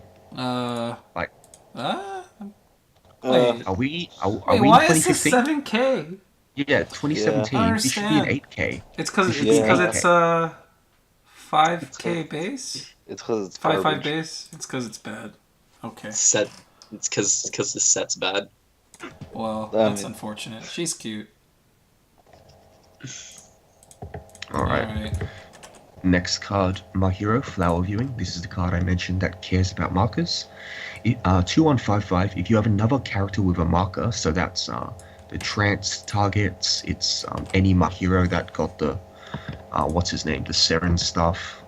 [SPEAKER 3] Like.
[SPEAKER 1] Are we in
[SPEAKER 3] Why is this
[SPEAKER 1] 2015?
[SPEAKER 3] 7K?
[SPEAKER 1] Yeah, 2017.
[SPEAKER 3] I
[SPEAKER 1] This should be an
[SPEAKER 3] understand.
[SPEAKER 1] 8K.
[SPEAKER 3] It's because
[SPEAKER 2] Yeah.
[SPEAKER 3] it's 5K base?
[SPEAKER 2] It's because it's
[SPEAKER 3] 5
[SPEAKER 2] garbage.
[SPEAKER 3] base? It's because it's bad. Okay.
[SPEAKER 4] Set. It's because the set's bad.
[SPEAKER 3] Well,
[SPEAKER 2] I
[SPEAKER 3] that's
[SPEAKER 2] mean-
[SPEAKER 3] unfortunate. She's cute.
[SPEAKER 1] Alright. Next card, My Hero, Flower Viewing. This is the card I mentioned that cares about markers. 2155, if you have another character with a marker, so that's the Trance Targets, it's any My Hero that got the, what's his name, the Sarin stuff,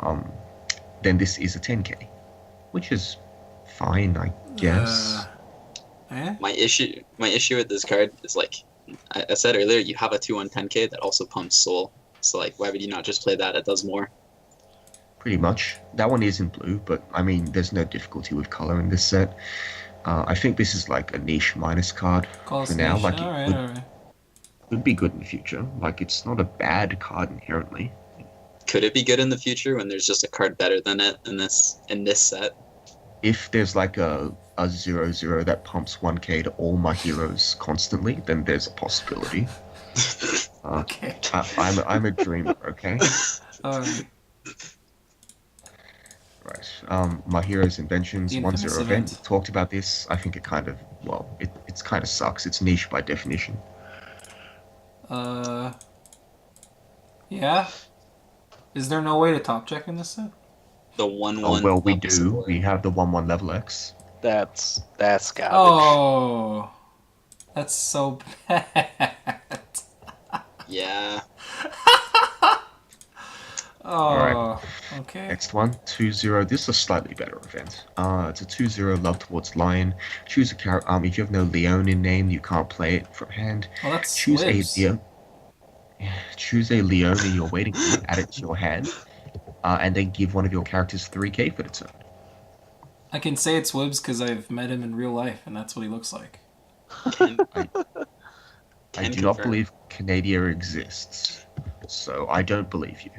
[SPEAKER 1] then this is a 10k, which is fine, I guess.
[SPEAKER 4] My issue with this card is like I said earlier, you have a 2-1-10k that also pumps soul. So like, why would you not just play that? It does more.
[SPEAKER 1] Pretty much. That one is in blue, but I mean, there's no difficulty with color in this set. I think this is like a niche minus card
[SPEAKER 3] Call us
[SPEAKER 1] for now.
[SPEAKER 3] niche.
[SPEAKER 1] Like
[SPEAKER 3] Alright.
[SPEAKER 1] would be good in the future. Like it's not a bad card inherently.
[SPEAKER 4] Could it be good in the future when there's just a card better than it in this set?
[SPEAKER 1] If there's like a 0-0 that pumps 1k to all My Heroes constantly, then there's a possibility.
[SPEAKER 3] Okay.
[SPEAKER 1] I'm a dreamer, okay?
[SPEAKER 3] Alright.
[SPEAKER 1] Right. My Hero's Inventions,
[SPEAKER 3] The
[SPEAKER 1] 1-0
[SPEAKER 3] infamous
[SPEAKER 1] event.
[SPEAKER 3] event.
[SPEAKER 1] We talked about this. I think it kind of, well, it's kind of sucks. It's niche by definition.
[SPEAKER 3] Yeah? Is there no way to top check in this set?
[SPEAKER 4] The 1-1.
[SPEAKER 1] Oh, well, we
[SPEAKER 4] up
[SPEAKER 1] do.
[SPEAKER 4] support.
[SPEAKER 1] We have the 1-1 level X.
[SPEAKER 2] That's garbage.
[SPEAKER 3] Oh, that's so bad.
[SPEAKER 4] Yeah.
[SPEAKER 3] Oh, okay.
[SPEAKER 1] Next one, 2-0. This is a slightly better event. It's a 2-0 love towards lion. Choose a character. If you have no Leon in name, you can't play it from hand.
[SPEAKER 3] Well, that's
[SPEAKER 1] Choose a
[SPEAKER 3] Swibs.
[SPEAKER 1] Leon. Choose a Leon in your waiting room, add it to your hand, and then give one of your characters 3k for the turn.
[SPEAKER 3] I can say it's Swibs because I've met him in real life, and that's what he looks like.
[SPEAKER 1] I do not believe Canada exists, so I don't believe you.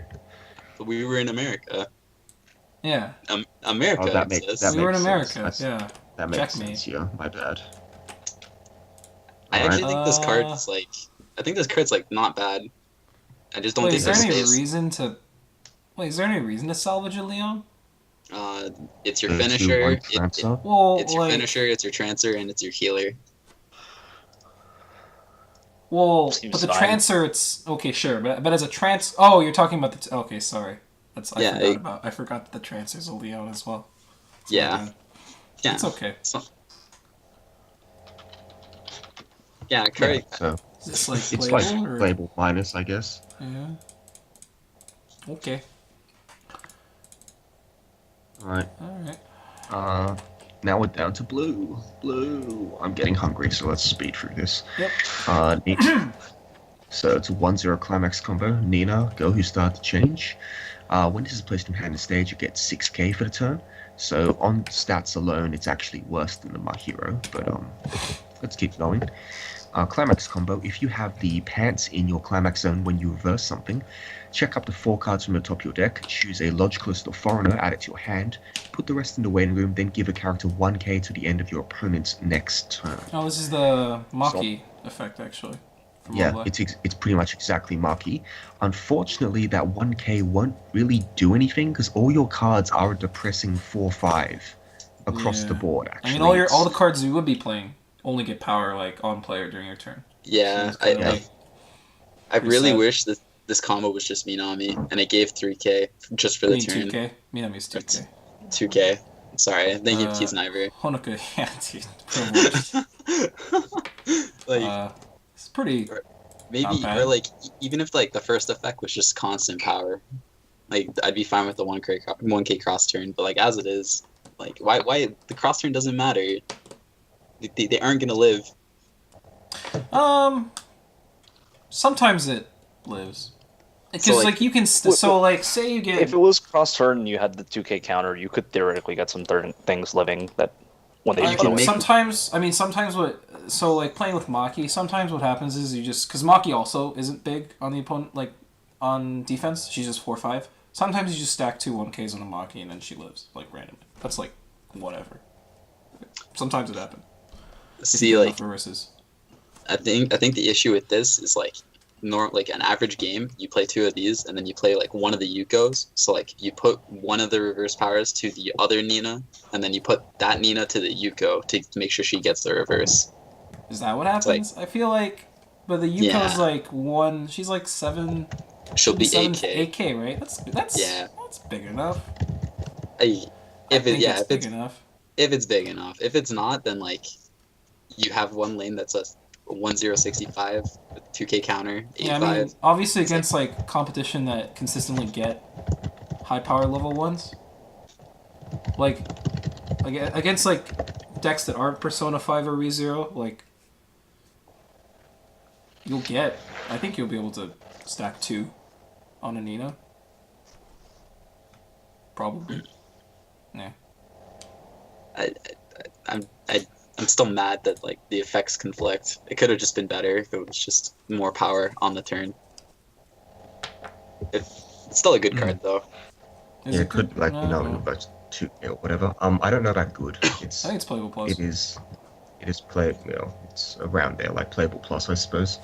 [SPEAKER 4] But we were in America.
[SPEAKER 3] Yeah.
[SPEAKER 4] America
[SPEAKER 1] Oh, that makes
[SPEAKER 4] exists.
[SPEAKER 3] We were in
[SPEAKER 1] sense.
[SPEAKER 3] America, yeah.
[SPEAKER 1] That makes
[SPEAKER 3] Checkmate.
[SPEAKER 1] sense, yeah. My bad.
[SPEAKER 4] I actually
[SPEAKER 1] Alright.
[SPEAKER 4] think this card's like, I think this card's like not bad. I just don't
[SPEAKER 3] Wait,
[SPEAKER 4] think
[SPEAKER 3] is there
[SPEAKER 4] there's
[SPEAKER 3] any
[SPEAKER 4] space.
[SPEAKER 3] reason to... Wait, is there any reason to salvage a Leon?
[SPEAKER 4] It's your
[SPEAKER 1] The 2-1
[SPEAKER 4] finisher.
[SPEAKER 1] transfer.
[SPEAKER 3] Well,
[SPEAKER 4] It's your
[SPEAKER 3] like...
[SPEAKER 4] finisher. It's your transfer, and it's your healer.
[SPEAKER 3] Well,
[SPEAKER 2] Seems
[SPEAKER 3] but the
[SPEAKER 2] fine.
[SPEAKER 3] transfer, it's... Okay, sure, but as a trans... Oh, you're talking about the... Okay, sorry.
[SPEAKER 4] Yeah,
[SPEAKER 3] I forgot that the transfer's a Leon as well. It's
[SPEAKER 4] Yeah.
[SPEAKER 3] my bad.
[SPEAKER 4] Yeah.
[SPEAKER 3] It's okay.
[SPEAKER 4] Yeah,
[SPEAKER 1] Yeah,
[SPEAKER 4] Curry.
[SPEAKER 1] so
[SPEAKER 3] Is this like
[SPEAKER 1] it's
[SPEAKER 3] playable?
[SPEAKER 1] like
[SPEAKER 3] or...
[SPEAKER 1] playable minus, I guess.
[SPEAKER 3] Yeah. Okay.
[SPEAKER 1] Alright.
[SPEAKER 3] Alright.
[SPEAKER 1] Now we're down to blue. Blue. I'm getting hungry, so let's speed through this.
[SPEAKER 3] Yep.
[SPEAKER 1] So it's a 1-0 climax combo. Nina, go who start to change. When this is placed in hand and stage, you get 6k for the turn. So on stats alone, it's actually worse than the My Hero, but let's keep going. Climax combo, if you have the pants in your climax zone when you reverse something, check up to 4 cards from the top of your deck, choose a Logicalist or Foreigner, add it to your hand, put the rest in the waiting room, then give a character 1k to the end of your opponent's next turn.
[SPEAKER 3] Oh, this is the Maki effect, actually. From
[SPEAKER 1] Yeah,
[SPEAKER 3] Mobile.
[SPEAKER 1] it's pretty much exactly Maki. Unfortunately, that 1k won't really do anything because all your cards are a depressing 4-5 across the
[SPEAKER 3] Yeah.
[SPEAKER 1] board. Actually,
[SPEAKER 3] I mean, all the cards you would be playing only get power like on player during your turn.
[SPEAKER 4] Yeah,
[SPEAKER 3] So it's kinda like-
[SPEAKER 4] I really
[SPEAKER 3] sad.
[SPEAKER 4] wish that this combo was just Minami, and it gave 3k just for
[SPEAKER 3] I
[SPEAKER 4] the
[SPEAKER 3] mean,
[SPEAKER 4] turn.
[SPEAKER 3] 2k. Minami's 2k.
[SPEAKER 4] 2k. Sorry, I think he's neither.
[SPEAKER 3] Honoka, yeah, dude. Privileged.
[SPEAKER 4] Like
[SPEAKER 3] It's pretty...
[SPEAKER 4] maybe,
[SPEAKER 3] not bad.
[SPEAKER 4] or like even if like the first effect was just constant power, like I'd be fine with the 1k cross turn. But like as it is, like why the cross turn doesn't matter. They aren't gonna live.
[SPEAKER 3] Sometimes it lives. Because,
[SPEAKER 4] like,
[SPEAKER 3] you can... say you get...
[SPEAKER 2] If it was cross turn and you had the 2k counter, you could theoretically get some things living that when they
[SPEAKER 4] You can make-
[SPEAKER 3] sometimes what... So, like, playing with Maki, sometimes what happens is you just... Because Maki also isn't big on the opponent, like, on defense. She's just 4-5. Sometimes you just stack 2 1Ks on the Maki and then she lives, like, randomly. That's, like, whatever. Sometimes it happens.
[SPEAKER 4] See, like
[SPEAKER 3] Reverses.
[SPEAKER 4] I think the issue with this is like like an average game, you play 2 of these and then you play like one of the Yukos. So like you put one of the reverse powers to the other Nina and then you put that Nina to the Yuko to make sure she gets the reverse.
[SPEAKER 3] Is that what happens? I feel like... But the Yuko's,
[SPEAKER 4] Yeah.
[SPEAKER 3] like, 1... She's, like, 7...
[SPEAKER 4] She'll be
[SPEAKER 3] 8K.
[SPEAKER 4] 8k.
[SPEAKER 3] 8K, right? That's
[SPEAKER 4] Yeah.
[SPEAKER 3] That's big enough.
[SPEAKER 4] If
[SPEAKER 3] That's big
[SPEAKER 4] it's
[SPEAKER 3] enough.
[SPEAKER 4] if it's big enough. If it's not, then like you have one lane that's a 1065 with 2k counter, 85.
[SPEAKER 3] Yeah, I mean, obviously against like competition that consistently get high power level ones, like against like decks that aren't Persona 5 or ReZero, like I think you'll be able to stack 2 on a Nina. Probably. Yeah.
[SPEAKER 4] I'm still mad that like the effects conflict. It could have just been better if it was just more power on the turn. It's still a good card though.
[SPEAKER 3] Is
[SPEAKER 1] Yeah, it could
[SPEAKER 3] good?
[SPEAKER 1] like
[SPEAKER 3] No, no.
[SPEAKER 1] about 2k or whatever. I don't know about good. It's
[SPEAKER 3] I think it's playable plus.
[SPEAKER 1] it is playable. It's around there, like playable plus, I suppose.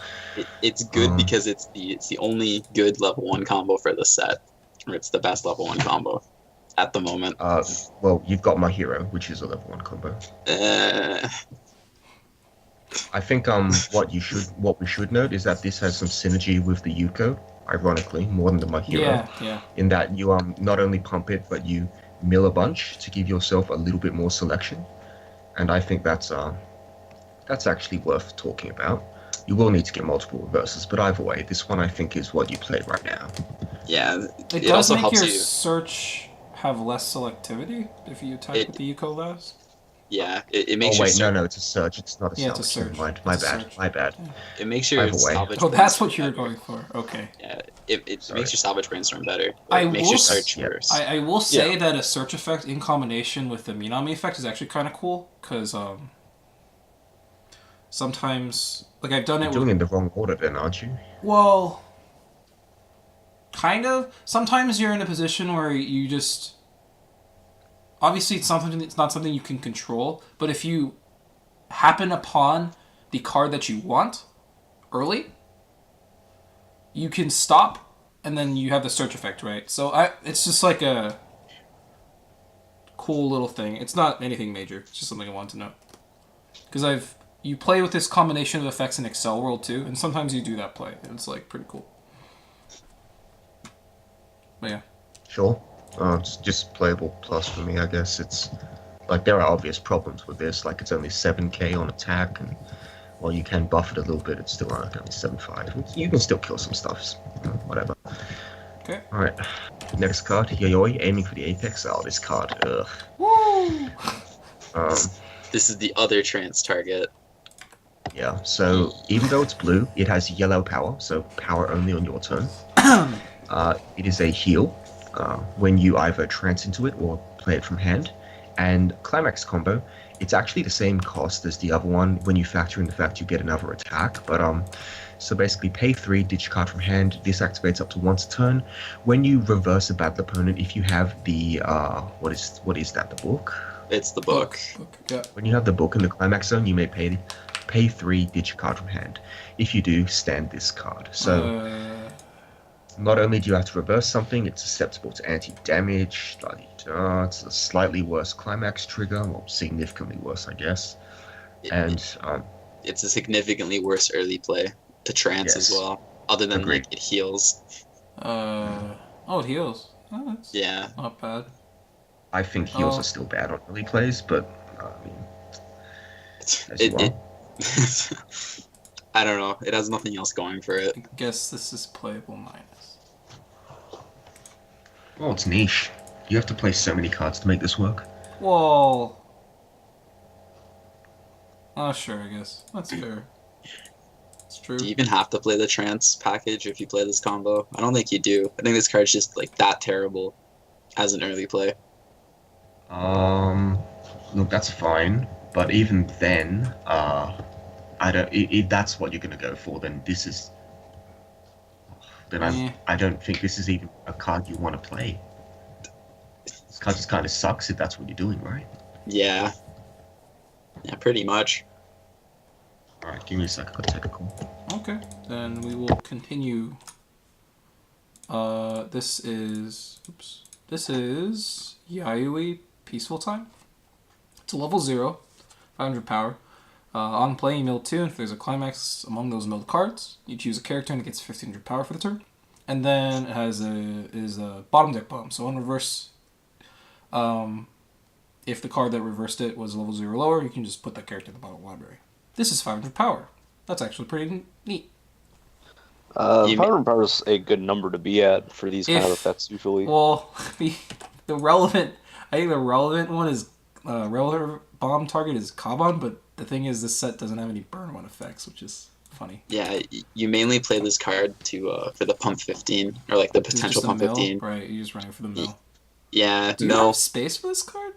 [SPEAKER 4] It's good because it's the only good level 1 combo for the set, or it's the best level 1 combo at the moment.
[SPEAKER 1] Well, you've got My Hero, which is a level 1 combo. I think what we should note is that this has some synergy with the Yuko, ironically, more than the My Hero.
[SPEAKER 3] Yeah.
[SPEAKER 1] In that you not only pump it, but you mill a bunch to give yourself a little bit more selection. and I think that's actually worth talking about. You will need to get multiple reverses, but either way, this one I think is what you play right now.
[SPEAKER 4] Yeah,
[SPEAKER 3] It
[SPEAKER 4] it
[SPEAKER 3] does
[SPEAKER 4] also
[SPEAKER 3] make
[SPEAKER 4] helps
[SPEAKER 3] your
[SPEAKER 4] you.
[SPEAKER 3] search have less selectivity if you type with the Yuko last.
[SPEAKER 4] Yeah, it
[SPEAKER 1] Oh
[SPEAKER 4] makes your
[SPEAKER 1] wait, no, it's a search. It's not a
[SPEAKER 3] Yeah, it's a
[SPEAKER 1] salvage. Never
[SPEAKER 3] search.
[SPEAKER 1] mind.
[SPEAKER 3] It's a search.
[SPEAKER 1] My bad.
[SPEAKER 4] it makes your
[SPEAKER 1] Either way.
[SPEAKER 4] salvage.
[SPEAKER 3] Oh, that's
[SPEAKER 4] brainstorm
[SPEAKER 3] what you were
[SPEAKER 4] better.
[SPEAKER 3] going for. Okay.
[SPEAKER 4] Yeah, it
[SPEAKER 1] Sorry.
[SPEAKER 4] makes your salvage brainstorm better.
[SPEAKER 3] I
[SPEAKER 4] It makes
[SPEAKER 3] will
[SPEAKER 4] your
[SPEAKER 3] s-
[SPEAKER 4] search
[SPEAKER 1] yeah.
[SPEAKER 4] worse.
[SPEAKER 3] I will say that a search effect in combination with the Minami effect is actually kind of cool because sometimes like I've done
[SPEAKER 1] You're
[SPEAKER 3] it
[SPEAKER 1] doing
[SPEAKER 3] with
[SPEAKER 1] it in the wrong order then, aren't you?
[SPEAKER 3] well, kind of. Sometimes you're in a position where you just obviously it's not something you can control, but if you happen upon the card that you want early, you can stop and then you have the search effect, right? So it's just like a cool little thing. It's not anything major. It's just something I want to know. Because you play with this combination of effects in Excel World too, and sometimes you do that play, and it's like pretty cool. But yeah.
[SPEAKER 1] Sure. It's just playable plus for me, I guess. It's like there are obvious problems with this. Like it's only 7k on attack, and while you can buff it a little bit, it's still only 7.5. You can still kill some stuff. Whatever.
[SPEAKER 3] Okay.
[SPEAKER 1] All right. Next card, Yayoi, aiming for the apex. Oh, this card. Ugh.
[SPEAKER 3] Woo!
[SPEAKER 4] This is the other trance target.
[SPEAKER 1] Yeah. So even though it's blue, it has yellow power. So power only on your turn. It is a heal when you either trance into it or play it from hand. And climax combo, it's actually the same cost as the other one when you factor in the fact you get another attack. But so basically pay 3, ditch card from hand. This activates up to once a turn. When you reverse a battle opponent, if you have the what is that? The book.
[SPEAKER 4] It's the book.
[SPEAKER 3] Yeah.
[SPEAKER 1] When you have the book in the climax zone, you may pay 3, ditch card from hand. If you do, stand this card. So. Not only do you have to reverse something, it's susceptible to anti-damage, it's a slightly worse climax trigger, well, significantly worse, I guess. And
[SPEAKER 4] it's a significantly worse early play to trance as well. Other than
[SPEAKER 1] Agreed.
[SPEAKER 4] like it heals.
[SPEAKER 3] It heals. Oh, that's
[SPEAKER 4] Yeah.
[SPEAKER 3] not bad.
[SPEAKER 1] I think heals are still bad on early plays, but I mean,
[SPEAKER 4] I don't know. It has nothing else going for it.
[SPEAKER 3] I guess this is playable minus.
[SPEAKER 1] well, it's niche. You have to play so many cards to make this work.
[SPEAKER 3] Well. Oh, sure, I guess. That's fair. It's true.
[SPEAKER 4] Do you even have to play the trance package if you play this combo? I don't think you do. I think this card's just like that terrible as an early play.
[SPEAKER 1] Look, that's fine, but even then, I don't. If that's what you're gonna go for, then this is. Then I don't think this is even a card you want to play. This card just kind of sucks if that's what you're doing, right?
[SPEAKER 4] Yeah. Yeah, pretty much.
[SPEAKER 1] All right, give me a sec. I'll take a call.
[SPEAKER 3] Okay, then we will continue. This is Yayoi Peaceful Time. It's a level 0, 500 power. On play, you mill 2, and if there's a climax among those milled cards, you choose a character and it gets 1500 power for the turn. And then it has a bottom deck bomb. So on reverse, if the card that reversed it was level 0 or lower, you can just put that character in the bottom library. This is 500 power. That's actually pretty neat.
[SPEAKER 2] 500 power is a good number to be at for these kind of effects usually.
[SPEAKER 3] Well, the relevant one is relevant bomb target is Kaban, but the thing is this set doesn't have any burn one effects, which is funny.
[SPEAKER 4] Yeah, you mainly play this card to for the pump 15 or like the potential pump
[SPEAKER 3] mill,
[SPEAKER 4] 15.
[SPEAKER 3] Right, you're just running for the mill.
[SPEAKER 4] Yeah,
[SPEAKER 3] Do you have space for this card?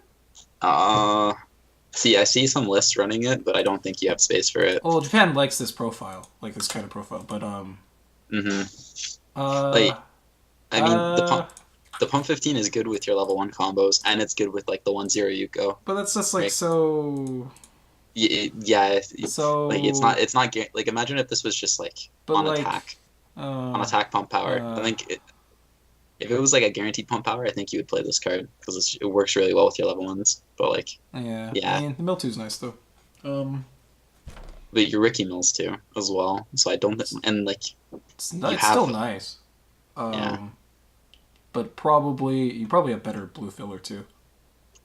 [SPEAKER 4] See, I see some lists running it, but I don't think you have space for it.
[SPEAKER 3] Well, Japan likes this profile, like this kind of profile, but
[SPEAKER 4] the pump 15 is good with your level 1 combos, and it's good with like the 1-0 Yuko.
[SPEAKER 3] But that's just like
[SPEAKER 4] right.
[SPEAKER 3] So
[SPEAKER 4] like it's not like imagine if this was just like on attack pump power. I think if it was like a guaranteed pump power, I think you would play this card because it works really well with your level 1s. But like
[SPEAKER 3] yeah, I mean, the mill 2 is nice though.
[SPEAKER 4] But your Ricky mills too as well. So I don't and like
[SPEAKER 3] it's still nice.
[SPEAKER 4] Yeah.
[SPEAKER 3] But you probably have better blue filler too.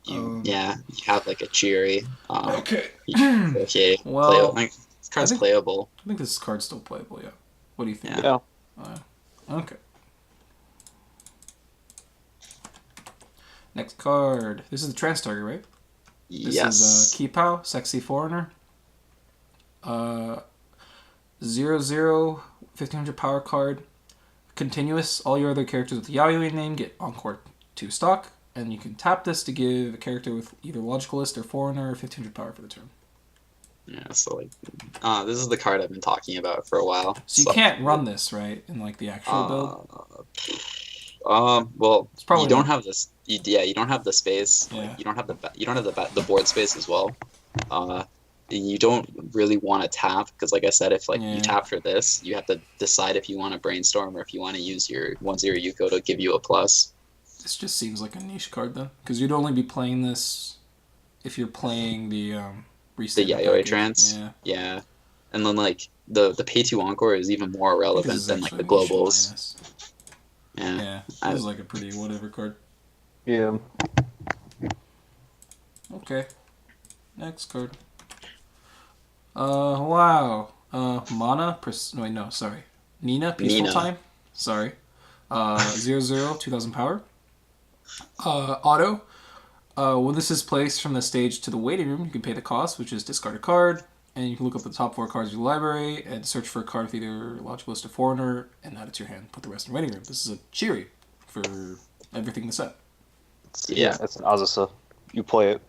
[SPEAKER 4] Yeah, you have like a Cheery.
[SPEAKER 3] Okay.
[SPEAKER 4] Okay.
[SPEAKER 3] Well,
[SPEAKER 4] Like, this card's
[SPEAKER 3] think-
[SPEAKER 4] playable.
[SPEAKER 3] I think this card's still playable. Yeah. What do you think?
[SPEAKER 2] Yeah.
[SPEAKER 3] Okay. Next card. This is the Trance Target, right? This
[SPEAKER 4] Yes.
[SPEAKER 3] is Kipow, Sexy Foreigner. 0/0, 1500 power card. Continuous. All your other characters with the Yayoi name get Encore 2 stock. And you can tap this to give a character with either Logicalist or Foreigner 1500 power for the turn.
[SPEAKER 4] Yeah, so like, this is the card I've been talking about for a while.
[SPEAKER 3] So you can't run this, right, in like the actual build?
[SPEAKER 4] Well,
[SPEAKER 3] It's probably
[SPEAKER 4] you don't
[SPEAKER 3] not.
[SPEAKER 4] have this. You don't have the space.
[SPEAKER 3] Yeah.
[SPEAKER 4] Like, you don't have the board space as well. You don't really want to tap because, like I said, if like
[SPEAKER 3] Yeah.
[SPEAKER 4] you tap for this, you have to decide if you want to brainstorm or if you want to use your 1/0 Yuko to give you a plus.
[SPEAKER 3] This just seems like a niche card, then. Because you'd only be playing this if you're playing the
[SPEAKER 4] The
[SPEAKER 3] restatement
[SPEAKER 4] Yayoi
[SPEAKER 3] package.
[SPEAKER 4] Trance.
[SPEAKER 3] Yeah.
[SPEAKER 4] Yeah, and then like the pay 2 Encore is even more
[SPEAKER 3] I think this
[SPEAKER 4] relevant
[SPEAKER 3] is
[SPEAKER 4] than like the
[SPEAKER 3] actually a niche
[SPEAKER 4] globals.
[SPEAKER 3] minus.
[SPEAKER 4] Yeah.
[SPEAKER 3] Yeah.
[SPEAKER 4] I-
[SPEAKER 3] This is like a pretty whatever card.
[SPEAKER 2] Yeah.
[SPEAKER 3] Okay. Next card. Wow. Mana. No, sorry. Nina. Peaceful
[SPEAKER 4] Nina.
[SPEAKER 3] Time. Sorry. 0/0, 2000 power. Auto. When this is placed from the stage to the waiting room, you can pay the cost, which is discard a card, and you can look up the top 4 cards of your library and search for a card with either Logicalist or Foreigner and add it to your hand. Put the rest in waiting room. This is a cheery for everything in the set.
[SPEAKER 4] Yeah.
[SPEAKER 2] It's an Azusa. You play it.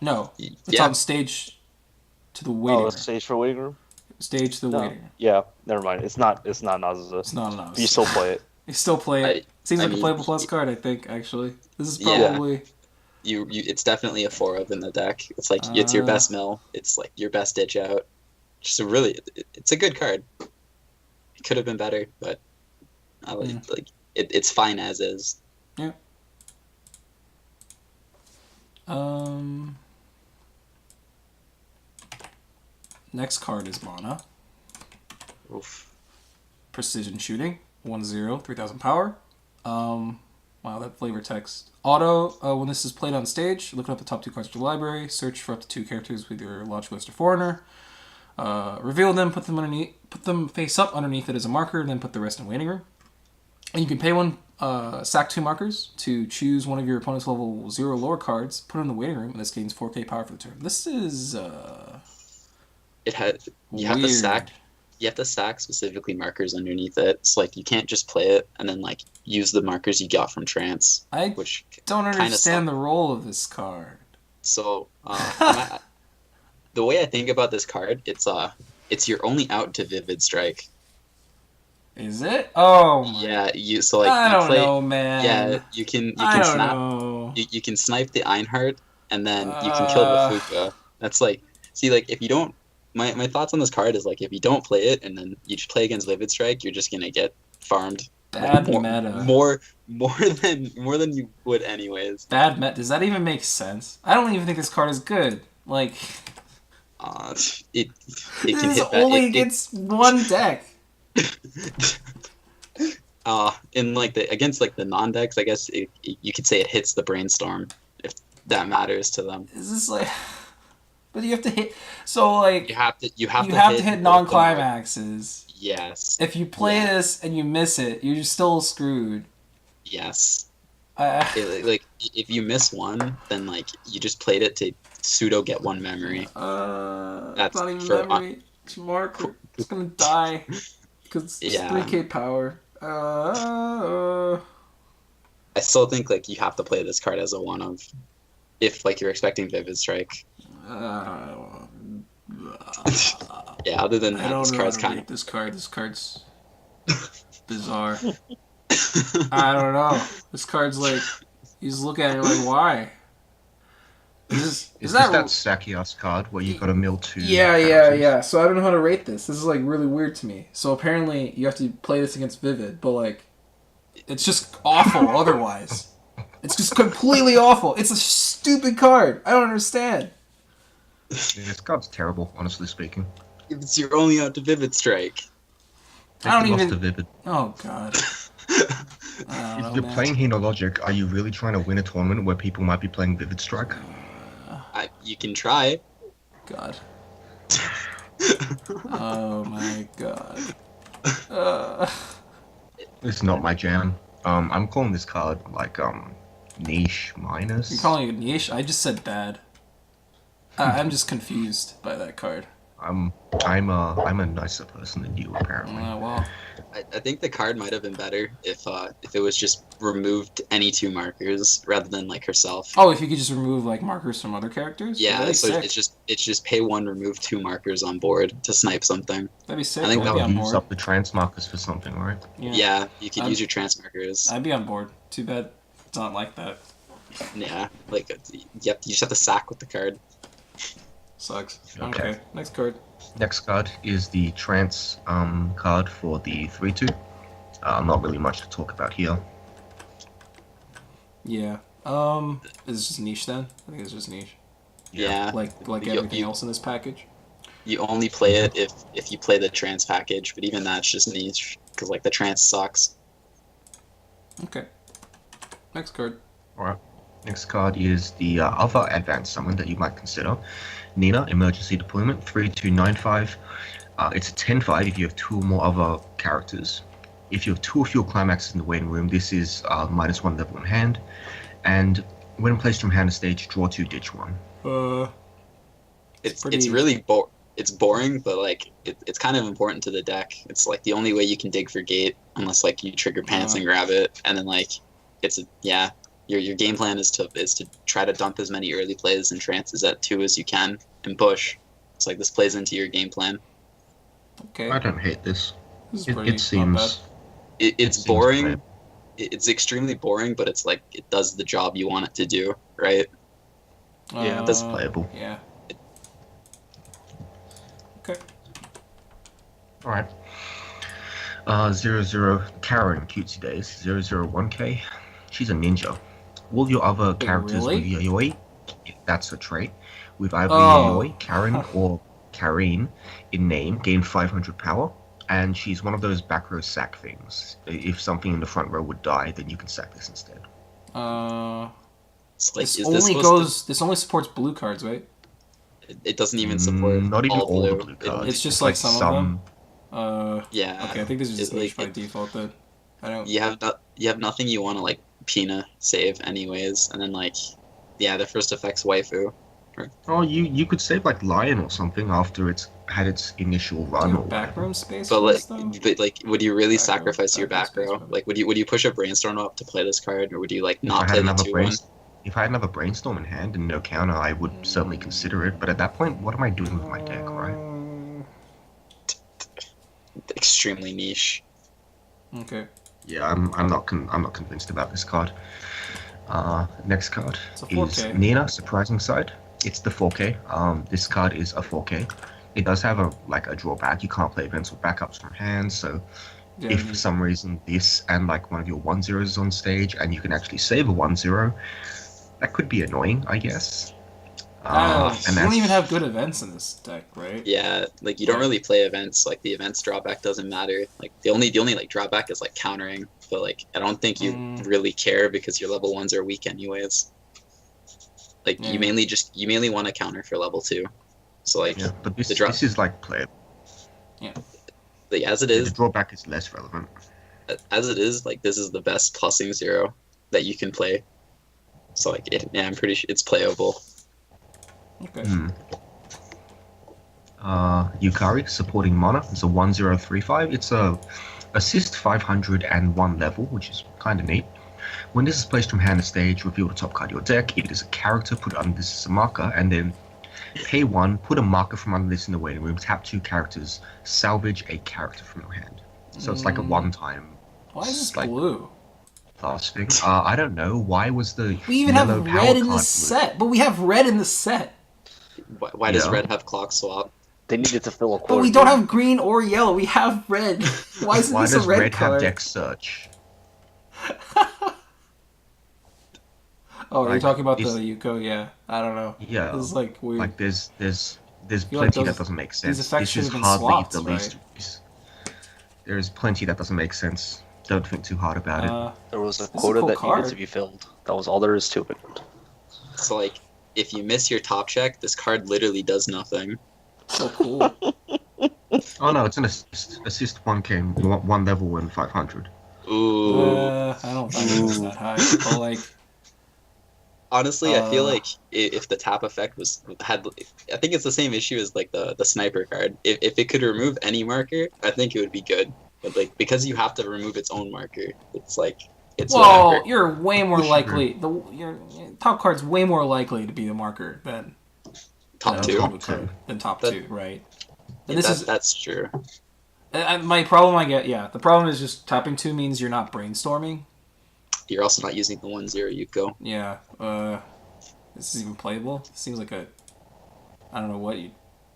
[SPEAKER 3] No, it's
[SPEAKER 4] Yeah.
[SPEAKER 3] on stage to the waiting room.
[SPEAKER 2] It's stage for waiting room.
[SPEAKER 3] Stage to the
[SPEAKER 2] No.
[SPEAKER 3] waiting room.
[SPEAKER 2] Yeah. Never mind. It's not an Azusa.
[SPEAKER 3] It's not enough.
[SPEAKER 2] You still play it.
[SPEAKER 3] You still play it. Seems
[SPEAKER 4] I
[SPEAKER 3] like a
[SPEAKER 4] mean,
[SPEAKER 3] playable plus card, I think. Actually, this is
[SPEAKER 4] Yeah.
[SPEAKER 3] probably
[SPEAKER 4] You it's definitely a 4 of in the deck. It's like it's your best mill. It's like your best ditch out. Just a really, it's a good card. It could have been better, but I like it's fine as is.
[SPEAKER 3] Next card is Mana.
[SPEAKER 4] Oof.
[SPEAKER 3] Precision Shooting. 1/0, 3000 power. Wow, that flavor text. Auto, when this is played on stage, look up the top 2 cards of your library, search for up to 2 characters with your Logicalist or Foreigner. Reveal them, put them face up underneath it as a marker, then put the rest in waiting room. And you can pay 1, sack 2 markers to choose one of your opponent's level 0 lower cards, put it in the waiting room, and this gains 4k power for the turn. This is,
[SPEAKER 4] It had you have to sack. You have to sack specifically markers underneath it. It's like you can't just play it and then like use the markers you got from Trance.
[SPEAKER 3] I
[SPEAKER 4] Which
[SPEAKER 3] don't
[SPEAKER 4] kinda
[SPEAKER 3] understand
[SPEAKER 4] suck.
[SPEAKER 3] the role of this card.
[SPEAKER 4] So the way I think about this card, it's your only out to Vivid Strike.
[SPEAKER 3] Is it? Oh my.
[SPEAKER 4] Yeah, you so like
[SPEAKER 3] I
[SPEAKER 4] you
[SPEAKER 3] don't
[SPEAKER 4] play.
[SPEAKER 3] know, man.
[SPEAKER 4] Yeah, you can
[SPEAKER 3] I don't
[SPEAKER 4] snap.
[SPEAKER 3] know.
[SPEAKER 4] You can snipe the Einhardt and then you can kill the Fuka. That's like see like if you don't. My thoughts on this card is like if you don't play it and then you just play against Vivid Strike, you're just gonna get farmed.
[SPEAKER 3] Bad
[SPEAKER 4] more,
[SPEAKER 3] meta.
[SPEAKER 4] More than you would anyways.
[SPEAKER 3] Bad meta. Does that even make sense? I don't even think this card is good. Like,
[SPEAKER 4] It
[SPEAKER 3] this
[SPEAKER 4] can
[SPEAKER 3] is
[SPEAKER 4] hit
[SPEAKER 3] only against one deck.
[SPEAKER 4] in like the against like the non decks, I guess you could say it hits the brainstorm if that matters to them.
[SPEAKER 3] Is this like? But you have to hit. So like,
[SPEAKER 4] You have to
[SPEAKER 3] hit non-climaxes.
[SPEAKER 4] Yes.
[SPEAKER 3] If you play this and you miss it, you're still screwed.
[SPEAKER 4] Yes. Like if you miss one, then like you just played it to pseudo get 1 memory.
[SPEAKER 3] That's not even
[SPEAKER 4] for-
[SPEAKER 3] memory. It's marker. It's gonna die because it's
[SPEAKER 4] Yeah.
[SPEAKER 3] 3k power.
[SPEAKER 4] I still think like you have to play this card as a 1 of, if like you're expecting Vivid Strike. Yeah. Other than
[SPEAKER 3] I
[SPEAKER 4] that,
[SPEAKER 3] don't
[SPEAKER 4] this
[SPEAKER 3] know
[SPEAKER 4] card's
[SPEAKER 3] how to
[SPEAKER 4] kind
[SPEAKER 3] rate this card. This card's bizarre. I don't know. This card's like, you just look at it like, why? Is
[SPEAKER 1] Is
[SPEAKER 3] that
[SPEAKER 1] that Sakios card where you got to mill 2?
[SPEAKER 3] Yeah.
[SPEAKER 1] characters?
[SPEAKER 3] So I don't know how to rate this. This is like really weird to me. So apparently you have to play this against Vivid, but like, it's just awful otherwise. It's just completely awful. It's a stupid card. I don't understand.
[SPEAKER 1] Yeah, this card's terrible, honestly speaking.
[SPEAKER 4] It's your only out to Vivid Strike.
[SPEAKER 3] I don't
[SPEAKER 1] Lost
[SPEAKER 3] even-
[SPEAKER 1] to Vivid.
[SPEAKER 3] Oh god. I don't
[SPEAKER 1] If
[SPEAKER 3] know,
[SPEAKER 1] you're
[SPEAKER 3] man.
[SPEAKER 1] playing Hina Logic, are you really trying to win a tournament where people might be playing Vivid Strike?
[SPEAKER 4] You can try.
[SPEAKER 3] God. Oh my god.
[SPEAKER 1] It's not my jam. I'm calling this card like niche minus.
[SPEAKER 3] You're calling it niche? I just said bad. I'm just confused by that card.
[SPEAKER 1] I'm a nicer person than you apparently.
[SPEAKER 3] Well,
[SPEAKER 4] I think the card might have been better if it was just removed any 2 markers rather than like herself.
[SPEAKER 3] oh, if you could just remove like markers from other characters,
[SPEAKER 4] Yeah,
[SPEAKER 3] that'd be
[SPEAKER 4] so
[SPEAKER 3] sick.
[SPEAKER 4] it's just pay 1, remove 2 markers on board to snipe something.
[SPEAKER 3] That'd be sick.
[SPEAKER 4] I think
[SPEAKER 3] I'd
[SPEAKER 1] Or
[SPEAKER 3] be on
[SPEAKER 1] use
[SPEAKER 3] board.
[SPEAKER 1] up the trance markers for something, right?
[SPEAKER 4] Yeah, you could
[SPEAKER 3] I'm-
[SPEAKER 4] use your trance markers.
[SPEAKER 3] I'd be on board. Too bad it's not like that.
[SPEAKER 4] Yeah, like you just have to sack with the card.
[SPEAKER 3] Sucks.
[SPEAKER 1] Okay.
[SPEAKER 3] Okay. Next card.
[SPEAKER 1] Next card is the trance card for the 3/2. Not really much to talk about here.
[SPEAKER 3] Yeah. Is it just niche then? I think it's just niche.
[SPEAKER 4] Yeah,
[SPEAKER 3] Like
[SPEAKER 4] You-
[SPEAKER 3] everything
[SPEAKER 4] you-
[SPEAKER 3] else in this package.
[SPEAKER 4] you only play it if you play the trance package, but even that's just niche because like the trance sucks.
[SPEAKER 3] Okay. Next card.
[SPEAKER 1] Alright. Next card is the other advanced summon that you might consider. Nina, Emergency Deployment, 3295. It's a 10-5 if you have 2 or more other characters. If you have 2 or fewer climaxes in the waiting room, this is -1 level in hand. And when placed from hand to stage, draw 2, ditch 1.
[SPEAKER 4] It's
[SPEAKER 3] pretty-
[SPEAKER 4] really it's boring, but like it's kind of important to the deck. It's like the only way you can dig for gate unless like you trigger pants and grab it, and then like your game plan is to try to dump as many early plays and trances at 2 as you can and push. It's like this plays into your game plan.
[SPEAKER 3] Okay.
[SPEAKER 1] I don't hate this.
[SPEAKER 3] This is
[SPEAKER 1] It,
[SPEAKER 3] pretty
[SPEAKER 1] it seems.
[SPEAKER 4] It's
[SPEAKER 1] seems
[SPEAKER 4] boring.
[SPEAKER 1] playable.
[SPEAKER 4] It's extremely boring, but it's like it does the job you want it to do, right?
[SPEAKER 3] bad.
[SPEAKER 1] Yeah, that's playable.
[SPEAKER 3] Yeah. Okay.
[SPEAKER 1] Alright. 00 Karen, Cutesy Days, 001K. She's a ninja. All your other characters
[SPEAKER 3] really?
[SPEAKER 1] with Yayoi, that's a trait, with either
[SPEAKER 3] Oh.
[SPEAKER 1] Yayoi, Karen, or Karine in name, gain 500 power. And she's one of those back row sack things. If something in the front row would die, then you can sack this instead.
[SPEAKER 4] It's like
[SPEAKER 3] This
[SPEAKER 4] is
[SPEAKER 3] only
[SPEAKER 4] this
[SPEAKER 3] goes. This only supports blue cards, right?
[SPEAKER 4] It doesn't even support
[SPEAKER 1] Not even
[SPEAKER 4] all
[SPEAKER 1] all the
[SPEAKER 4] blue.
[SPEAKER 1] blue cards.
[SPEAKER 3] It's just like some of them.
[SPEAKER 4] Yeah.
[SPEAKER 3] Okay, I think this is just
[SPEAKER 4] It's
[SPEAKER 3] niche
[SPEAKER 4] like-
[SPEAKER 3] by default. Then I don't.
[SPEAKER 4] You have nothing you want to like Pina save anyways, and then like the first effect's waifu.
[SPEAKER 1] Oh, you could save like Lion or something after it's had its initial run.
[SPEAKER 3] Do
[SPEAKER 1] Or
[SPEAKER 3] backroom space.
[SPEAKER 4] But
[SPEAKER 3] for
[SPEAKER 4] like,
[SPEAKER 3] this, though?
[SPEAKER 4] would you really
[SPEAKER 3] Back row?
[SPEAKER 4] sacrifice your
[SPEAKER 3] Back row
[SPEAKER 4] back row?
[SPEAKER 3] space,
[SPEAKER 4] Like, would you push a brainstorm up to play this card, or would you like
[SPEAKER 1] If
[SPEAKER 4] not
[SPEAKER 1] I
[SPEAKER 4] play
[SPEAKER 1] had
[SPEAKER 4] the
[SPEAKER 1] another
[SPEAKER 4] 2-1?
[SPEAKER 1] If I had another brainstorm in hand and no counter, I would certainly consider it. But at that point, what am I doing with my deck, right?
[SPEAKER 4] Extremely niche.
[SPEAKER 3] Okay.
[SPEAKER 1] Yeah, I'm not convinced about this card. Next card
[SPEAKER 3] It's a
[SPEAKER 1] is
[SPEAKER 3] 4K.
[SPEAKER 1] Nina, Surprising Side. It's the 4K. This card is a 4K. It does have a drawback. You can't play events with backups from hand. So
[SPEAKER 3] Yeah,
[SPEAKER 1] if for some reason this and like one of your 1/0s is on stage and you can actually save a 1/0, that could be annoying, I guess.
[SPEAKER 3] you
[SPEAKER 1] And
[SPEAKER 3] don't even have good events in this deck, right?
[SPEAKER 4] Yeah, like you don't really play events. Like the events drawback doesn't matter. Like the only like drawback is like countering. But like I don't think you really care because your level 1s are weak anyways. Like
[SPEAKER 3] Yeah.
[SPEAKER 4] you mainly want to counter for level 2. So like
[SPEAKER 1] Yeah, but this is like playable.
[SPEAKER 4] like, as it
[SPEAKER 1] The
[SPEAKER 4] is,
[SPEAKER 1] drawback is less relevant.
[SPEAKER 4] like this is the best plussing 0 that you can play. So like I'm pretty sure it's playable.
[SPEAKER 3] Okay.
[SPEAKER 1] Yukari, supporting Mana. It's a 1035. It's a assist 501 level, which is kind of neat. When this is placed from hand to stage, reveal the top card of your deck. It is a character, put under this as a marker, and then pay 1, put a marker from under this in the waiting room, tap 2 characters, salvage a character from your hand. So it's like a one-time
[SPEAKER 3] Why is this
[SPEAKER 1] like
[SPEAKER 3] blue?
[SPEAKER 1] fast thing. I don't know. Why was the
[SPEAKER 3] We even
[SPEAKER 1] yellow
[SPEAKER 3] have
[SPEAKER 1] power
[SPEAKER 3] red in
[SPEAKER 1] card
[SPEAKER 3] the
[SPEAKER 1] blue?
[SPEAKER 3] set, but we have red in the set.
[SPEAKER 4] Why does
[SPEAKER 1] Yeah.
[SPEAKER 4] red have clock swap?
[SPEAKER 2] They needed to fill a
[SPEAKER 3] But
[SPEAKER 2] quota.
[SPEAKER 3] we don't have green or yellow. We have red. Why isn't
[SPEAKER 1] Why
[SPEAKER 3] this
[SPEAKER 1] does
[SPEAKER 3] a red,
[SPEAKER 1] red have
[SPEAKER 3] card?
[SPEAKER 1] deck search?
[SPEAKER 3] Oh, are you
[SPEAKER 1] Like,
[SPEAKER 3] talking about the
[SPEAKER 1] this-
[SPEAKER 3] Yuko? Yeah, I don't know.
[SPEAKER 1] Yeah.
[SPEAKER 3] This is like weird.
[SPEAKER 1] Like there's
[SPEAKER 3] feel like
[SPEAKER 1] plenty that
[SPEAKER 3] those-
[SPEAKER 1] doesn't make sense.
[SPEAKER 3] effects
[SPEAKER 1] This
[SPEAKER 3] should
[SPEAKER 1] is
[SPEAKER 3] have been
[SPEAKER 1] hardly
[SPEAKER 3] swapped,
[SPEAKER 1] the least. There's plenty that doesn't make sense. Don't think too hard about it.
[SPEAKER 2] There was a
[SPEAKER 3] This is a
[SPEAKER 2] quota
[SPEAKER 3] cool
[SPEAKER 2] that needed
[SPEAKER 3] card.
[SPEAKER 2] to be filled. That was all there is to it.
[SPEAKER 4] So like, if you miss your top check, this card literally does nothing.
[SPEAKER 3] So cool.
[SPEAKER 1] Oh no, it's an assist. Assist 1k, one level and 500.
[SPEAKER 4] Ooh.
[SPEAKER 3] I don't think it's that high. But like,
[SPEAKER 4] Honestly, I feel
[SPEAKER 3] Uh,
[SPEAKER 4] like if the tap effect had, I think it's the same issue as like the sniper card. If it could remove any marker, I think it would be good. But like because you have to remove its own marker, it's like it's
[SPEAKER 3] whoa,
[SPEAKER 4] whatever.
[SPEAKER 3] you're way more
[SPEAKER 1] Push
[SPEAKER 3] likely. Your top card's way more likely to be the marker than
[SPEAKER 4] Top
[SPEAKER 3] than
[SPEAKER 4] two.
[SPEAKER 1] Top two.
[SPEAKER 3] Than top
[SPEAKER 4] That-
[SPEAKER 3] two, right?
[SPEAKER 4] Yeah,
[SPEAKER 3] And this is
[SPEAKER 4] that's true.
[SPEAKER 3] my problem. I get the problem is just tapping 2 means you're not brainstorming.
[SPEAKER 4] You're also not using the 1/0 Yuko.
[SPEAKER 3] Yeah. This is even playable. It seems like I don't know what you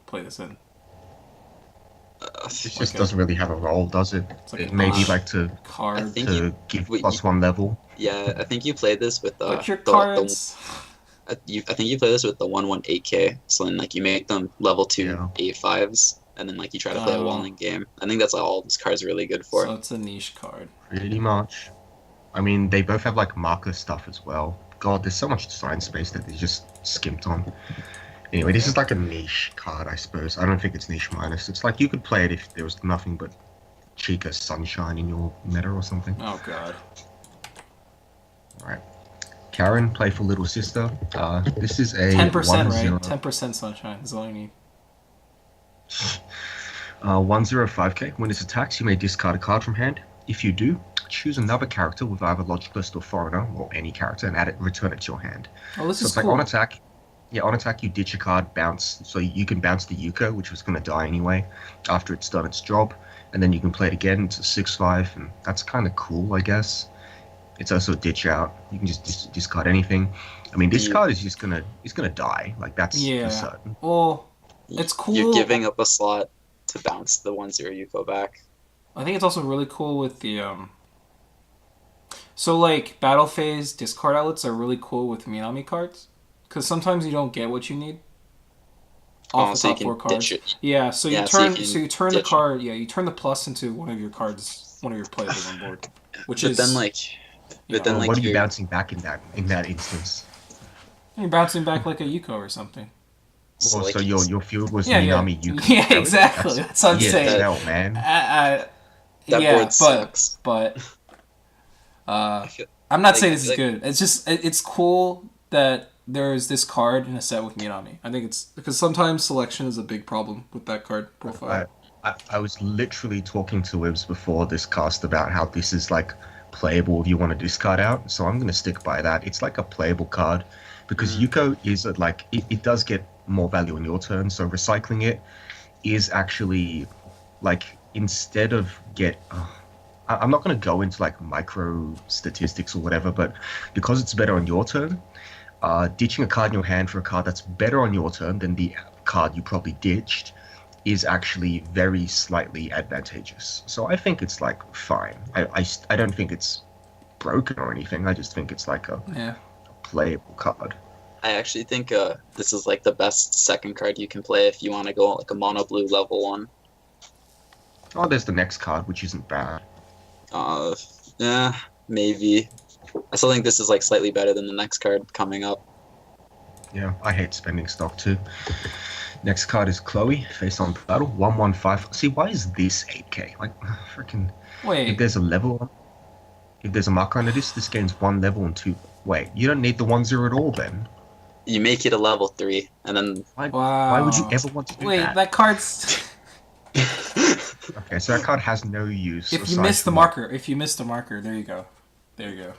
[SPEAKER 3] play this in.
[SPEAKER 1] It just
[SPEAKER 3] Okay.
[SPEAKER 1] doesn't really have a role, does it?
[SPEAKER 3] It's like
[SPEAKER 1] It
[SPEAKER 3] a
[SPEAKER 1] maybe
[SPEAKER 3] boss.
[SPEAKER 1] like to
[SPEAKER 3] Card.
[SPEAKER 4] I think
[SPEAKER 1] give
[SPEAKER 4] wait,
[SPEAKER 1] +1 level.
[SPEAKER 4] Yeah, I think you play this with
[SPEAKER 3] Put your
[SPEAKER 4] the
[SPEAKER 3] cards.
[SPEAKER 4] I think you play this with the 1/8K. So then like you make them level 2
[SPEAKER 1] Yeah.
[SPEAKER 4] 8/5s, and then like you try to play a
[SPEAKER 3] Oh.
[SPEAKER 4] walling game. I think that's all this card's really good for.
[SPEAKER 3] So it's a niche card.
[SPEAKER 1] Pretty much. I mean, they both have like marker stuff as well. God, there's so much design space that they just skimped on. Anyway, this is like a niche card, I suppose. I don't think it's niche minus. It's like you could play it if there was nothing but Chica Sunshine in your meta or something.
[SPEAKER 3] Oh god.
[SPEAKER 1] Alright. Karen, Playful Little Sister. This is a
[SPEAKER 3] 10%,
[SPEAKER 1] 1/0
[SPEAKER 3] right? 10% sunshine is all you need.
[SPEAKER 1] 1/05k. When it attacks, you may discard a card from hand. If you do, choose another character with either Logicalist or Foreigner, or any character, and return it to your hand.
[SPEAKER 3] Oh, this
[SPEAKER 1] So
[SPEAKER 3] is
[SPEAKER 1] it's like
[SPEAKER 3] cool.
[SPEAKER 1] on attack. Yeah, on attack you ditch a card, bounce. So you can bounce the Yuko, which was going to die anyway, after it's done its job, and then you can play it again. It's a 6/5, and that's kind of cool, I guess. It's also a ditch out. You can just discard anything. I mean, this
[SPEAKER 4] Yeah.
[SPEAKER 1] card is just gonna die. Like that's
[SPEAKER 3] Yeah.
[SPEAKER 1] for certain.
[SPEAKER 3] Well, it's cool.
[SPEAKER 4] You're giving up a slot to bounce the 1/0 Yuko back.
[SPEAKER 3] I think it's also really cool with the So like battle phase discard outlets are really cool with Minami cards because sometimes you don't get what you need off the
[SPEAKER 4] so you
[SPEAKER 3] top
[SPEAKER 4] can
[SPEAKER 3] 4 cards.
[SPEAKER 4] ditch it.
[SPEAKER 3] Yeah, so you
[SPEAKER 4] Yeah, so
[SPEAKER 3] turn
[SPEAKER 4] you
[SPEAKER 3] so
[SPEAKER 4] can
[SPEAKER 3] you turn the
[SPEAKER 4] ditch it.
[SPEAKER 3] card. Yeah, you turn the plus into one of your cards, one of your playables on board, which
[SPEAKER 4] But
[SPEAKER 3] is
[SPEAKER 4] then like,
[SPEAKER 3] you
[SPEAKER 4] but then
[SPEAKER 3] know,
[SPEAKER 4] like
[SPEAKER 1] What are you
[SPEAKER 4] you're-
[SPEAKER 1] bouncing back in that instance?
[SPEAKER 3] you're bouncing back like a Yuko or something.
[SPEAKER 4] so,
[SPEAKER 1] Well,
[SPEAKER 4] like,
[SPEAKER 1] so your field was
[SPEAKER 3] Yeah, yeah.
[SPEAKER 1] Minami Yuko.
[SPEAKER 3] Yeah, exactly. That's what I'm
[SPEAKER 1] yeah,
[SPEAKER 3] saying.
[SPEAKER 1] hell, man.
[SPEAKER 4] that
[SPEAKER 3] Yeah,
[SPEAKER 4] board sucks.
[SPEAKER 3] but
[SPEAKER 4] I feel-
[SPEAKER 3] I'm not
[SPEAKER 4] Like,
[SPEAKER 3] saying this is
[SPEAKER 4] like-
[SPEAKER 3] good. It's just it's cool that there's this card in a set with Minami. I think it's because sometimes selection is a big problem with that card profile.
[SPEAKER 1] I was literally talking to Ibs before this cast about how this is like playable if you want to discard out. So I'm going to stick by that. It's like a playable card because Yuko is like it does get more value in your turn. So recycling it is actually like instead of I'm not going to go into like micro statistics or whatever, but because it's better on your turn, ditching a card in your hand for a card that's better on your turn than the card you probably ditched is actually very slightly advantageous. So I think it's like fine. I don't think it's broken or anything. I just think it's like a
[SPEAKER 3] Yeah.
[SPEAKER 1] playable card.
[SPEAKER 4] I actually think this is like the best second card you can play if you want to go like a mono blue level 1.
[SPEAKER 1] Oh, there's the next card, which isn't bad.
[SPEAKER 4] Yeah, maybe. I still think this is like slightly better than the next card coming up.
[SPEAKER 1] Yeah, I hate spending stock too. Next card is Chloe, face on battle, 1/15. See, why is this 8k? Like, freaking. If
[SPEAKER 3] Wait.
[SPEAKER 1] there's a level, if there's a marker under this gains 1 level and 2. Wait, you don't need the 1/0 at all then.
[SPEAKER 4] You make it a level 3, and then
[SPEAKER 1] Why would you
[SPEAKER 3] Wow.
[SPEAKER 1] ever want to do
[SPEAKER 3] Wait,
[SPEAKER 1] that?
[SPEAKER 3] that card's.
[SPEAKER 1] Okay, so that card has no use.
[SPEAKER 3] If you
[SPEAKER 1] aside
[SPEAKER 3] miss the
[SPEAKER 1] from
[SPEAKER 3] marker, there you go. There you go.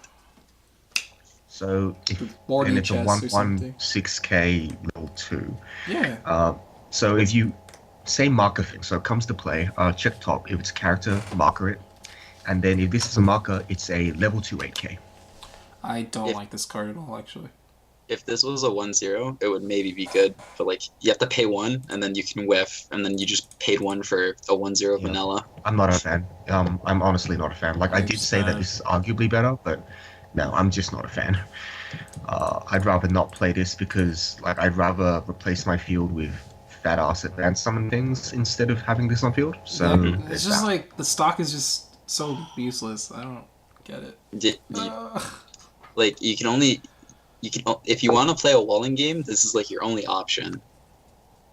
[SPEAKER 1] So if
[SPEAKER 3] More
[SPEAKER 1] and it's a
[SPEAKER 3] chest or something.
[SPEAKER 1] 1/6k level 2.
[SPEAKER 3] Yeah.
[SPEAKER 1] So if you say marker thing, so it comes to play, check top. If it's a character, marker it. And then if this is a marker, it's a level 2 8k.
[SPEAKER 3] I don't
[SPEAKER 4] if-
[SPEAKER 3] like this card at all, actually.
[SPEAKER 4] if this was a 1/0, it would maybe be good. But like you have to pay 1, and then you can whiff, and then you just paid 1 for a 1/0
[SPEAKER 1] Yeah.
[SPEAKER 4] vanilla.
[SPEAKER 1] I'm not a fan. I'm honestly not a fan. Like, I did say that this is arguably better, but no, I'm just not a fan. I'd rather not play this because, like, I'd rather replace my field with fat-ass advanced summon things instead of having this on field. So,
[SPEAKER 3] It's
[SPEAKER 1] there's
[SPEAKER 3] just
[SPEAKER 1] that.
[SPEAKER 3] like the stock is just so useless. I don't get it.
[SPEAKER 4] Like you can if you want to play a walling game, this is like your only option,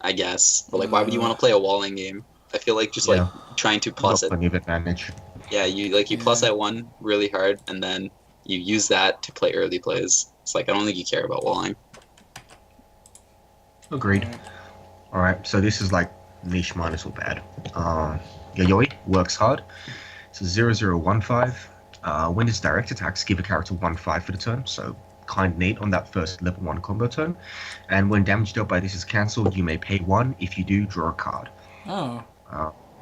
[SPEAKER 4] I guess. But like, why would you want to play a walling game? I feel like just like trying to plus it.
[SPEAKER 1] Plenty of advantage.
[SPEAKER 4] Yeah, you plus that one really hard, and then you use that to play early plays. It's like I don't think you care about walling.
[SPEAKER 1] Agreed. Alright, so this is like niche minus or bad. Yayoi works hard. So 0015. When it's direct attacks, give a character 1/5 for the turn, so kind of neat on that first level 1 combo turn. And when damage dealt by this is cancelled, you may pay 1. If you do, draw a card.
[SPEAKER 3] Oh.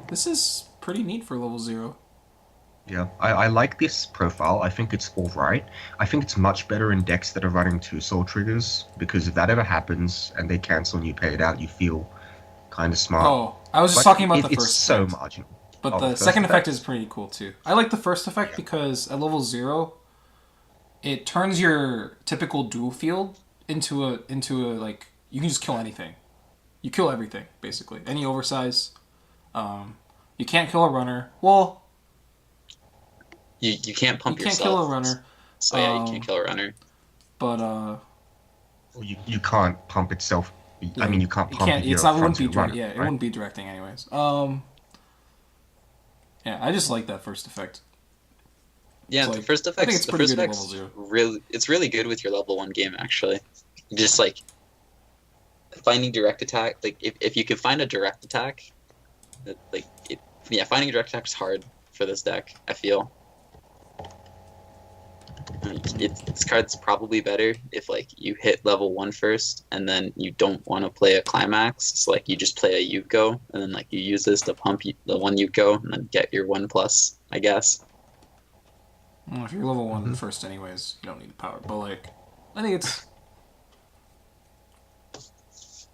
[SPEAKER 3] This is pretty neat for level 0.
[SPEAKER 1] Yeah, I like this profile. I think it's alright. I think it's much better in decks that are running 2 soul triggers, because if that ever happens and they cancel and you pay it out, you feel kind of smart.
[SPEAKER 3] Oh, I was just talking about the
[SPEAKER 1] it's
[SPEAKER 3] first
[SPEAKER 1] so
[SPEAKER 3] effect.
[SPEAKER 1] marginal.
[SPEAKER 3] But the second effect is pretty cool too. I like the first effect because at level 0, it turns your typical dual field into a like, you can just kill anything. You kill everything basically. Any oversize. You can't kill a runner. Well,
[SPEAKER 4] you can't pump yourself.
[SPEAKER 3] You can't kill a runner.
[SPEAKER 4] So yeah, you can't kill a runner.
[SPEAKER 3] But
[SPEAKER 1] well, you can't pump itself. I mean, you can't pump it.
[SPEAKER 3] It's not. It wouldn't be it wouldn't be directing anyways. Yeah, I just like that first effect.
[SPEAKER 4] Yeah, the first effect.
[SPEAKER 3] It's pretty good at level 0.
[SPEAKER 4] It's really good with your level 1 game actually. Just like finding direct attack. Like if you could find a direct attack, finding a direct attack is hard for this deck. I feel. This card's probably better if like you hit level 1 first, and then you don't want to play a climax. So like you just play a Yuko, and then like you use this to pump the 1 Yuko, and then get your 1+, I guess.
[SPEAKER 3] Well, if you're level 1 first anyways, you don't need power. But like, I think it's...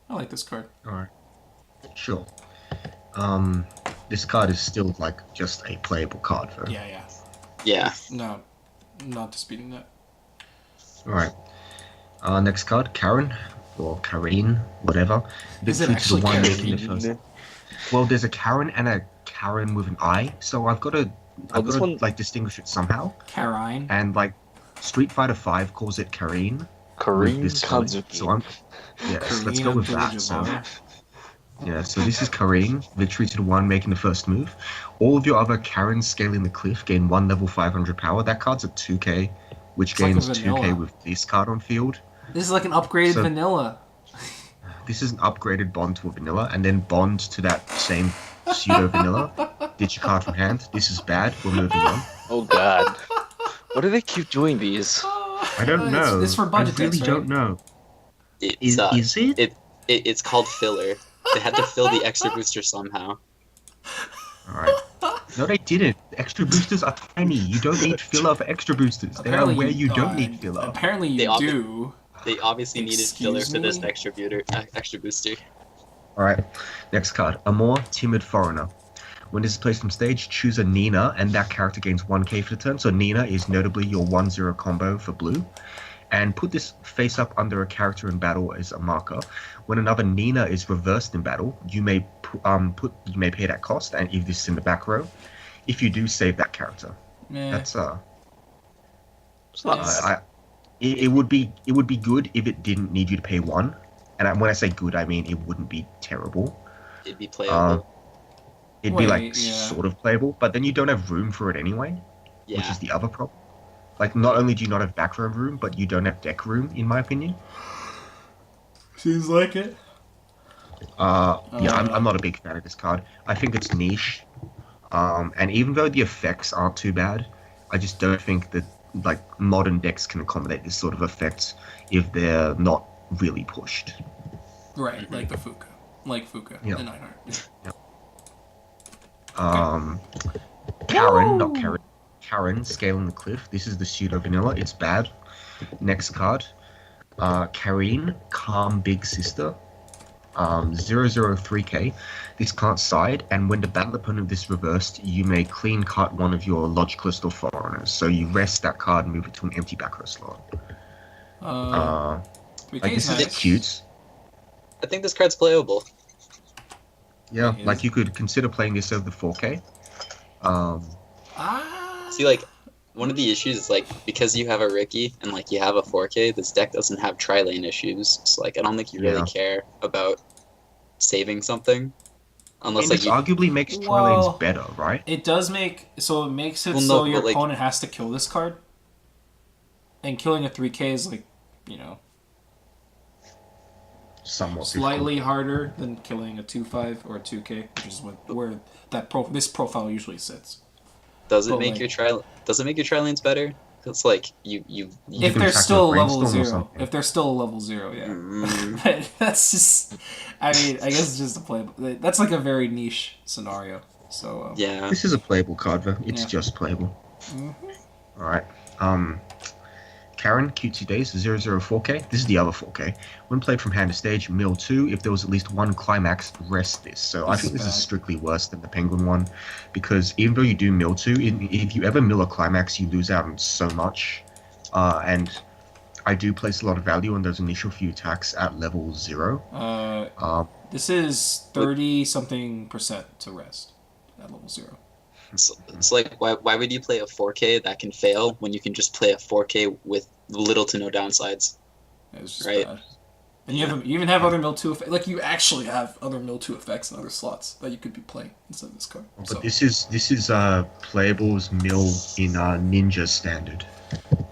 [SPEAKER 3] I like this card.
[SPEAKER 1] Alright. Sure. This card is still like just a playable card though.
[SPEAKER 3] Yeah.
[SPEAKER 4] Yeah.
[SPEAKER 3] No, not disputing that.
[SPEAKER 1] Alright. Next card, Karen. Or Karine, whatever.
[SPEAKER 3] Is it actually Karen?
[SPEAKER 1] Well, there's a Karen and a Karen with an I, so I've got to like distinguish it somehow.
[SPEAKER 3] Karine.
[SPEAKER 1] And like Street Fighter V calls it Karine.
[SPEAKER 2] Karine
[SPEAKER 1] So let's go with that. So this is Karine, victory to the 1 making the first move. All of your other Karens scaling the cliff gain 1 level 500 power. That card's at 2k, which gains 2k with this card on field.
[SPEAKER 3] This is like an upgraded vanilla.
[SPEAKER 1] This is an upgraded Bond to a vanilla, and then Bond to that same pseudo vanilla. Ditch your card from hand. This is bad. We're moving on.
[SPEAKER 2] Oh god. Why do they keep doing these?
[SPEAKER 1] I don't know.
[SPEAKER 3] It's for budget
[SPEAKER 1] I really
[SPEAKER 3] decks, right?
[SPEAKER 1] don't know. Is it?
[SPEAKER 4] It's called filler. They had to fill the extra booster somehow.
[SPEAKER 1] Alright. No, they didn't. Extra boosters are tiny. You don't need filler for extra boosters. They are where you don't need filler.
[SPEAKER 3] Apparently you do.
[SPEAKER 4] They obviously needed filler for this extra booster.
[SPEAKER 1] Alright. Next card. A more timid foreigner. When this is placed on stage, choose a Nina, and that character gains 1k for the turn. So Nina is notably your 1/0 combo for blue. And put this face up under a character in battle as a marker. When another Nina is reversed in battle, you may pay that cost, and if this is in the back row, if you do, save that character.
[SPEAKER 3] Yeah.
[SPEAKER 1] That's
[SPEAKER 2] It's not
[SPEAKER 1] it would be good if it didn't need you to pay 1. And when I say good, I mean it wouldn't be terrible.
[SPEAKER 4] It'd be playable.
[SPEAKER 1] It'd be sort of playable, but then you don't have room for it anyway, which is the other problem. Like, not only do you not have back row room, but you don't have deck room, in my opinion.
[SPEAKER 3] Seems like it.
[SPEAKER 1] I'm not a big fan of this card. I think it's niche. And even though the effects aren't too bad, I just don't think that like modern decks can accommodate this sort of effects if they're not really pushed.
[SPEAKER 3] Right, like the Fuka. Like Fuka and Einhart.
[SPEAKER 1] Karen, not Karen. Karen, scaling the cliff. This is the pseudo vanilla. It's bad. Next card. Karine, calm big sister. 003k. This can't side, and when the battle opponent is reversed, you may clean cut one of your Logicalist or Foreigners. So you rest that card and move it to an empty back row slot. This is cute.
[SPEAKER 4] I think this card's playable.
[SPEAKER 1] Yeah, like you could consider playing this over the 4k.
[SPEAKER 4] See, like, one of the issues is, like, because you have a Ricky and, like, you have a 4K, this deck doesn't have tri-lane issues. So, like, I don't think you really care about saving something. Unless, like,
[SPEAKER 1] this
[SPEAKER 4] you...
[SPEAKER 1] arguably makes tri-lanes better, right?
[SPEAKER 3] It does make... So it makes it
[SPEAKER 4] Well, no,
[SPEAKER 3] so your
[SPEAKER 4] but, like-
[SPEAKER 3] opponent has to kill this card. And killing a 3K is, like, you know,
[SPEAKER 1] Somewhat
[SPEAKER 3] slightly harder than killing a 2-5 or a 2K, which is where this profile usually sits.
[SPEAKER 4] Does it
[SPEAKER 3] But,
[SPEAKER 4] make
[SPEAKER 3] like-
[SPEAKER 4] your tri-lanes better? It's like, you
[SPEAKER 3] If
[SPEAKER 1] can
[SPEAKER 3] they're
[SPEAKER 1] attack
[SPEAKER 3] still
[SPEAKER 1] with
[SPEAKER 3] level
[SPEAKER 1] Brainstorm or
[SPEAKER 3] 0.
[SPEAKER 1] something.
[SPEAKER 3] If they're still level 0, yeah.
[SPEAKER 4] Mm.
[SPEAKER 3] But that's just... I mean, I guess it's just a play... That's like a very niche scenario. So,
[SPEAKER 4] yeah.
[SPEAKER 1] This is a playable card, though. It's
[SPEAKER 3] Yeah.
[SPEAKER 1] just playable.
[SPEAKER 3] Mm-hmm.
[SPEAKER 1] Alright. Karen, Cutesy Days, 004K. This is the other 4K. When played from hand to stage, mill 2. If there was at least one climax, rest this. So I
[SPEAKER 3] This
[SPEAKER 1] think
[SPEAKER 3] is
[SPEAKER 1] this is
[SPEAKER 3] bad.
[SPEAKER 1] strictly worse than the Penguin one. Because even though you do mill 2, if you ever mill a climax, you lose out on so much. And I do place a lot of value on those initial few attacks at level 0.
[SPEAKER 3] This is 30-something% to rest at level 0.
[SPEAKER 4] It's like, why would you play a 4K that can fail when you can just play a 4K with little to no downsides?
[SPEAKER 3] It's just
[SPEAKER 4] Right.
[SPEAKER 3] bad. And you even have other mill 2 effects. Like, you actually have other mill 2 effects in other slots that you could be playing instead of this card.
[SPEAKER 1] But
[SPEAKER 3] So.
[SPEAKER 1] this is playable's mill in Ninja standard.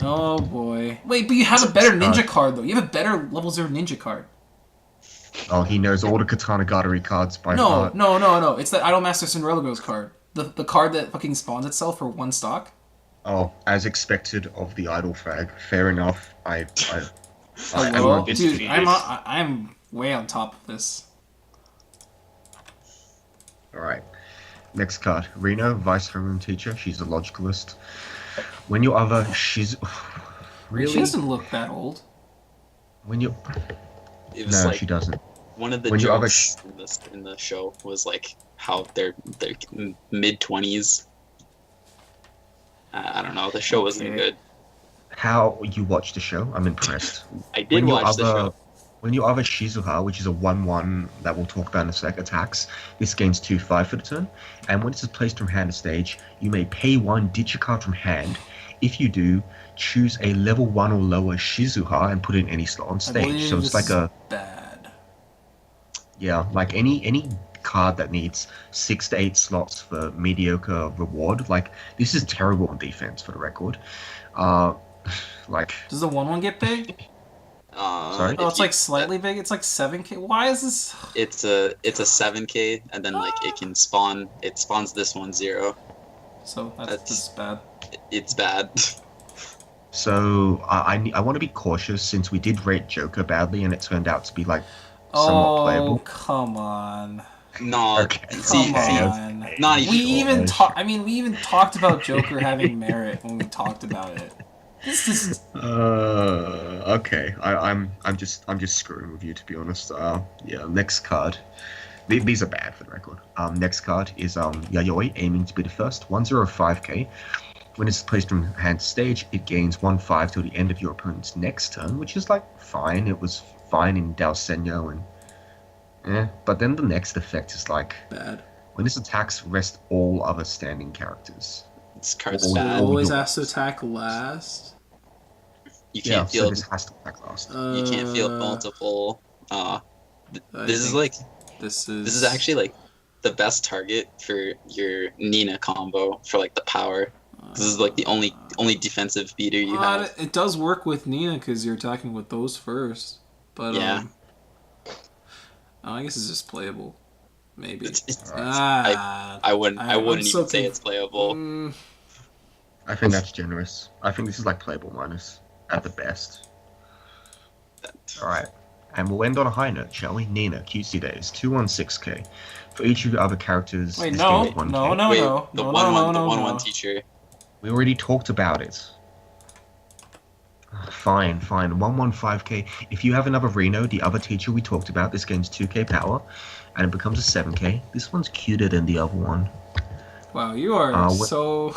[SPEAKER 3] Oh boy. Wait, but you have a better ninja card though. You have a better level 0 ninja card.
[SPEAKER 1] Oh, he knows all the Katana Gatari cards by
[SPEAKER 3] No,
[SPEAKER 1] heart.
[SPEAKER 3] no. It's the Idolmaster Cinderella Girls card. The card that fucking spawns itself for 1 stock.
[SPEAKER 1] Oh, as expected of the idol fag. Fair enough. I'm
[SPEAKER 3] Hello?
[SPEAKER 1] it's
[SPEAKER 3] Dude,
[SPEAKER 1] genius.
[SPEAKER 3] I'm way on top of this.
[SPEAKER 1] Alright. Next card. Reno, Vice Homeroom Teacher. She's a logicalist. When your other... She's... Really?
[SPEAKER 3] She doesn't look that old.
[SPEAKER 1] When you...
[SPEAKER 4] It was
[SPEAKER 1] No,
[SPEAKER 4] like
[SPEAKER 1] she doesn't.
[SPEAKER 4] one of the
[SPEAKER 1] when you have a
[SPEAKER 4] jokes in the show was like how they're mid-20s. I don't know. The show wasn't
[SPEAKER 3] Okay.
[SPEAKER 4] good.
[SPEAKER 1] How you watch the show? I'm impressed.
[SPEAKER 4] I did watch the show.
[SPEAKER 1] When your other Shizuha, which is a 1/1 that we'll talk about in a sec, attacks, this gains 2/5 for the turn. And when it is placed from hand to stage, you may pay 1, ditch a card from hand. If you do, choose a level 1 or lower Shizuha and put it in any slot on
[SPEAKER 3] I
[SPEAKER 1] stage.
[SPEAKER 3] believe
[SPEAKER 1] So it's
[SPEAKER 3] this
[SPEAKER 1] like
[SPEAKER 3] is
[SPEAKER 1] a...
[SPEAKER 3] bad.
[SPEAKER 1] Yeah, like any card that needs 6 to 8 slots for mediocre reward. Like, this is terrible on defense, for the record. Like...
[SPEAKER 3] Does the 1/1 get big?
[SPEAKER 1] Sorry?
[SPEAKER 3] Oh, it's like slightly big. It's like 7K. Why is this?
[SPEAKER 4] It's a 7K, and then like it can spawn. It spawns this 1/0.
[SPEAKER 3] So that's bad.
[SPEAKER 4] It's bad.
[SPEAKER 1] So I want to be cautious since we did rate Joker badly and it turned out to be like somewhat
[SPEAKER 3] Oh,
[SPEAKER 1] playable.
[SPEAKER 3] come on.
[SPEAKER 4] No,
[SPEAKER 1] Okay.
[SPEAKER 4] see,
[SPEAKER 3] Come
[SPEAKER 4] see,
[SPEAKER 3] on.
[SPEAKER 4] not even.
[SPEAKER 3] We even talked. I mean, we even talked about Joker having merit when we talked about it. This is
[SPEAKER 1] Okay. I'm just screwing with you, to be honest. Yeah. Next card. These are bad for the record. Next card is Yayoi, aiming to be the first. 1/05K. When it's placed from hand to stage, it gains 1/5 till the end of your opponent's next turn, which is like fine. It was fine in Dalsenyo and but then the next effect is like
[SPEAKER 3] bad.
[SPEAKER 1] when this attacks, rest all other standing characters.
[SPEAKER 4] This card's
[SPEAKER 1] Oh,
[SPEAKER 4] bad.
[SPEAKER 1] oh,
[SPEAKER 3] Always
[SPEAKER 1] you-
[SPEAKER 3] has to attack last.
[SPEAKER 4] You
[SPEAKER 1] Yeah,
[SPEAKER 4] can't
[SPEAKER 1] so
[SPEAKER 4] feel.
[SPEAKER 1] this has to attack last.
[SPEAKER 4] You can't feel multiple.
[SPEAKER 3] I
[SPEAKER 4] This is
[SPEAKER 3] think
[SPEAKER 4] like.
[SPEAKER 3] This
[SPEAKER 4] This is actually like the best target for your Nina combo for like the power. This is like the only defensive beater you have.
[SPEAKER 3] It does work with Nina because you're attacking with those first. But
[SPEAKER 4] Yeah.
[SPEAKER 3] I guess it's just playable. Maybe.
[SPEAKER 4] It's,
[SPEAKER 3] I
[SPEAKER 4] wouldn't
[SPEAKER 3] I'm
[SPEAKER 4] even
[SPEAKER 3] so
[SPEAKER 4] say it's playable.
[SPEAKER 1] I think that's generous. I think this is like playable minus at the best. Alright. And we'll end on a high note, shall we? Nina, QC Days, 216K. For each of your other characters,
[SPEAKER 3] Wait,
[SPEAKER 1] this
[SPEAKER 3] no,
[SPEAKER 1] gains 1K.
[SPEAKER 3] no, no,
[SPEAKER 4] Wait,
[SPEAKER 3] no,
[SPEAKER 4] the
[SPEAKER 3] no,
[SPEAKER 4] 1/1,
[SPEAKER 3] no,
[SPEAKER 4] the
[SPEAKER 3] no,
[SPEAKER 4] 1/1
[SPEAKER 3] no.
[SPEAKER 4] teacher.
[SPEAKER 1] We already talked about it. Fine. 115K. If you have another Reno, the other teacher we talked about, this gains 2K power, and it becomes a 7K. This one's cuter than the other one.
[SPEAKER 3] Wow, you are
[SPEAKER 1] what-
[SPEAKER 3] so.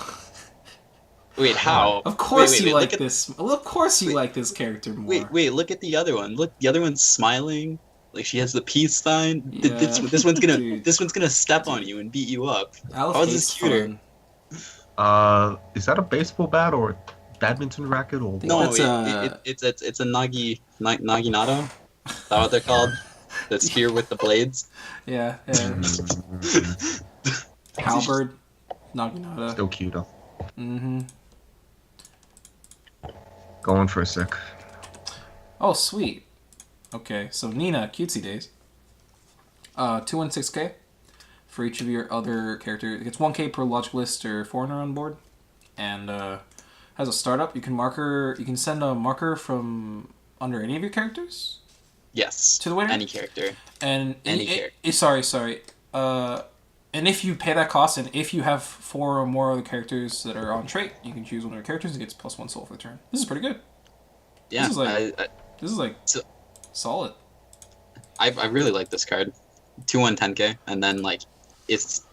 [SPEAKER 4] Wait, how?
[SPEAKER 3] Of course
[SPEAKER 4] Wait,
[SPEAKER 3] you
[SPEAKER 4] look
[SPEAKER 3] like
[SPEAKER 4] at-
[SPEAKER 3] this. Well, of course you like this character more.
[SPEAKER 4] Wait, look at the other one. Look, the other one's smiling. Like she has the peace sign. This
[SPEAKER 3] Yeah.
[SPEAKER 4] one's gonna
[SPEAKER 3] Dude.
[SPEAKER 4] this one's gonna step on you and beat you up.
[SPEAKER 3] Aleph
[SPEAKER 4] How is this
[SPEAKER 3] hates
[SPEAKER 4] cuter?
[SPEAKER 3] fun.
[SPEAKER 1] Is that a baseball bat or a badminton racket or
[SPEAKER 3] think
[SPEAKER 1] what?
[SPEAKER 3] that's
[SPEAKER 4] It's a naginato. Is that what they're called? The spear with the blades.
[SPEAKER 3] yeah.
[SPEAKER 1] Mm,
[SPEAKER 3] Halberd, Naginata.
[SPEAKER 1] still cute though.
[SPEAKER 3] Mm-hmm.
[SPEAKER 1] Go on for a sec.
[SPEAKER 3] Oh, sweet. Okay, so Nina, cutesy days. 216k for each of your other characters. It gets 1k per logicalist or foreigner on board, and has a startup. You can send a marker from under any of your characters
[SPEAKER 4] Yes.
[SPEAKER 3] to the winner.
[SPEAKER 4] Any character.
[SPEAKER 3] And
[SPEAKER 4] Any character.
[SPEAKER 3] Sorry. And if you pay that cost, and if you have 4 or more other characters that are on trait, you can choose one of your characters and gets +1 soul for the turn. This is pretty good.
[SPEAKER 4] Yeah.
[SPEAKER 3] This is like
[SPEAKER 4] So-
[SPEAKER 3] solid.
[SPEAKER 4] I really like this card. 2/10k, and then like it's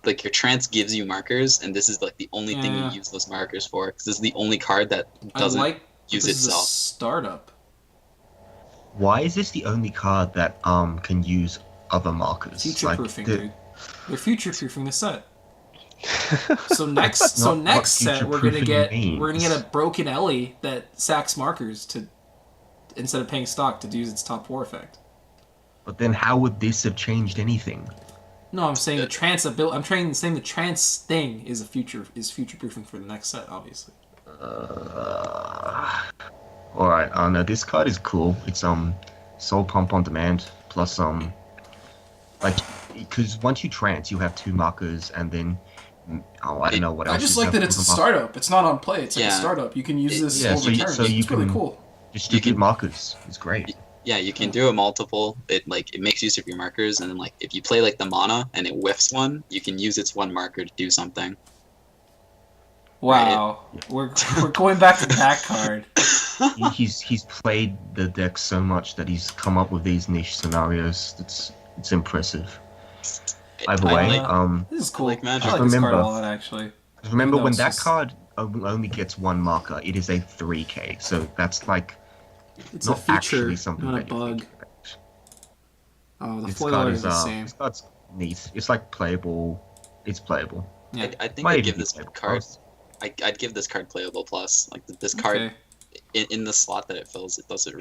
[SPEAKER 4] like your trance gives you markers, and this is like the only thing you
[SPEAKER 3] Yeah.
[SPEAKER 4] use those markers for. Because this is the only card that doesn't
[SPEAKER 3] I like
[SPEAKER 4] use
[SPEAKER 3] this is a
[SPEAKER 4] itself.
[SPEAKER 3] startup.
[SPEAKER 1] Why is this the only card that can use other markers?
[SPEAKER 3] Future proofing,
[SPEAKER 1] the-
[SPEAKER 3] dude. They're future proofing the set. So next
[SPEAKER 1] Not what
[SPEAKER 3] set we're gonna
[SPEAKER 1] future-proofing
[SPEAKER 3] get
[SPEAKER 1] means.
[SPEAKER 3] a broken Ellie that sacks markers to instead of paying stock to use its top 4 effect.
[SPEAKER 1] But then how would this have changed anything?
[SPEAKER 3] No, I'm saying the trance saying the trance thing is future proofing for the next set, obviously.
[SPEAKER 1] Alright, no, this card is cool. It's soul pump on demand plus like because once you trance you have 2 markers and then I don't know what else.
[SPEAKER 3] I just
[SPEAKER 1] you
[SPEAKER 3] like
[SPEAKER 1] have
[SPEAKER 3] that
[SPEAKER 1] for
[SPEAKER 3] it's a
[SPEAKER 1] the marker.
[SPEAKER 3] startup. It's not on play. It's like a
[SPEAKER 4] Yeah.
[SPEAKER 3] startup. You can use this
[SPEAKER 1] Yeah,
[SPEAKER 3] over
[SPEAKER 1] so you-
[SPEAKER 3] turns.
[SPEAKER 1] so you
[SPEAKER 3] It's really
[SPEAKER 1] can-
[SPEAKER 3] cool.
[SPEAKER 1] Distribute markers. It's great.
[SPEAKER 4] Yeah, you can do a multiple. It makes use of your markers, and then like if you play like the mana and it whiffs one, you can use its 1 marker to do something.
[SPEAKER 3] Wow, we're going back to that card.
[SPEAKER 1] He's played the deck so much that he's come up with these niche scenarios. It's impressive. Either
[SPEAKER 4] I
[SPEAKER 1] way,
[SPEAKER 4] like-
[SPEAKER 3] This is cool.
[SPEAKER 4] like Magic.
[SPEAKER 3] I like this card a
[SPEAKER 1] Remember-
[SPEAKER 3] lot, actually.
[SPEAKER 1] remember
[SPEAKER 3] Even though
[SPEAKER 1] when
[SPEAKER 3] it's
[SPEAKER 1] that
[SPEAKER 3] just-
[SPEAKER 1] card only gets 1 marker, it is a 3k. So that's like
[SPEAKER 3] It's
[SPEAKER 1] not
[SPEAKER 3] a feature,
[SPEAKER 1] actually something
[SPEAKER 3] not a
[SPEAKER 1] that you
[SPEAKER 3] bug.
[SPEAKER 1] think about.
[SPEAKER 3] Oh, the
[SPEAKER 1] This
[SPEAKER 3] foil
[SPEAKER 1] card
[SPEAKER 3] art
[SPEAKER 1] is
[SPEAKER 3] is the same.
[SPEAKER 1] this card's neat. It's like playable. It's playable.
[SPEAKER 3] Yeah.
[SPEAKER 4] I think
[SPEAKER 1] Might
[SPEAKER 4] I'd
[SPEAKER 1] even
[SPEAKER 4] give
[SPEAKER 1] be
[SPEAKER 4] this
[SPEAKER 1] playable.
[SPEAKER 4] card. I'd give this card playable plus. Like this card
[SPEAKER 3] Okay.
[SPEAKER 4] in the slot that it fills, it does a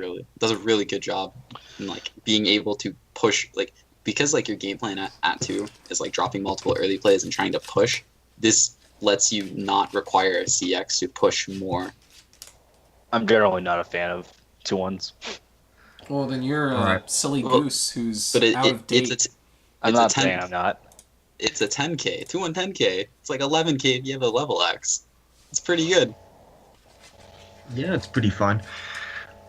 [SPEAKER 4] really good job in like being able to push like because like your game plan at 2 is like dropping multiple early plays and trying to push. This lets you not require a CX to push more.
[SPEAKER 2] I'm generally not a fan of 2-1s.
[SPEAKER 3] Well, then you're a
[SPEAKER 1] Alright.
[SPEAKER 3] silly
[SPEAKER 4] Well,
[SPEAKER 3] goose who's
[SPEAKER 4] But
[SPEAKER 3] out of date.
[SPEAKER 2] I'm
[SPEAKER 4] It's a
[SPEAKER 2] not
[SPEAKER 4] 10
[SPEAKER 2] saying I'm not.
[SPEAKER 4] it's a 10k, 2/10k. It's like 11k if you have a level X. It's pretty good.
[SPEAKER 1] Yeah, it's pretty fun.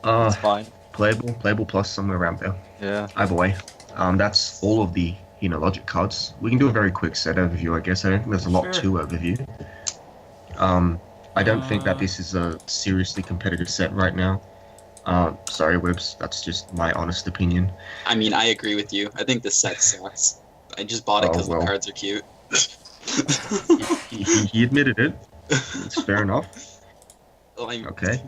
[SPEAKER 2] It's fine.
[SPEAKER 1] Playable plus somewhere around there.
[SPEAKER 2] Yeah.
[SPEAKER 1] Either way, that's all of the Hina logic cards. We can do a very quick set overview, I guess. I don't think there's a lot
[SPEAKER 3] Sure.
[SPEAKER 1] to overview. I don't think that this is a seriously competitive set right now. Sorry, Webs. That's just my honest opinion.
[SPEAKER 4] I mean, I agree with you. I think this set sucks. I just bought it
[SPEAKER 1] Oh,
[SPEAKER 4] because
[SPEAKER 1] well.
[SPEAKER 4] the cards are cute.
[SPEAKER 1] He admitted it. It's fair enough.
[SPEAKER 4] Like,
[SPEAKER 1] Okay.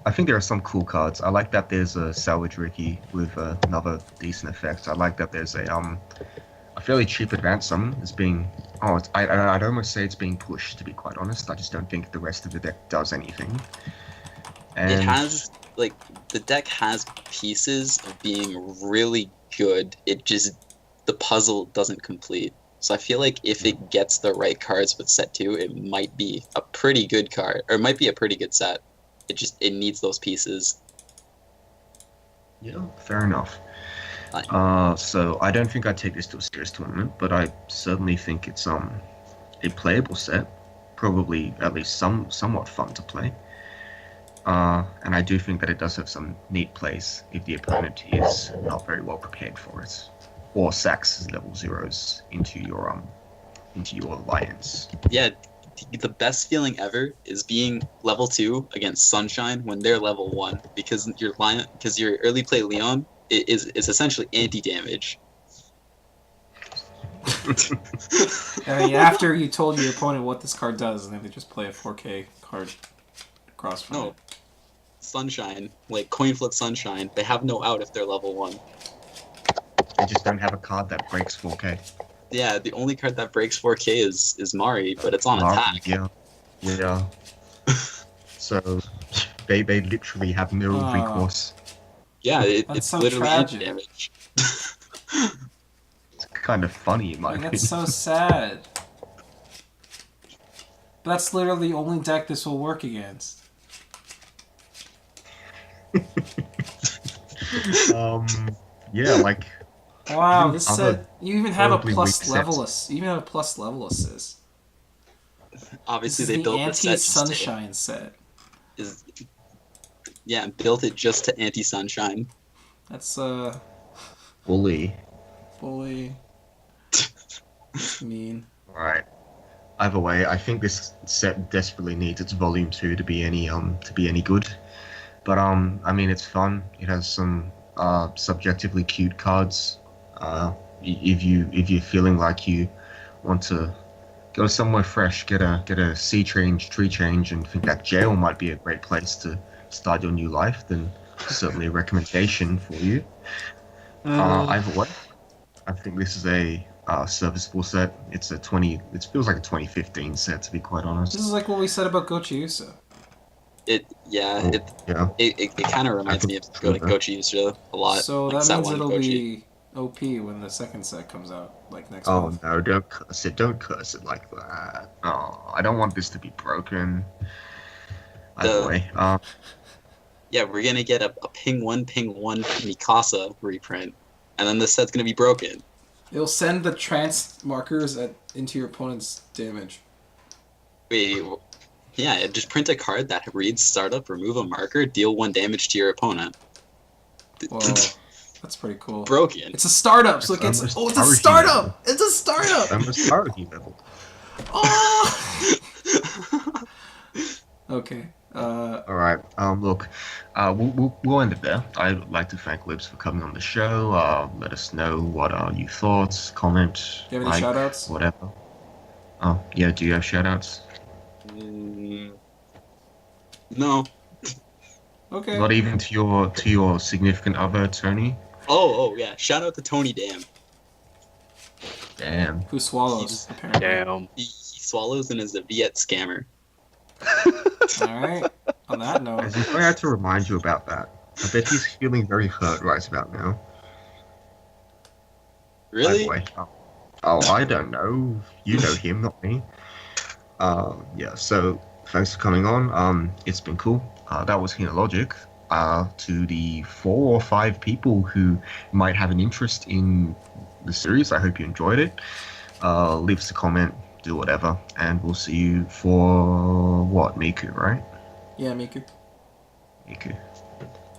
[SPEAKER 1] I think there are some cool cards. I like that there's a Salvage Ricky with another decent effect. I like that there's a fairly cheap advanced summon is being. I'd almost say it's being pushed. To be quite honest, I just don't think the rest of the deck does anything. And
[SPEAKER 4] It has like the deck has pieces of being really good. It just the puzzle doesn't complete. So I feel like if it gets the right cards with set 2, it might be a pretty good card, or it might be a pretty good set. It needs those pieces.
[SPEAKER 1] yeah, fair enough.
[SPEAKER 4] Like-
[SPEAKER 1] So I don't think I'd take this to a serious tournament, but I certainly think it's a playable set, probably at least somewhat fun to play. And I do think that it does have some neat plays if the opponent is not very well prepared for it, or sacks level 0s into your alliance.
[SPEAKER 4] Yeah, the best feeling ever is being level 2 against Sunshine when they're level 1 because your early play Leon is essentially anti-damage.
[SPEAKER 3] I mean, after you told your opponent what this card does, and then they just play a 4K card across from
[SPEAKER 4] No.
[SPEAKER 3] it.
[SPEAKER 4] Sunshine, like coin flip Sunshine, they have no out if they're level 1.
[SPEAKER 1] They just don't have a card that breaks 4K.
[SPEAKER 4] Yeah, the only card that breaks 4K is Mari, but it's on
[SPEAKER 1] Marvel,
[SPEAKER 4] attack.
[SPEAKER 1] yeah. Yeah. So they literally have no
[SPEAKER 3] Oh.
[SPEAKER 1] recourse.
[SPEAKER 4] Yeah,
[SPEAKER 3] That's
[SPEAKER 4] it's
[SPEAKER 3] so
[SPEAKER 4] literally
[SPEAKER 3] tragic.
[SPEAKER 4] anti-damage.
[SPEAKER 1] It's kind of funny in my
[SPEAKER 3] Like,
[SPEAKER 1] opinion.
[SPEAKER 3] that's so sad. That's literally the only deck this will work against.
[SPEAKER 1] Yeah, like
[SPEAKER 3] Wow,
[SPEAKER 1] even
[SPEAKER 3] this
[SPEAKER 1] other
[SPEAKER 3] set you even have a
[SPEAKER 1] horribly
[SPEAKER 3] plus
[SPEAKER 1] weak
[SPEAKER 3] level.
[SPEAKER 1] sets.
[SPEAKER 3] You even have a plus level assist.
[SPEAKER 4] Obviously,
[SPEAKER 3] This is
[SPEAKER 4] they
[SPEAKER 3] the
[SPEAKER 4] built the set just
[SPEAKER 3] anti-sunshine set.
[SPEAKER 4] built it just to anti-sunshine.
[SPEAKER 3] That's
[SPEAKER 1] Bully.
[SPEAKER 3] bully. That's mean.
[SPEAKER 1] Right. Either way, I think this set desperately needs its volume 2 to be any good. But I mean it's fun. It has some subjectively cute cards. If you're feeling like you want to go somewhere fresh, get a sea change, tree change, and think that jail might be a great place to start your new life, then certainly a recommendation for you. Either way, I think this is a serviceable set. It feels like a 2015 set, to be quite honest.
[SPEAKER 3] This is like what we said about Gochiusa.
[SPEAKER 1] Yeah.
[SPEAKER 4] It kind of reminds me of Gochi Yusuda a lot.
[SPEAKER 3] So
[SPEAKER 4] like
[SPEAKER 3] that
[SPEAKER 4] set
[SPEAKER 3] means
[SPEAKER 4] one
[SPEAKER 3] it'll
[SPEAKER 4] Gochi.
[SPEAKER 3] be OP when the second set comes out, like next
[SPEAKER 1] Oh
[SPEAKER 3] month.
[SPEAKER 1] no, don't curse it. Don't curse it like that. Oh, I don't want this to be broken. Either way,
[SPEAKER 4] Yeah, we're gonna get a ping 1 Mikasa reprint, and then this set's gonna be broken.
[SPEAKER 3] It'll send the trance markers into your opponent's damage.
[SPEAKER 4] Wait, yeah, just print a card that reads startup, remove a marker, deal 1 damage to your opponent.
[SPEAKER 3] Whoa, that's pretty cool.
[SPEAKER 4] Broken.
[SPEAKER 3] It's a startup, so it
[SPEAKER 1] It's
[SPEAKER 3] gets.
[SPEAKER 1] almost
[SPEAKER 3] Oh, it's a
[SPEAKER 1] Haruhi
[SPEAKER 3] startup!
[SPEAKER 1] level.
[SPEAKER 3] It's a startup!
[SPEAKER 1] almost Haruhi level.
[SPEAKER 3] Oh! Okay.
[SPEAKER 1] All right. Look, we'll end it there. I'd like to thank Libs for coming on the show. Let us know what are your thoughts, comment,
[SPEAKER 3] Do you have any shoutouts?
[SPEAKER 1] whatever. Oh yeah, do you have shoutouts?
[SPEAKER 4] No.
[SPEAKER 3] Okay.
[SPEAKER 1] Not even to your significant other, Tony.
[SPEAKER 4] Oh yeah. Shout out to Tony Dam.
[SPEAKER 1] Damn.
[SPEAKER 3] Who swallows, apparently.
[SPEAKER 2] Damn.
[SPEAKER 4] He swallows and is a Viet scammer.
[SPEAKER 3] Alright. On that note.
[SPEAKER 1] As if I had to remind you about that. I bet he's feeling very hurt right about now.
[SPEAKER 4] Really?
[SPEAKER 1] By the way. Oh, I don't know. You know him, not me. Yeah, so thanks for coming on. It's been cool. That was Hina Logic. To the 4 or 5 people who might have an interest in the series, I hope you enjoyed it. Leave us a comment, do whatever, and we'll see you for what? Miku, right?
[SPEAKER 3] Yeah, Miku.
[SPEAKER 1] Miku.